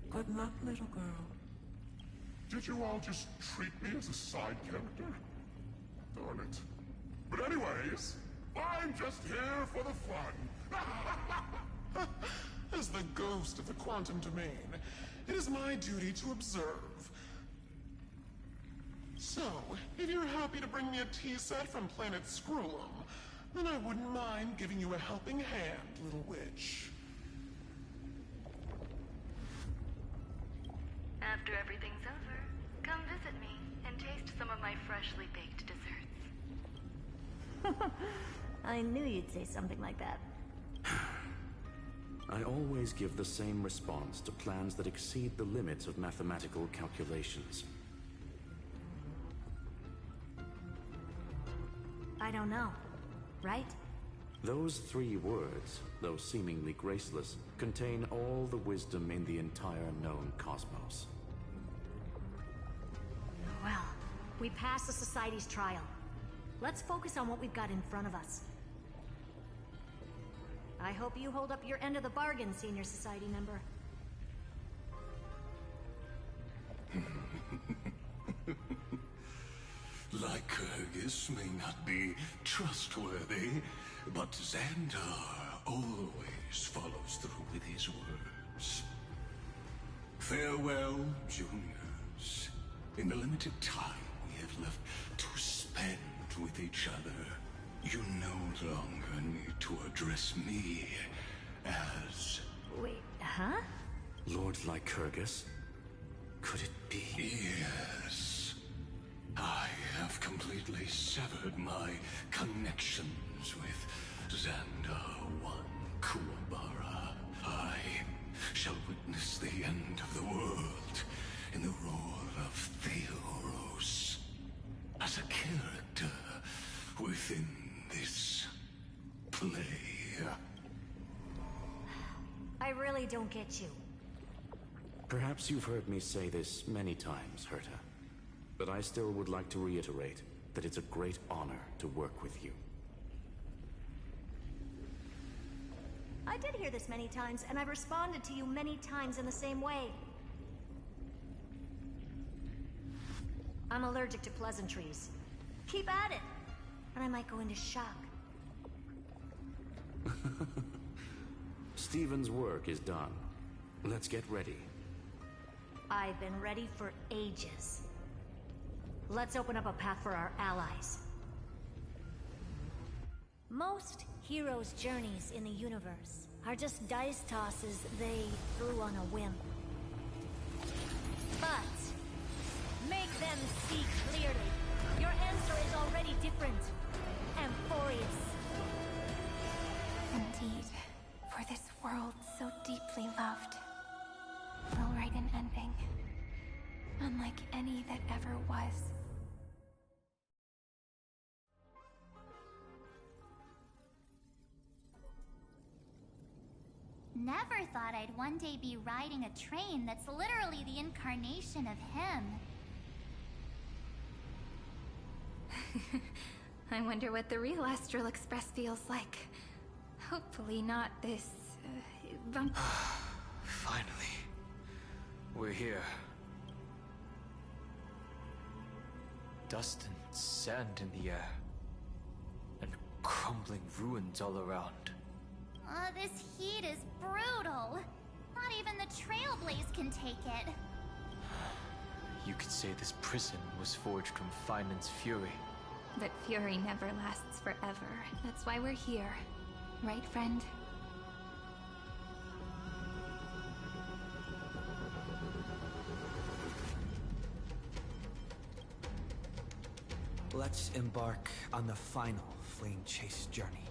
Good luck, little girl. Did you all just treat me as a side character? Darn it. But anyways, I'm just here for the fun. As the ghost of the quantum domain, it is my duty to observe. So, if you're happy to bring me a tea set from planet Screw'em, then I wouldn't mind giving you a helping hand, little witch. After everything's over, come visit me and taste some of my freshly baked desserts. I knew you'd say something like that. I always give the same response to plans that exceed the limits of mathematical calculations. I don't know, right? Those 3 words, though seemingly graceless, contain all the wisdom in the entire known cosmos. Well, we passed the Society's trial. Let's focus on what we've got in front of us. I hope you hold up your end of the bargain, Senior Society member. Lycurgus may not be trustworthy, but Xandar always follows through with his words. Farewell, juniors. In the limited time we have left to spend with each other, you no longer need to address me as... Wait, huh? Lord Lycurgus? Could it be? Yes. I have completely severed my connections with Xandar 1 Kuwabara. I shall witness the end of the world in the role of Theoros. As a character within this play. I really don't get you. Perhaps you've heard me say this many times, Herta. But I still would like to reiterate that it's a great honor to work with you. I did hear this many times, and I've responded to you many times in the same way. I'm allergic to pleasantries. Keep at it, and I might go into shock. Stephen's work is done. Let's get ready. I've been ready for ages. Let's open up a path for our allies. Most heroes' journeys in the universe are just dice tosses they threw on a whim. But make them see clearly. Your answer is already different. Amphorius. Indeed, for this world so deeply loved, we'll write an ending, unlike any that ever was. Never thought I'd one day be riding a train that's literally the incarnation of him. I wonder what the real Astral Express feels like. Hopefully not this, bump. Finally. We're here. Dust and sand in the air. And crumbling ruins all around. This heat is brutal. Not even the Trailblaze can take it. You could say this prison was forged from Finan's fury. But fury never lasts forever. That's why we're here. Right, friend? Let's embark on the final flame chase journey.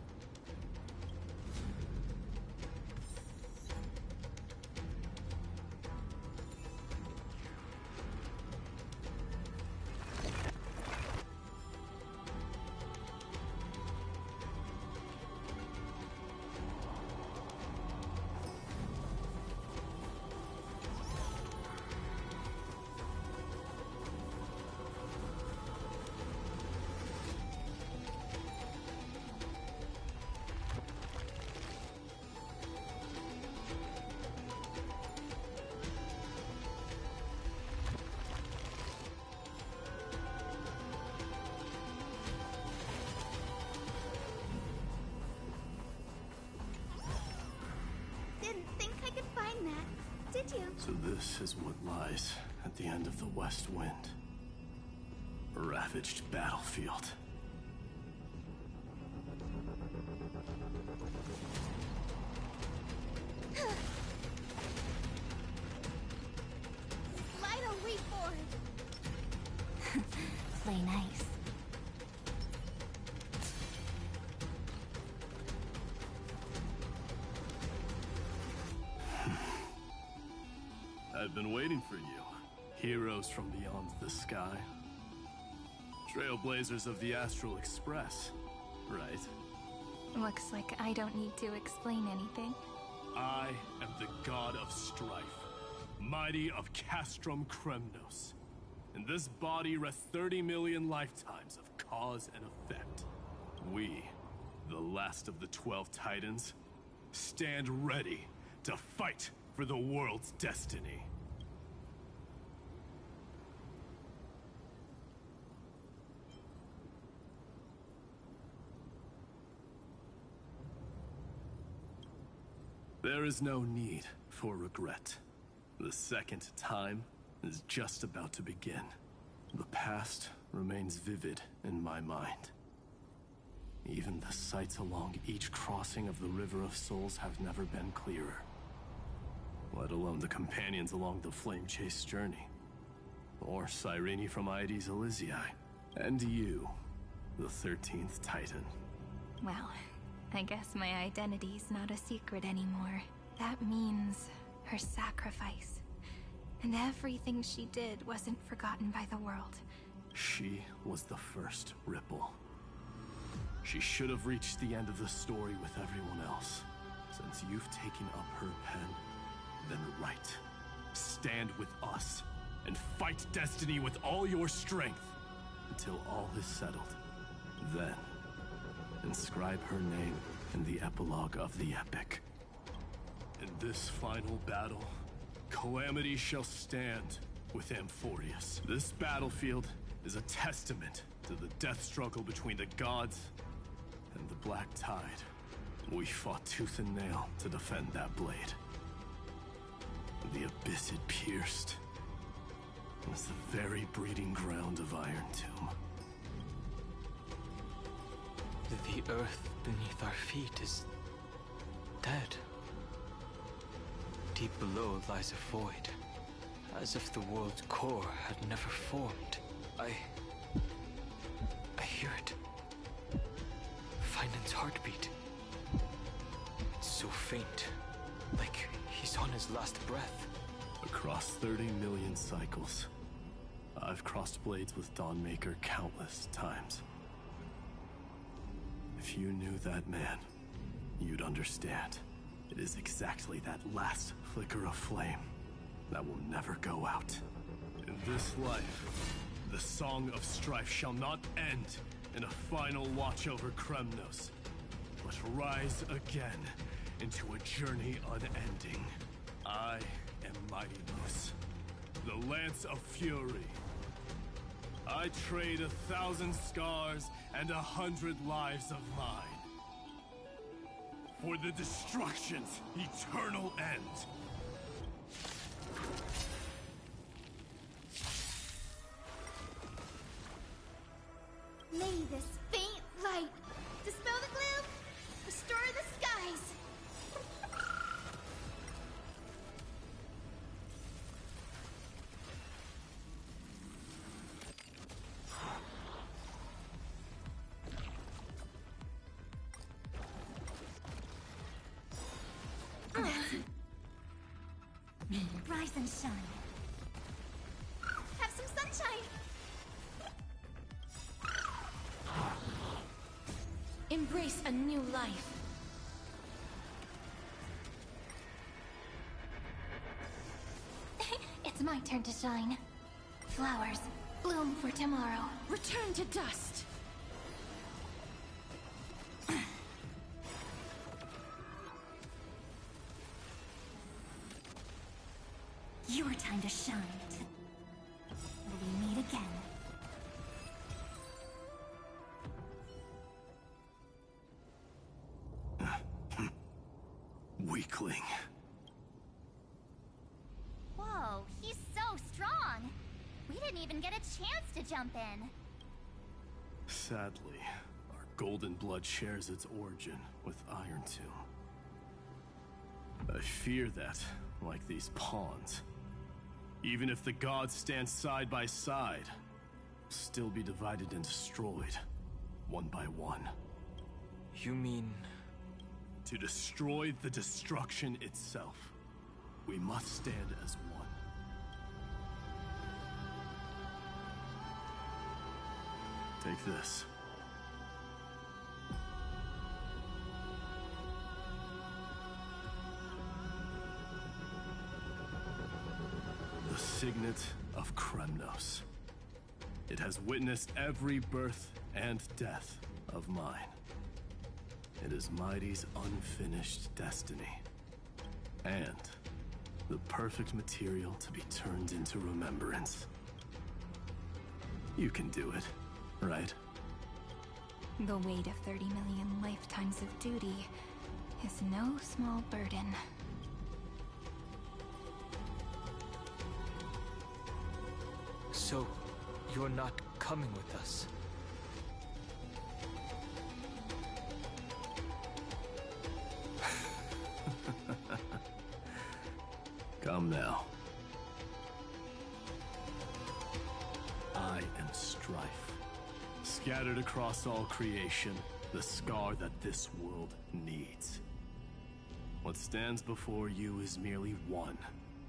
So this is what lies at the end of the West Wind. A ravaged battlefield. Lino, wait for it! Play nice. I've been waiting for you. Heroes from beyond the sky. Trailblazers of the Astral Express, right? Looks like I don't need to explain anything. I am the god of strife, mighty of Castrum Kremnos. In this body rest 30 million lifetimes of cause and effect. We, the last of the 12 Titans, stand ready to fight for the world's destiny. There is no need for regret. The second time is just about to begin. The past remains vivid in my mind. Even the sights along each crossing of the River of Souls have never been clearer. Let alone the companions along the Flame Chase journey. Or Cyrene from Aedes Elysiae. And you, the 13th Titan. Well, I guess my identity's not a secret anymore. That means her sacrifice. And everything she did wasn't forgotten by the world. She was the first Ripple. She should have reached the end of the story with everyone else. Since you've taken up her pen, then write. Stand with us, and fight destiny with all your strength, until all is settled. Then, inscribe her name in the epilogue of the epic. In this final battle, Calamity shall stand with Amphorius. This battlefield is a testament to the death struggle between the gods and the Black Tide. We fought tooth and nail to defend that blade. The abyss it pierced was the very breeding ground of Iron Tomb. The earth beneath our feet is dead. Deep below lies a void, as if the world's core had never formed. I hear it. Finan's heartbeat. It's so faint, like he's on his last breath. Across 30 million cycles, I've crossed blades with Dawnmaker countless times. If you knew that man, you'd understand. It is exactly that last flicker of flame that will never go out. In this life, the song of strife shall not end in a final watch over Kremnos, but rise again into a journey unending. I am Mighty Moose, the Lance of Fury. I trade 1,000 scars and 100 lives of mine for the destruction's eternal end. May this faint light dispel the gloom, restore the skies. Rise and shine. Have some sunshine. Embrace a new life. It's my turn to shine. Flowers, bloom for tomorrow. Return to dust. Your time to shine. We meet again. Weakling. Whoa, he's so strong. We didn't even get a chance to jump in. Sadly, our golden blood shares its origin with Iron Tomb. I fear that, like these pawns, even if the gods stand side by side, still be divided and destroyed, one by one. You mean... To destroy the destruction itself, we must stand as one. Take this. The signet of Kremnos. It has witnessed every birth and death of mine. It is Mighty's unfinished destiny. And the perfect material to be turned into remembrance. You can do it, right? The weight of 30 million lifetimes of duty is no small burden. So, you're not coming with us? Come now. I am strife. Scattered across all creation, the scar that this world needs. What stands before you is merely one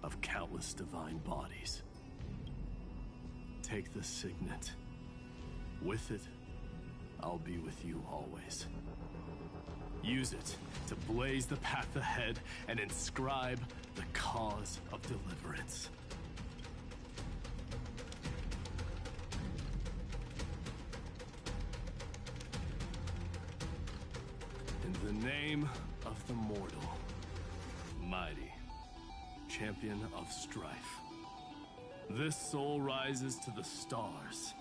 of countless divine bodies. Take the signet. With it, I'll be with you always. Use it to blaze the path ahead and inscribe the cause of deliverance. In the name of the mortal, Mighty, champion of strife, this soul rises to the stars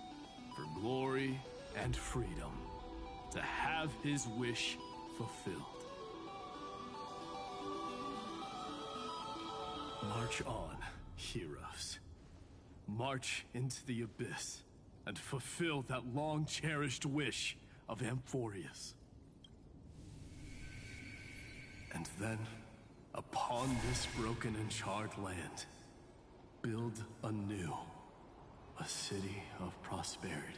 for glory and freedom, to have his wish fulfilled. March on, heroes. March into the abyss and fulfill that long-cherished wish of Amphorius. And then, upon this broken and charred land, build anew a city of prosperity.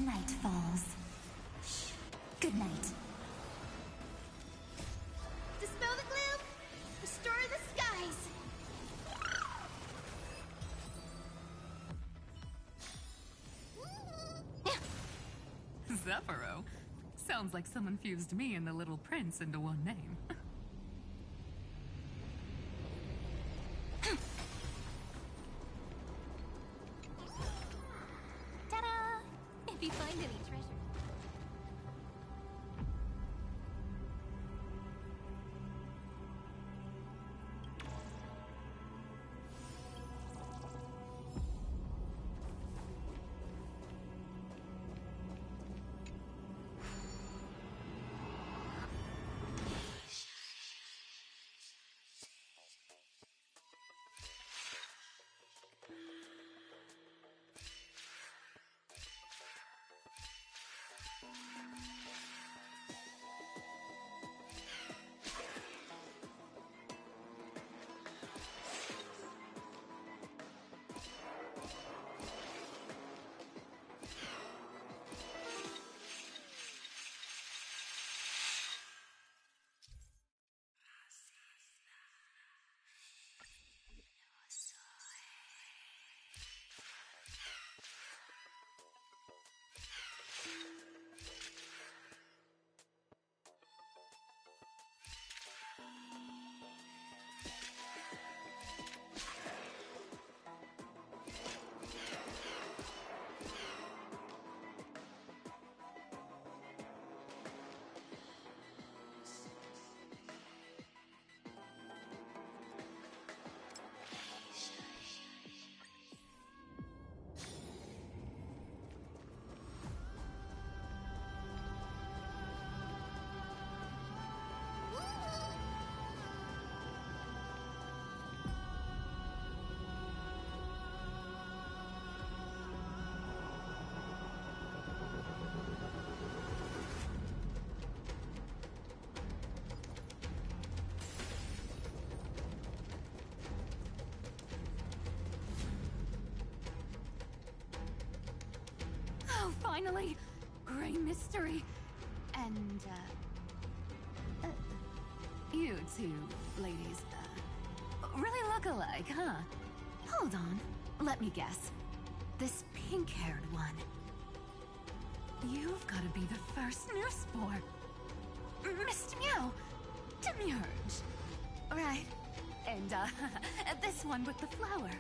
Night falls. Shh. Good night. Dispel the gloom! Restore the skies! Zephyro? Sounds like someone fused me and the Little Prince into one name. Ta-da! If you find any treasure. Oh, finally! Gray mystery. And, you two ladies, really look alike, huh? Hold on. Let me guess. This pink-haired one. You've got to be the first new spore. Mr. Meow. Demurge. Right. And, this one with the flower.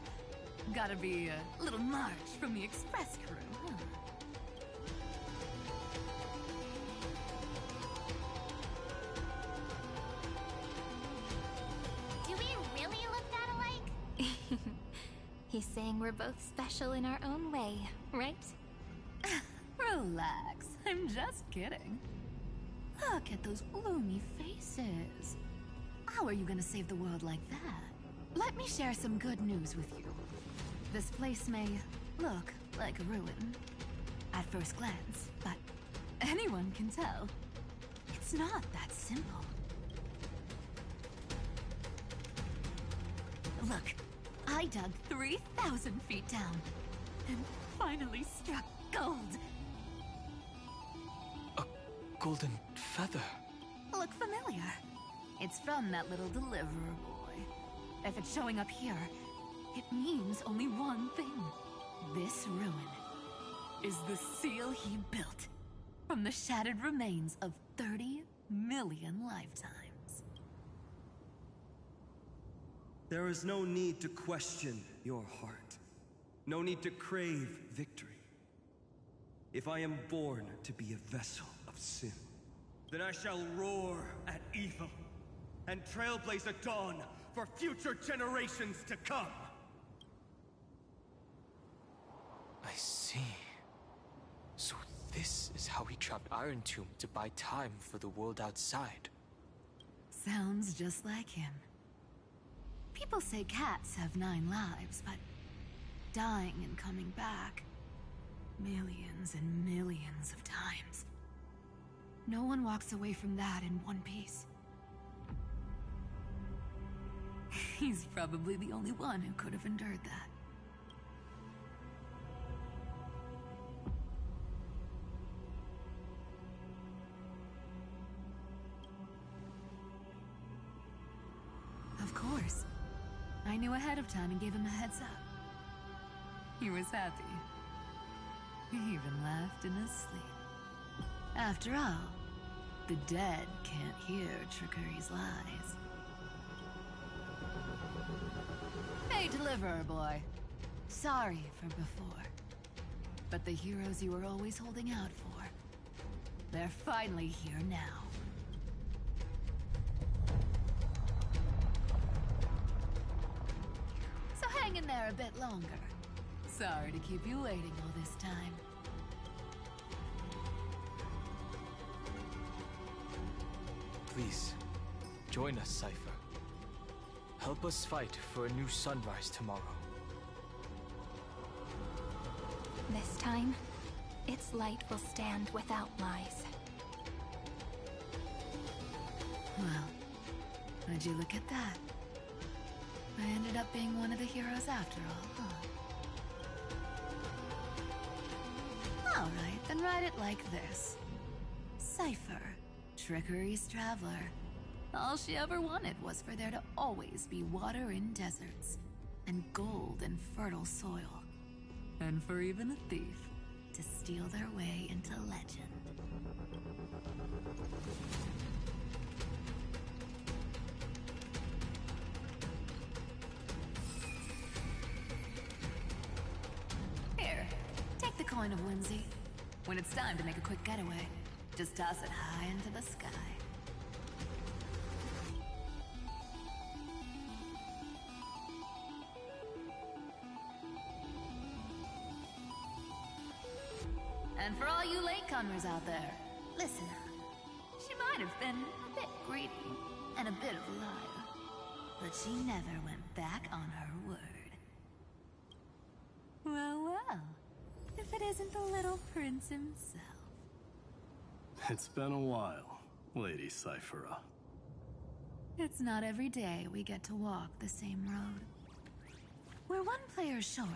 Gotta be a little March from the Express crew, huh? Do we really look that alike? He's saying we're both special in our own way, right? Relax. I'm just kidding. Look at those gloomy faces. How are you gonna save the world like that? Let me share some good news with you. This place may look like a ruin at first glance, but anyone can tell it's not that simple. Look, I dug 3,000 feet down and finally struck gold. A golden feather. Look familiar? It's from that little deliverer boy. If it's showing up here, it means only one thing. This ruin is the seal he built from the shattered remains of 30 million lifetimes. There is no need to question your heart. No need to crave victory. If I am born to be a vessel of sin, then I shall roar at evil and trailblaze a dawn for future generations to come. I see. So this is how he trapped Iron Tomb to buy time for the world outside. Sounds just like him. People say cats have 9 lives, but dying and coming back millions and millions of times. No one walks away from that in one piece. He's probably the only one who could have endured that. I knew ahead of time and gave him a heads up. He was happy. He even laughed in his sleep. After all, the dead can't hear Trickery's lies. Hey, Deliverer Boy. Sorry for before. But the heroes you were always holding out for, they're finally here now. So hang in there a bit longer. Sorry to keep you waiting all this time. Please, join us, Cypher. Help us fight for a new sunrise tomorrow. This time, its light will stand without lies. Well, would you look at that? I ended up being one of the heroes after all, huh? Alright, then write it like this. Cypher, Trickery's traveler. All she ever wanted was for there to always be water in deserts, and gold in fertile soil. And for even a thief to steal their way into legend. Here, take the coin of whimsy. When it's time to make a quick getaway, just toss it high into the sky. And for all you latecomers out there, listen up. She might have been a bit greedy and a bit of a liar, but she never went back on her word. Well, well, if it isn't the little prince himself. It's been a while, Lady Cyphera. It's not every day we get to walk the same road. We're one player short.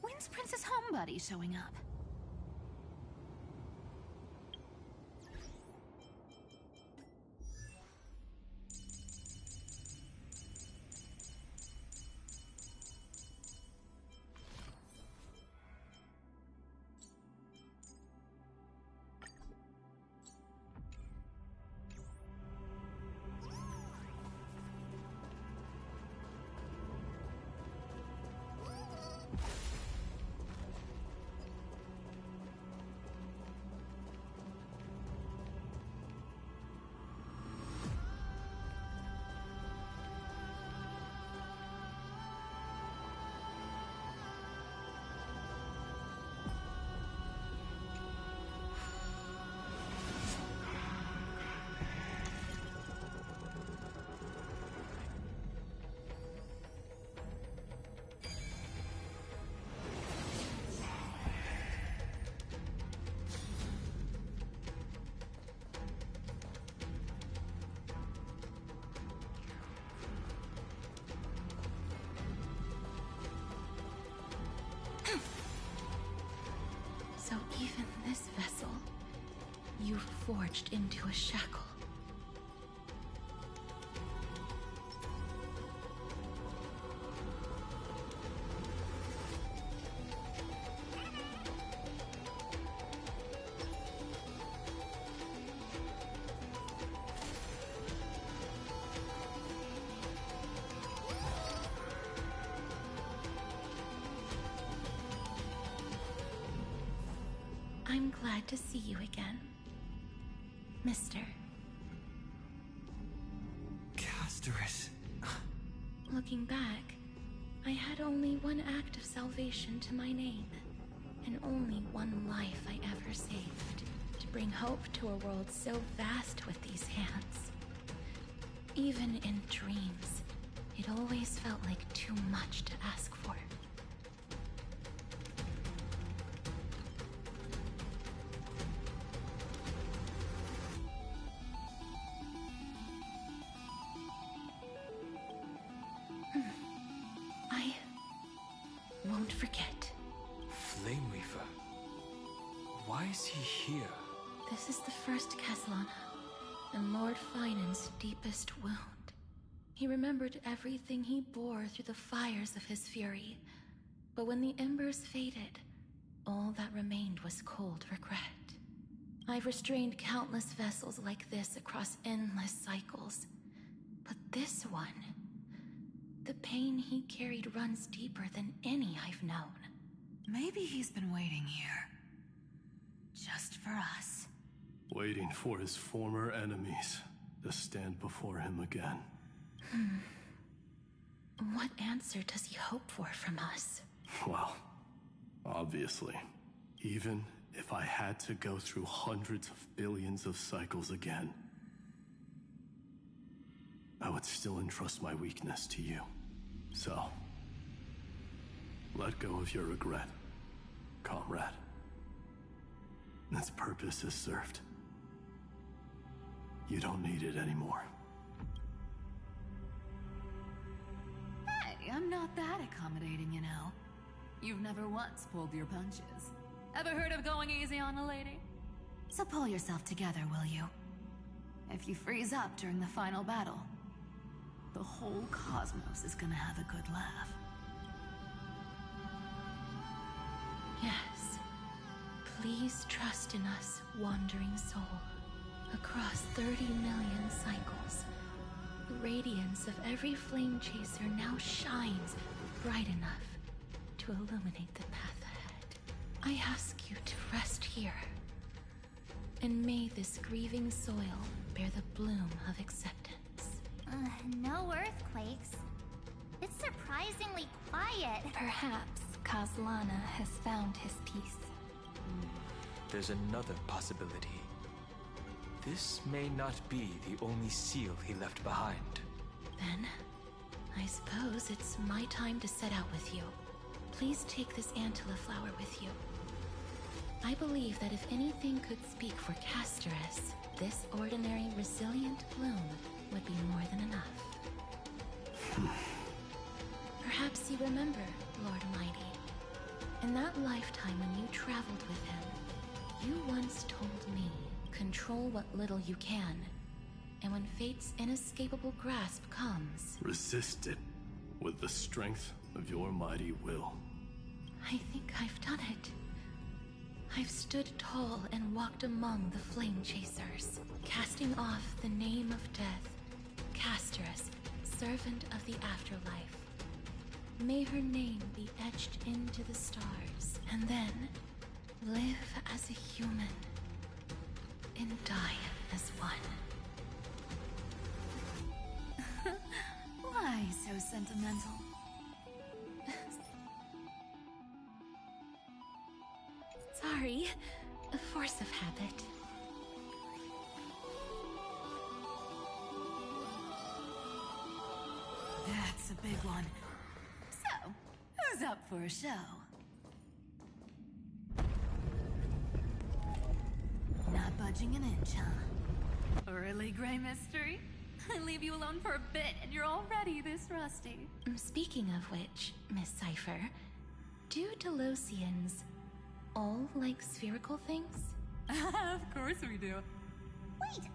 When's Princess Homebuddy showing up? So even this vessel, you forged into a shackle. I'm glad to see you again, Mister. Casterus. Looking back, I had only one act of salvation to my name, and only one life I ever saved, to bring hope to a world so vast with these hands. Even in dreams, it always felt like too much to ask for. I won't forget. Flame Weaver. Why is he here? This is the first Castellana, and Lord Finan's deepest wound. He remembered everything he bore through the fires of his fury. But when the embers faded, all that remained was cold regret. I've restrained countless vessels like this across endless cycles. But this one, the pain he carried runs deeper than any I've known. Maybe he's been waiting here. Just for us. Waiting for his former enemies to stand before him again. What answer does he hope for from us? Well, obviously, even if I had to go through hundreds of billions of cycles again, I would still entrust my weakness to you. So, let go of your regret, comrade. Its purpose is served. You don't need it anymore. Hey, I'm not that accommodating, you know. You've never once pulled your punches. Ever heard of going easy on a lady? So pull yourself together, will you? If you freeze up during the final battle, the whole cosmos is gonna have a good laugh. Yes. Please trust in us, wandering soul. Across 30 million cycles, the radiance of every flame chaser now shines bright enough to illuminate the path ahead. I ask you to rest here, and may this grieving soil bear the bloom of acceptance. No earthquakes. It's surprisingly quiet. Perhaps Kazlana has found his peace. There's another possibility. This may not be the only seal he left behind. Then, I suppose it's my time to set out with you. Please take this Antilla flower with you. I believe that if anything could speak for Casterus, this ordinary resilient bloom would be more than enough. Perhaps you remember, Lord Mighty. In that lifetime when you traveled with him, you once told me, control what little you can, and when fate's inescapable grasp comes... Resist it with the strength of your mighty will. I think I've done it. I've stood tall and walked among the flame chasers, casting off the name of death, Casterus, servant of the afterlife. May her name be etched into the stars, and then live as a human, and die as one. Why so sentimental? Sorry, a force of habit. That's a big one. So, who's up for a show? Not budging an inch, huh? Really, Gray Mystery? I leave you alone for a bit and you're already this rusty. Speaking of which, Miss Cypher, do Delosians all like spherical things? Of course we do. Wait!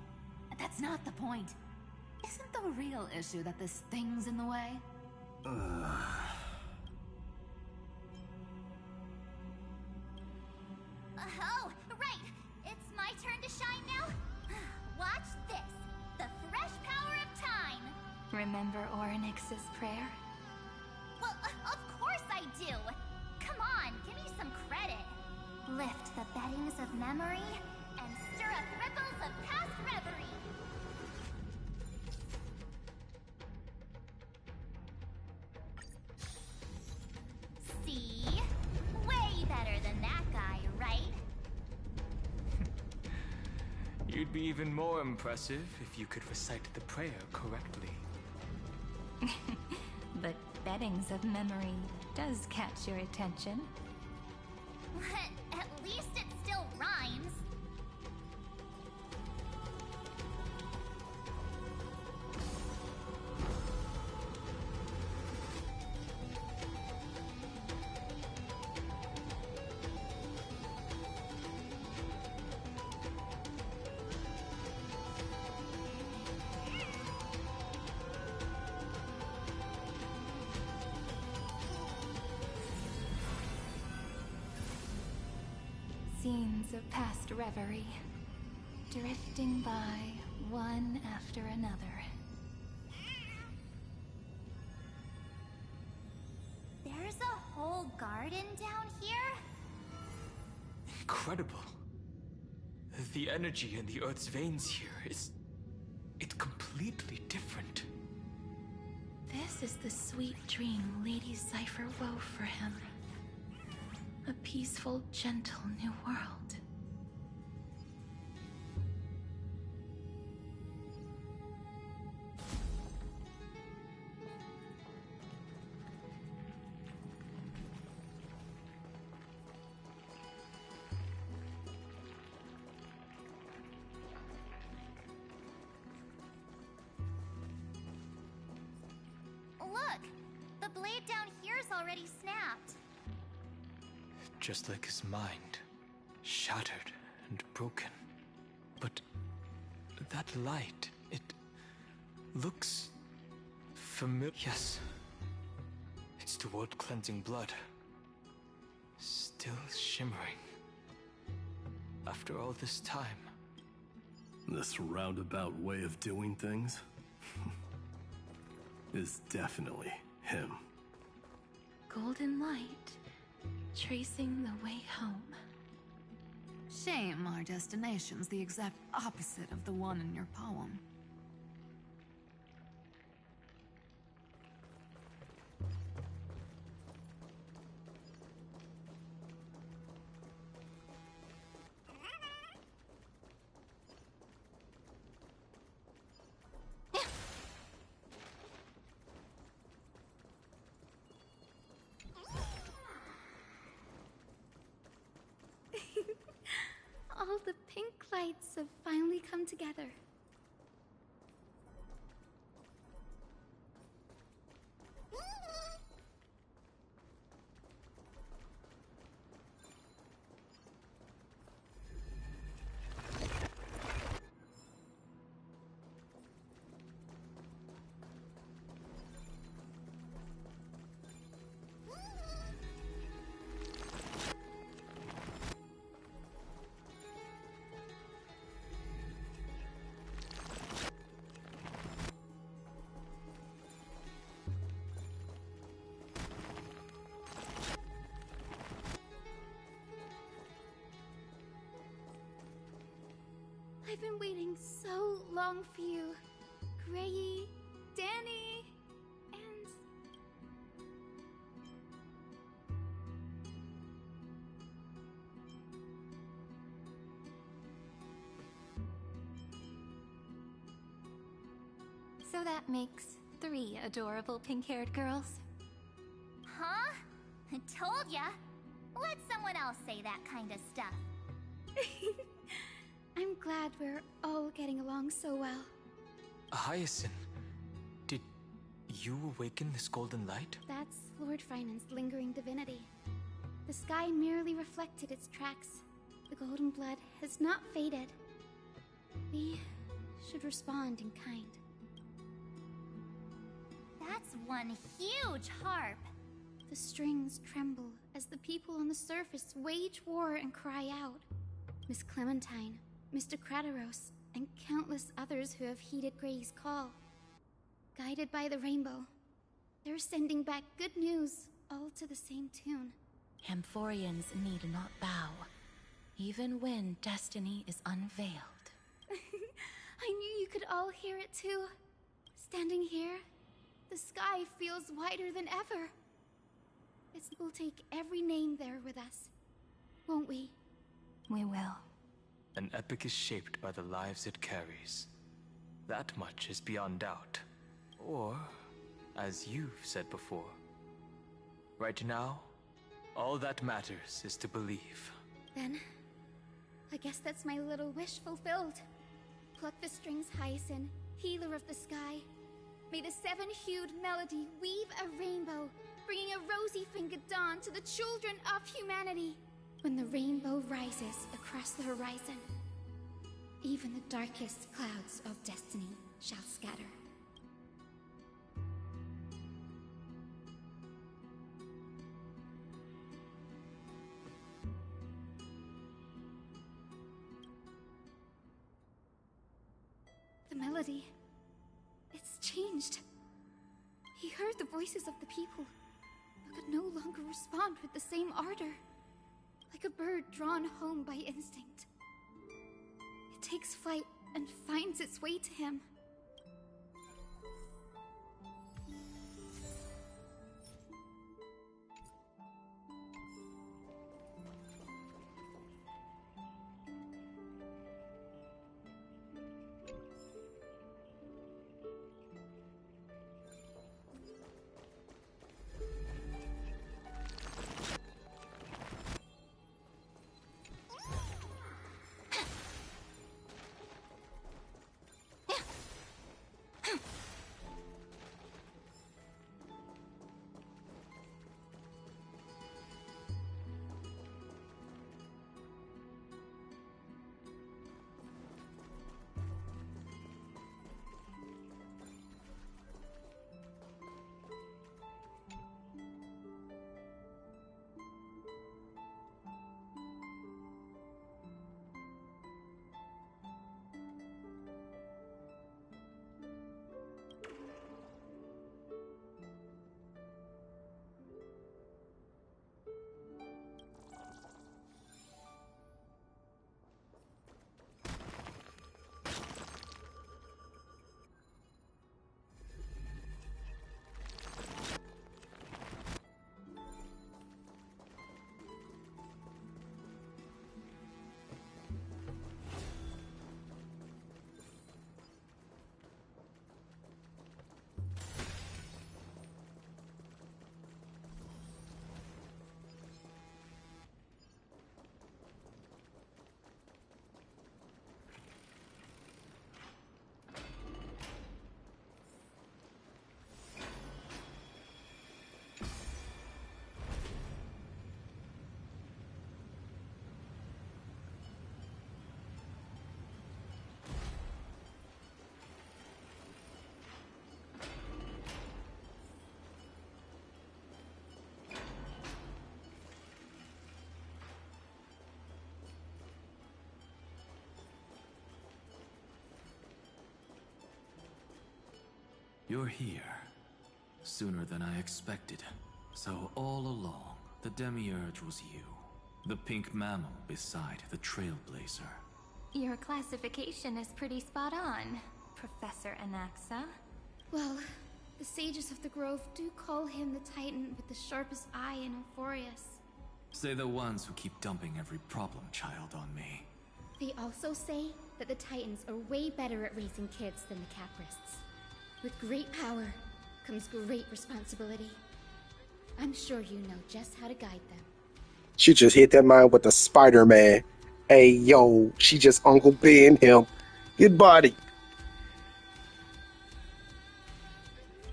That's not the point. Isn't the real issue that this thing's in the way? Oh, right! It's my turn to shine now? Watch this! The fresh power of time! Remember Orynyx's prayer? Well, of course I do! Come on, give me some credit! Lift the beddings of memory and stir up ripples of past reverie! See? Way better than that guy, right? You'd be even more impressive if you could recite the prayer correctly. But beddings of memory does catch your attention. But at least it still rhymes. scenes of past reverie, drifting by one after another. There's a whole garden down here? Incredible. The energy in the Earth's veins here is... it's completely different. This is the sweet dream Lady Cypher wove for him. A peaceful, gentle new world. Look! The blade down here's already snapped. Just like his mind, shattered and broken. But that light, it looks familiar. Yes, it's the world-cleansing blood, still shimmering. After all this time. This roundabout way of doing things is definitely him. Golden light, tracing the way home. Shame our destination's the exact opposite of the one in your poem. All the pink lights have finally come together. I've been waiting so long for you, Grayy, Danny, and... So that makes 3 adorable pink-haired girls. Huh? I told ya! Let someone else say that kind of stuff. I'm glad we're all getting along so well. Hyacinth, did you awaken this golden light? That's Lord Finan's lingering divinity. The sky merely reflected its tracks. The golden blood has not faded. We should respond in kind. That's one huge harp. The strings tremble as the people on the surface wage war and cry out. Miss Clementine, Mr. Krateros, and countless others who have heeded Gray's call. Guided by the rainbow, they're sending back good news, all to the same tune. Amphorians need not bow, even when destiny is unveiled. I knew you could all hear it too. Standing here, the sky feels wider than ever. We'll take every name there with us, won't we? We will. An epic is shaped by the lives it carries. That much is beyond doubt. Or, as you've said before, right now, all that matters is to believe. Then, I guess that's my little wish fulfilled. Pluck the strings, Hyacinth, healer of the sky. May the 7-hued melody weave a rainbow, bringing a rosy-fingered dawn to the children of humanity. When the rainbow rises across the horizon, even the darkest clouds of destiny shall scatter. The melody. It's changed. He heard the voices of the people, but could no longer respond with the same ardor. Like a bird drawn home by instinct. It takes flight and finds its way to him. You're here. Sooner than I expected. So all along, the Demiurge was you. The pink mammal beside the Trailblazer. Your classification is pretty spot on, Professor Anaxa. Well, the sages of the Grove do call him the Titan with the sharpest eye in Euphorius. Say the ones who keep dumping every problem child on me. They also say that the Titans are way better at raising kids than the Caprists. With great power comes great responsibility. I'm sure you know just how to guide them. She just hit that man with the Spider-Man. Hey, yo, she just Uncle Ben him. Good body.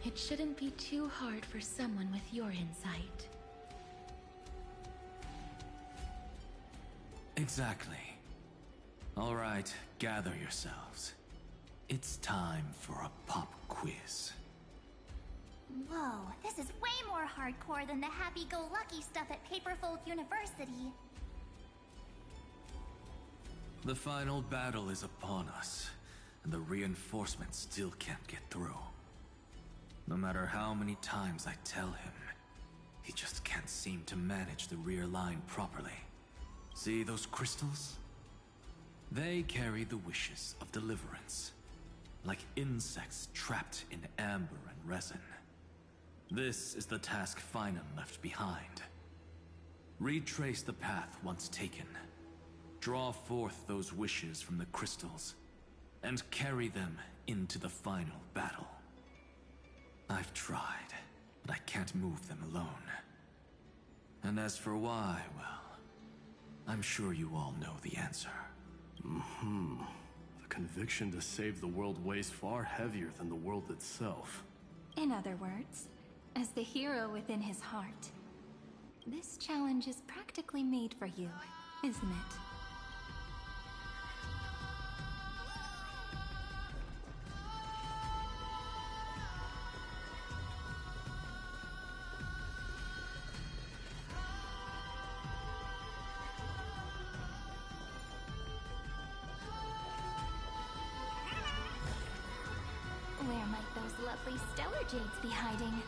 It shouldn't be too hard for someone with your insight. Exactly. All right, gather yourselves. It's time for a pop quiz. Whoa, this is way more hardcore than the happy-go-lucky stuff at Paperfold University. The final battle is upon us, and the reinforcements still can't get through. No matter how many times I tell him, he just can't seem to manage the rear line properly. See those crystals? They carry the wishes of deliverance, like insects trapped in amber and resin. This is the task Finum left behind. Retrace the path once taken. Draw forth those wishes from the crystals, and carry them into the final battle. I've tried, but I can't move them alone. And as for why, well, I'm sure you all know the answer. The conviction to save the world weighs far heavier than the world itself. In other words, as the hero within his heart, this challenge is practically made for you, isn't it? Where might those lovely stellar jades be hiding?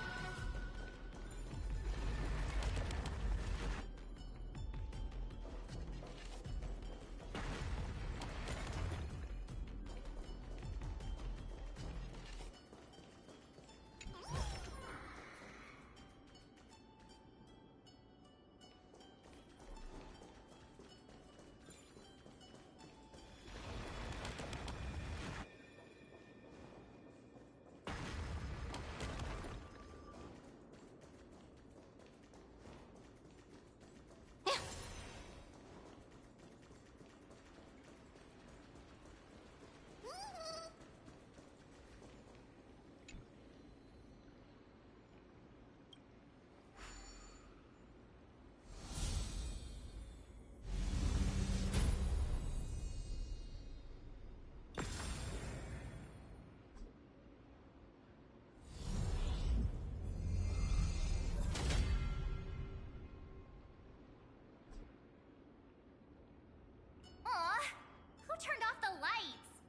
Turned off the lights.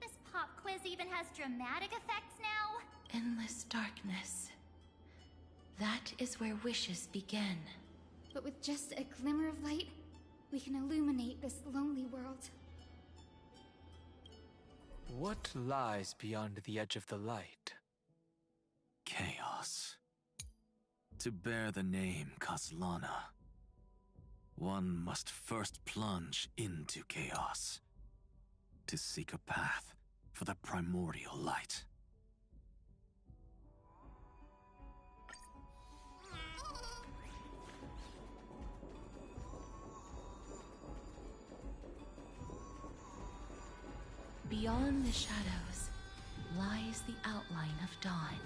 This pop quiz even has dramatic effects now. Endless darkness. That is where wishes begin. But with just a glimmer of light, we can illuminate this lonely world. What lies beyond the edge of the light? Chaos. To bear the name Kaslana, one must first plunge into chaos to seek a path for the primordial light. Beyond the shadows lies the outline of dawn.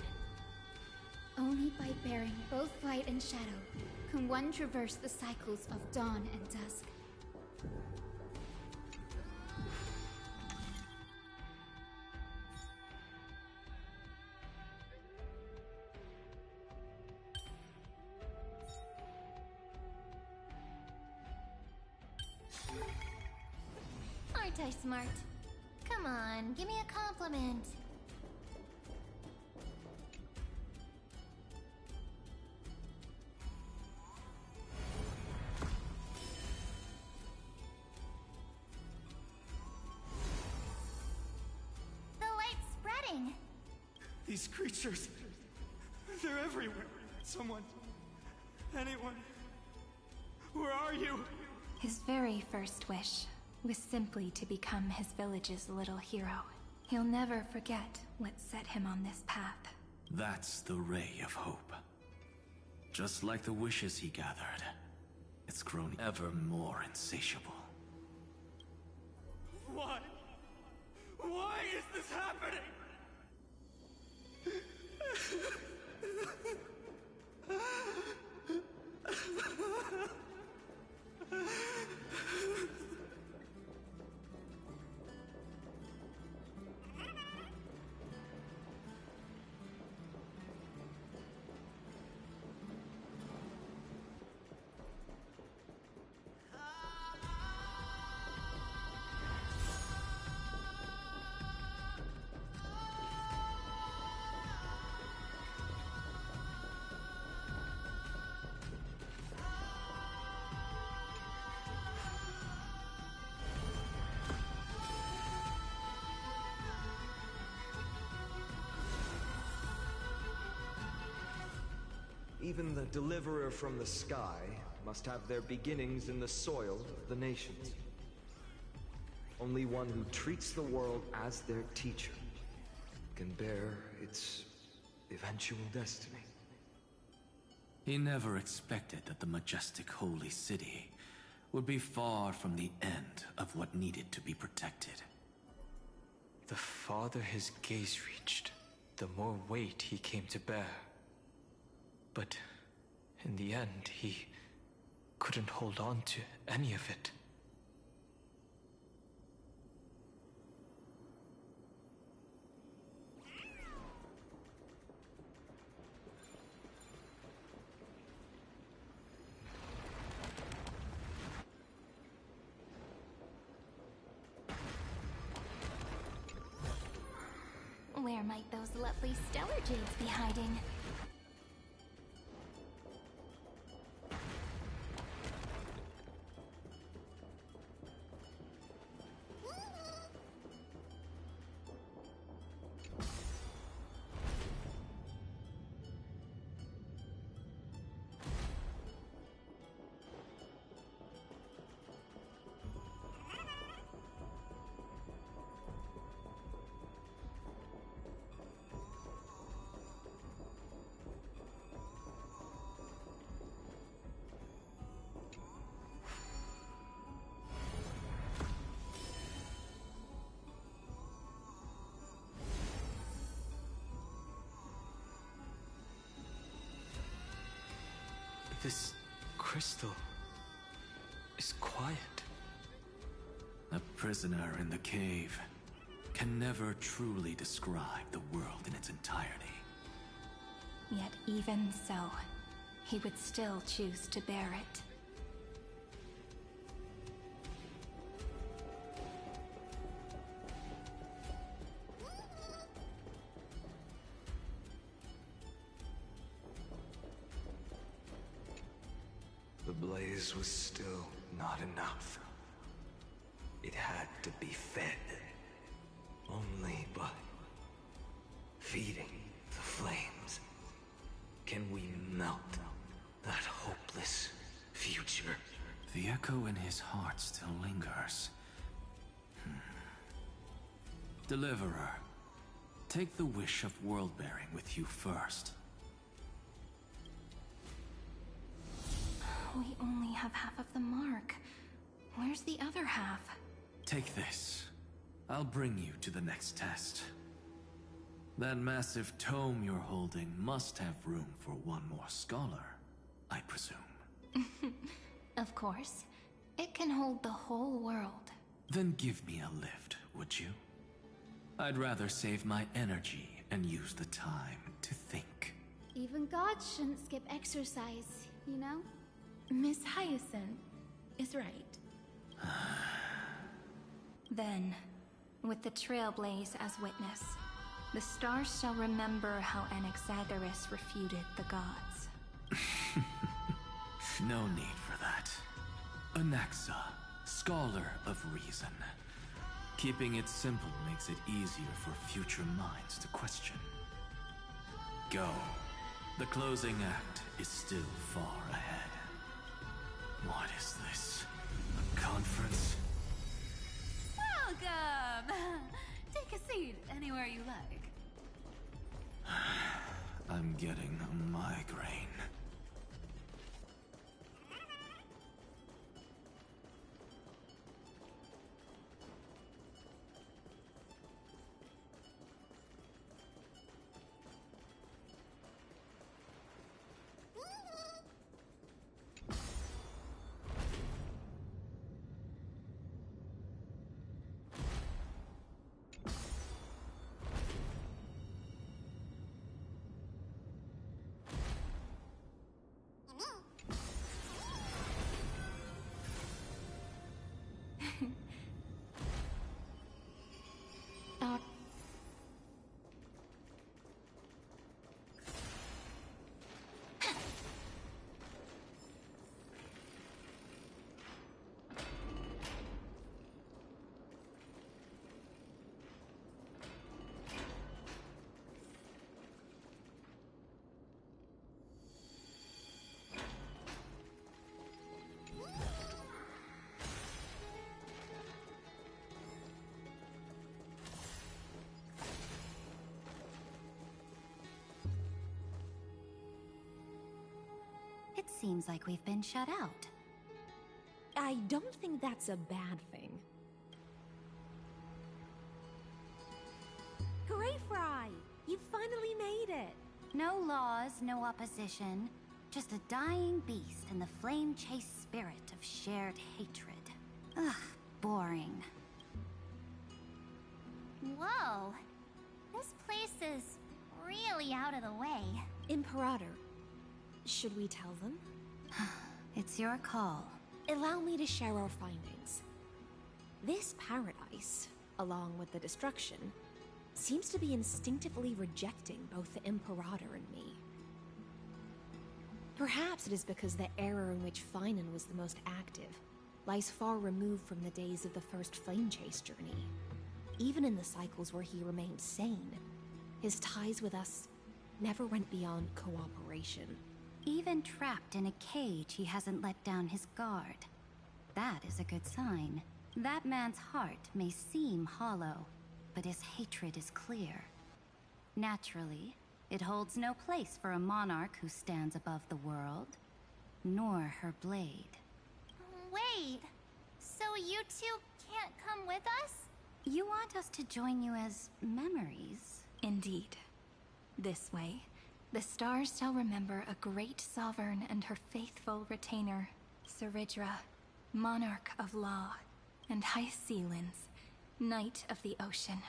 Only by bearing both light and shadow can one traverse the cycles of dawn and dusk. Aren't I smart? Come on, give me a compliment. The light's spreading. These creatures, they're everywhere. Someone, anyone, where are you? His very first wish was simply to become his village's little hero. He'll never forget what set him on this path. That's the ray of hope. Just like the wishes he gathered, it's grown ever more insatiable. Why? Why is this happening? Even the deliverer from the sky must have their beginnings in the soil of the nations. Only one who treats the world as their teacher can bear its eventual destiny. He never expected that the majestic holy city would be far from the end of what needed to be protected. The farther his gaze reached, the more weight he came to bear. But in the end, he couldn't hold on to any of it. Where might those lovely stellar jades be hiding? This crystal is quiet. A prisoner in the cave can never truly describe the world in its entirety. Yet even so, he would still choose to bear it. The blaze was still not enough. It had to be fed. Only by feeding the flames can we melt that hopeless future. The echo in his heart still lingers. Deliverer, take the wish of world-bearing with you first. We only have half of the mark. Where's the other half? Take this. I'll bring you to the next test. That massive tome you're holding must have room for one more scholar, I presume. Of course. It can hold the whole world. Then give me a lift, would you? I'd rather save my energy and use the time to think. Even gods shouldn't skip exercise, you know? Miss Hyacinth is right. Then, with the Trailblaze as witness, the stars shall remember how Anaxagoras refuted the gods. No need for that. Anaxa, scholar of reason. Keeping it simple makes it easier for future minds to question. Go. The closing act is still far ahead. What is this? A conference? Welcome! Take a seat anywhere you like. I'm getting a migraine. It seems like we've been shut out. I don't think that's a bad thing. Hooray, Fry! You finally made it! No laws, no opposition. Just a dying beast and the flame-chased spirit of shared hatred. Ugh, boring. Whoa! This place is really out of the way. Imperator, should we tell them? It's your call. Allow me to share our findings. This paradise, along with the destruction, seems to be instinctively rejecting both the Imperator and me. Perhaps it is because the era in which Finan was the most active lies far removed from the days of the first Flame Chase journey. Even in the cycles where he remained sane, his ties with us never went beyond cooperation. Even trapped in a cage, he hasn't let down his guard. That is a good sign. That man's heart may seem hollow, but his hatred is clear. Naturally, it holds no place for a monarch who stands above the world, nor her blade. Wait, so you two can't come with us? You want us to join you as memories? Indeed. This way, the stars shall remember a great sovereign and her faithful retainer, Saridra, monarch of law, and High Sealins, knight of the ocean.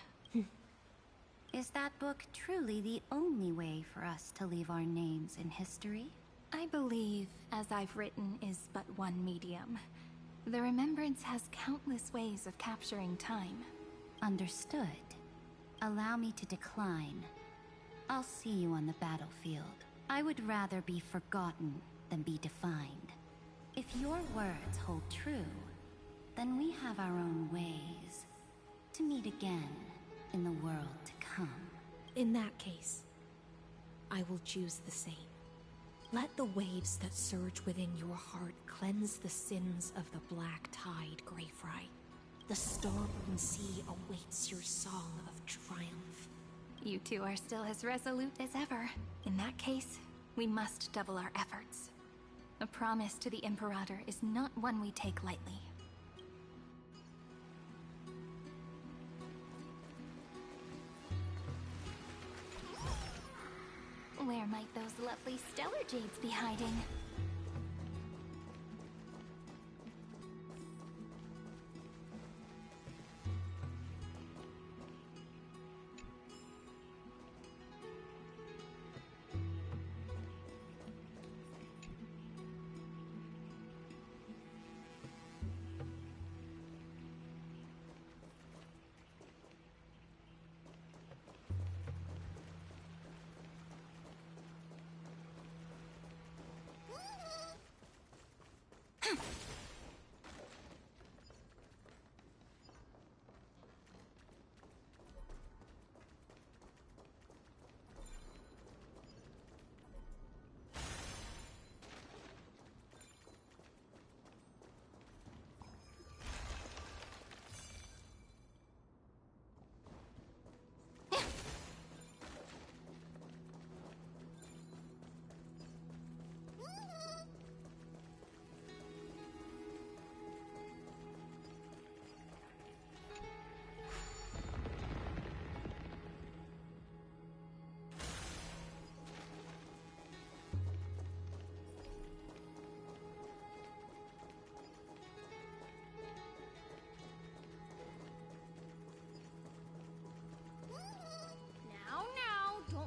Is that book truly the only way for us to leave our names in history? I believe, as I've written, is but one medium. The remembrance has countless ways of capturing time. Understood. Allow me to decline. I'll see you on the battlefield. I would rather be forgotten than be defined. If your words hold true, then we have our own ways to meet again in the world to come. In that case, I will choose the same. Let the waves that surge within your heart cleanse the sins of the black tide, Greyfry. The storm sea awaits your song of triumph. You two are still as resolute as ever. In that case, we must double our efforts. A promise to the Imperator is not one we take lightly. Where might those lovely stellar jades be hiding?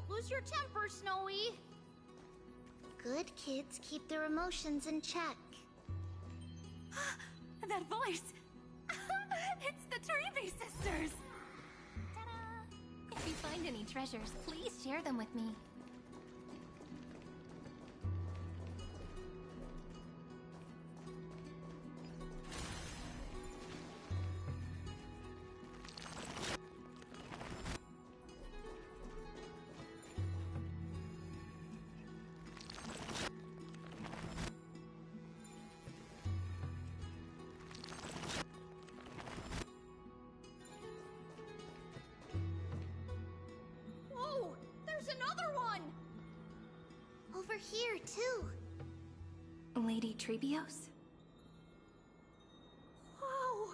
Lose your temper, Snowy. Good kids keep their emotions in check. That voice! It's the Treevy sisters! Ta-da! If you find any treasures, please share them with me. Over here, too. Lady Treebios? Whoa!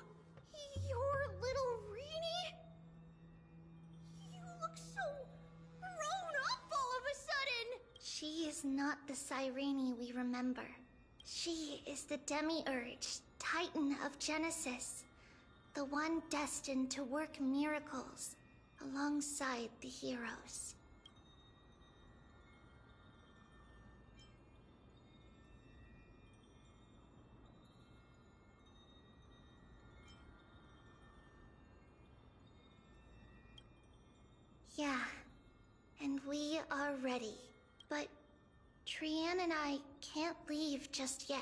Your little Reenie? You look so grown up all of a sudden! She is not the Cyrene we remember. She is the Demiurge, Titan of Genesis. The one destined to work miracles alongside the heroes. Yeah, and we are ready. But Trian and I can't leave just yet.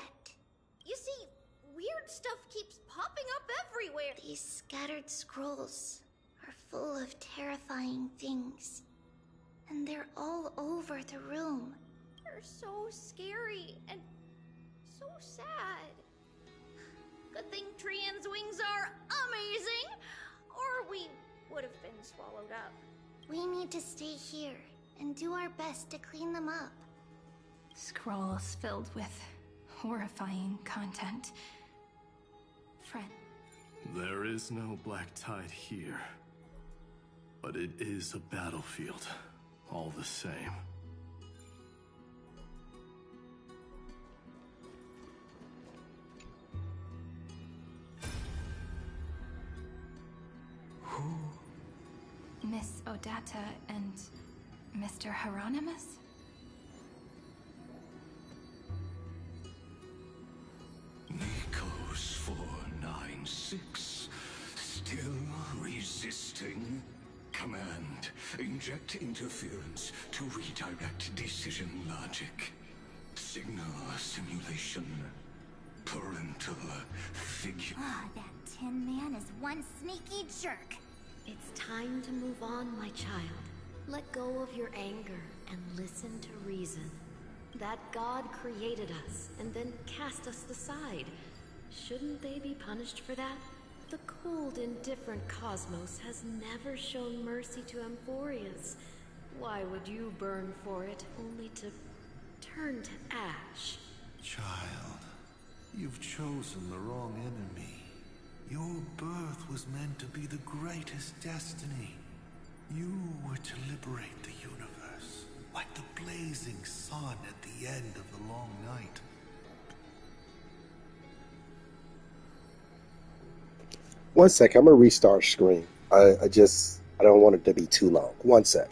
You see, weird stuff keeps popping up everywhere. These scattered scrolls are full of terrifying things. And they're all over the room. They're so scary and so sad. Good thing Trian's wings are amazing, or we would have been swallowed up. We need to stay here and do our best to clean them up. Scrolls filled with horrifying content. Friend. There is no black tide here. But it is a battlefield, all the same. Who? Miss Odata and Mr. Hieronymus? Nikos 496. Still resisting? Command. Inject interference to redirect decision logic. Signal simulation. Parental figure. Ah, that Tin Man is one sneaky jerk. It's time to move on, my child. Let go of your anger and listen to reason. That God created us and then cast us aside. Shouldn't they be punished for that? The cold, indifferent cosmos has never shown mercy to Amphorius. Why would you burn for it, only to turn to ash? Child, you've chosen the wrong enemy. Your birth was meant to be the greatest destiny. You were to liberate the universe, like the blazing sun at the end of the long night. One sec, I'm gonna restart screen. I don't want it to be too long. One sec.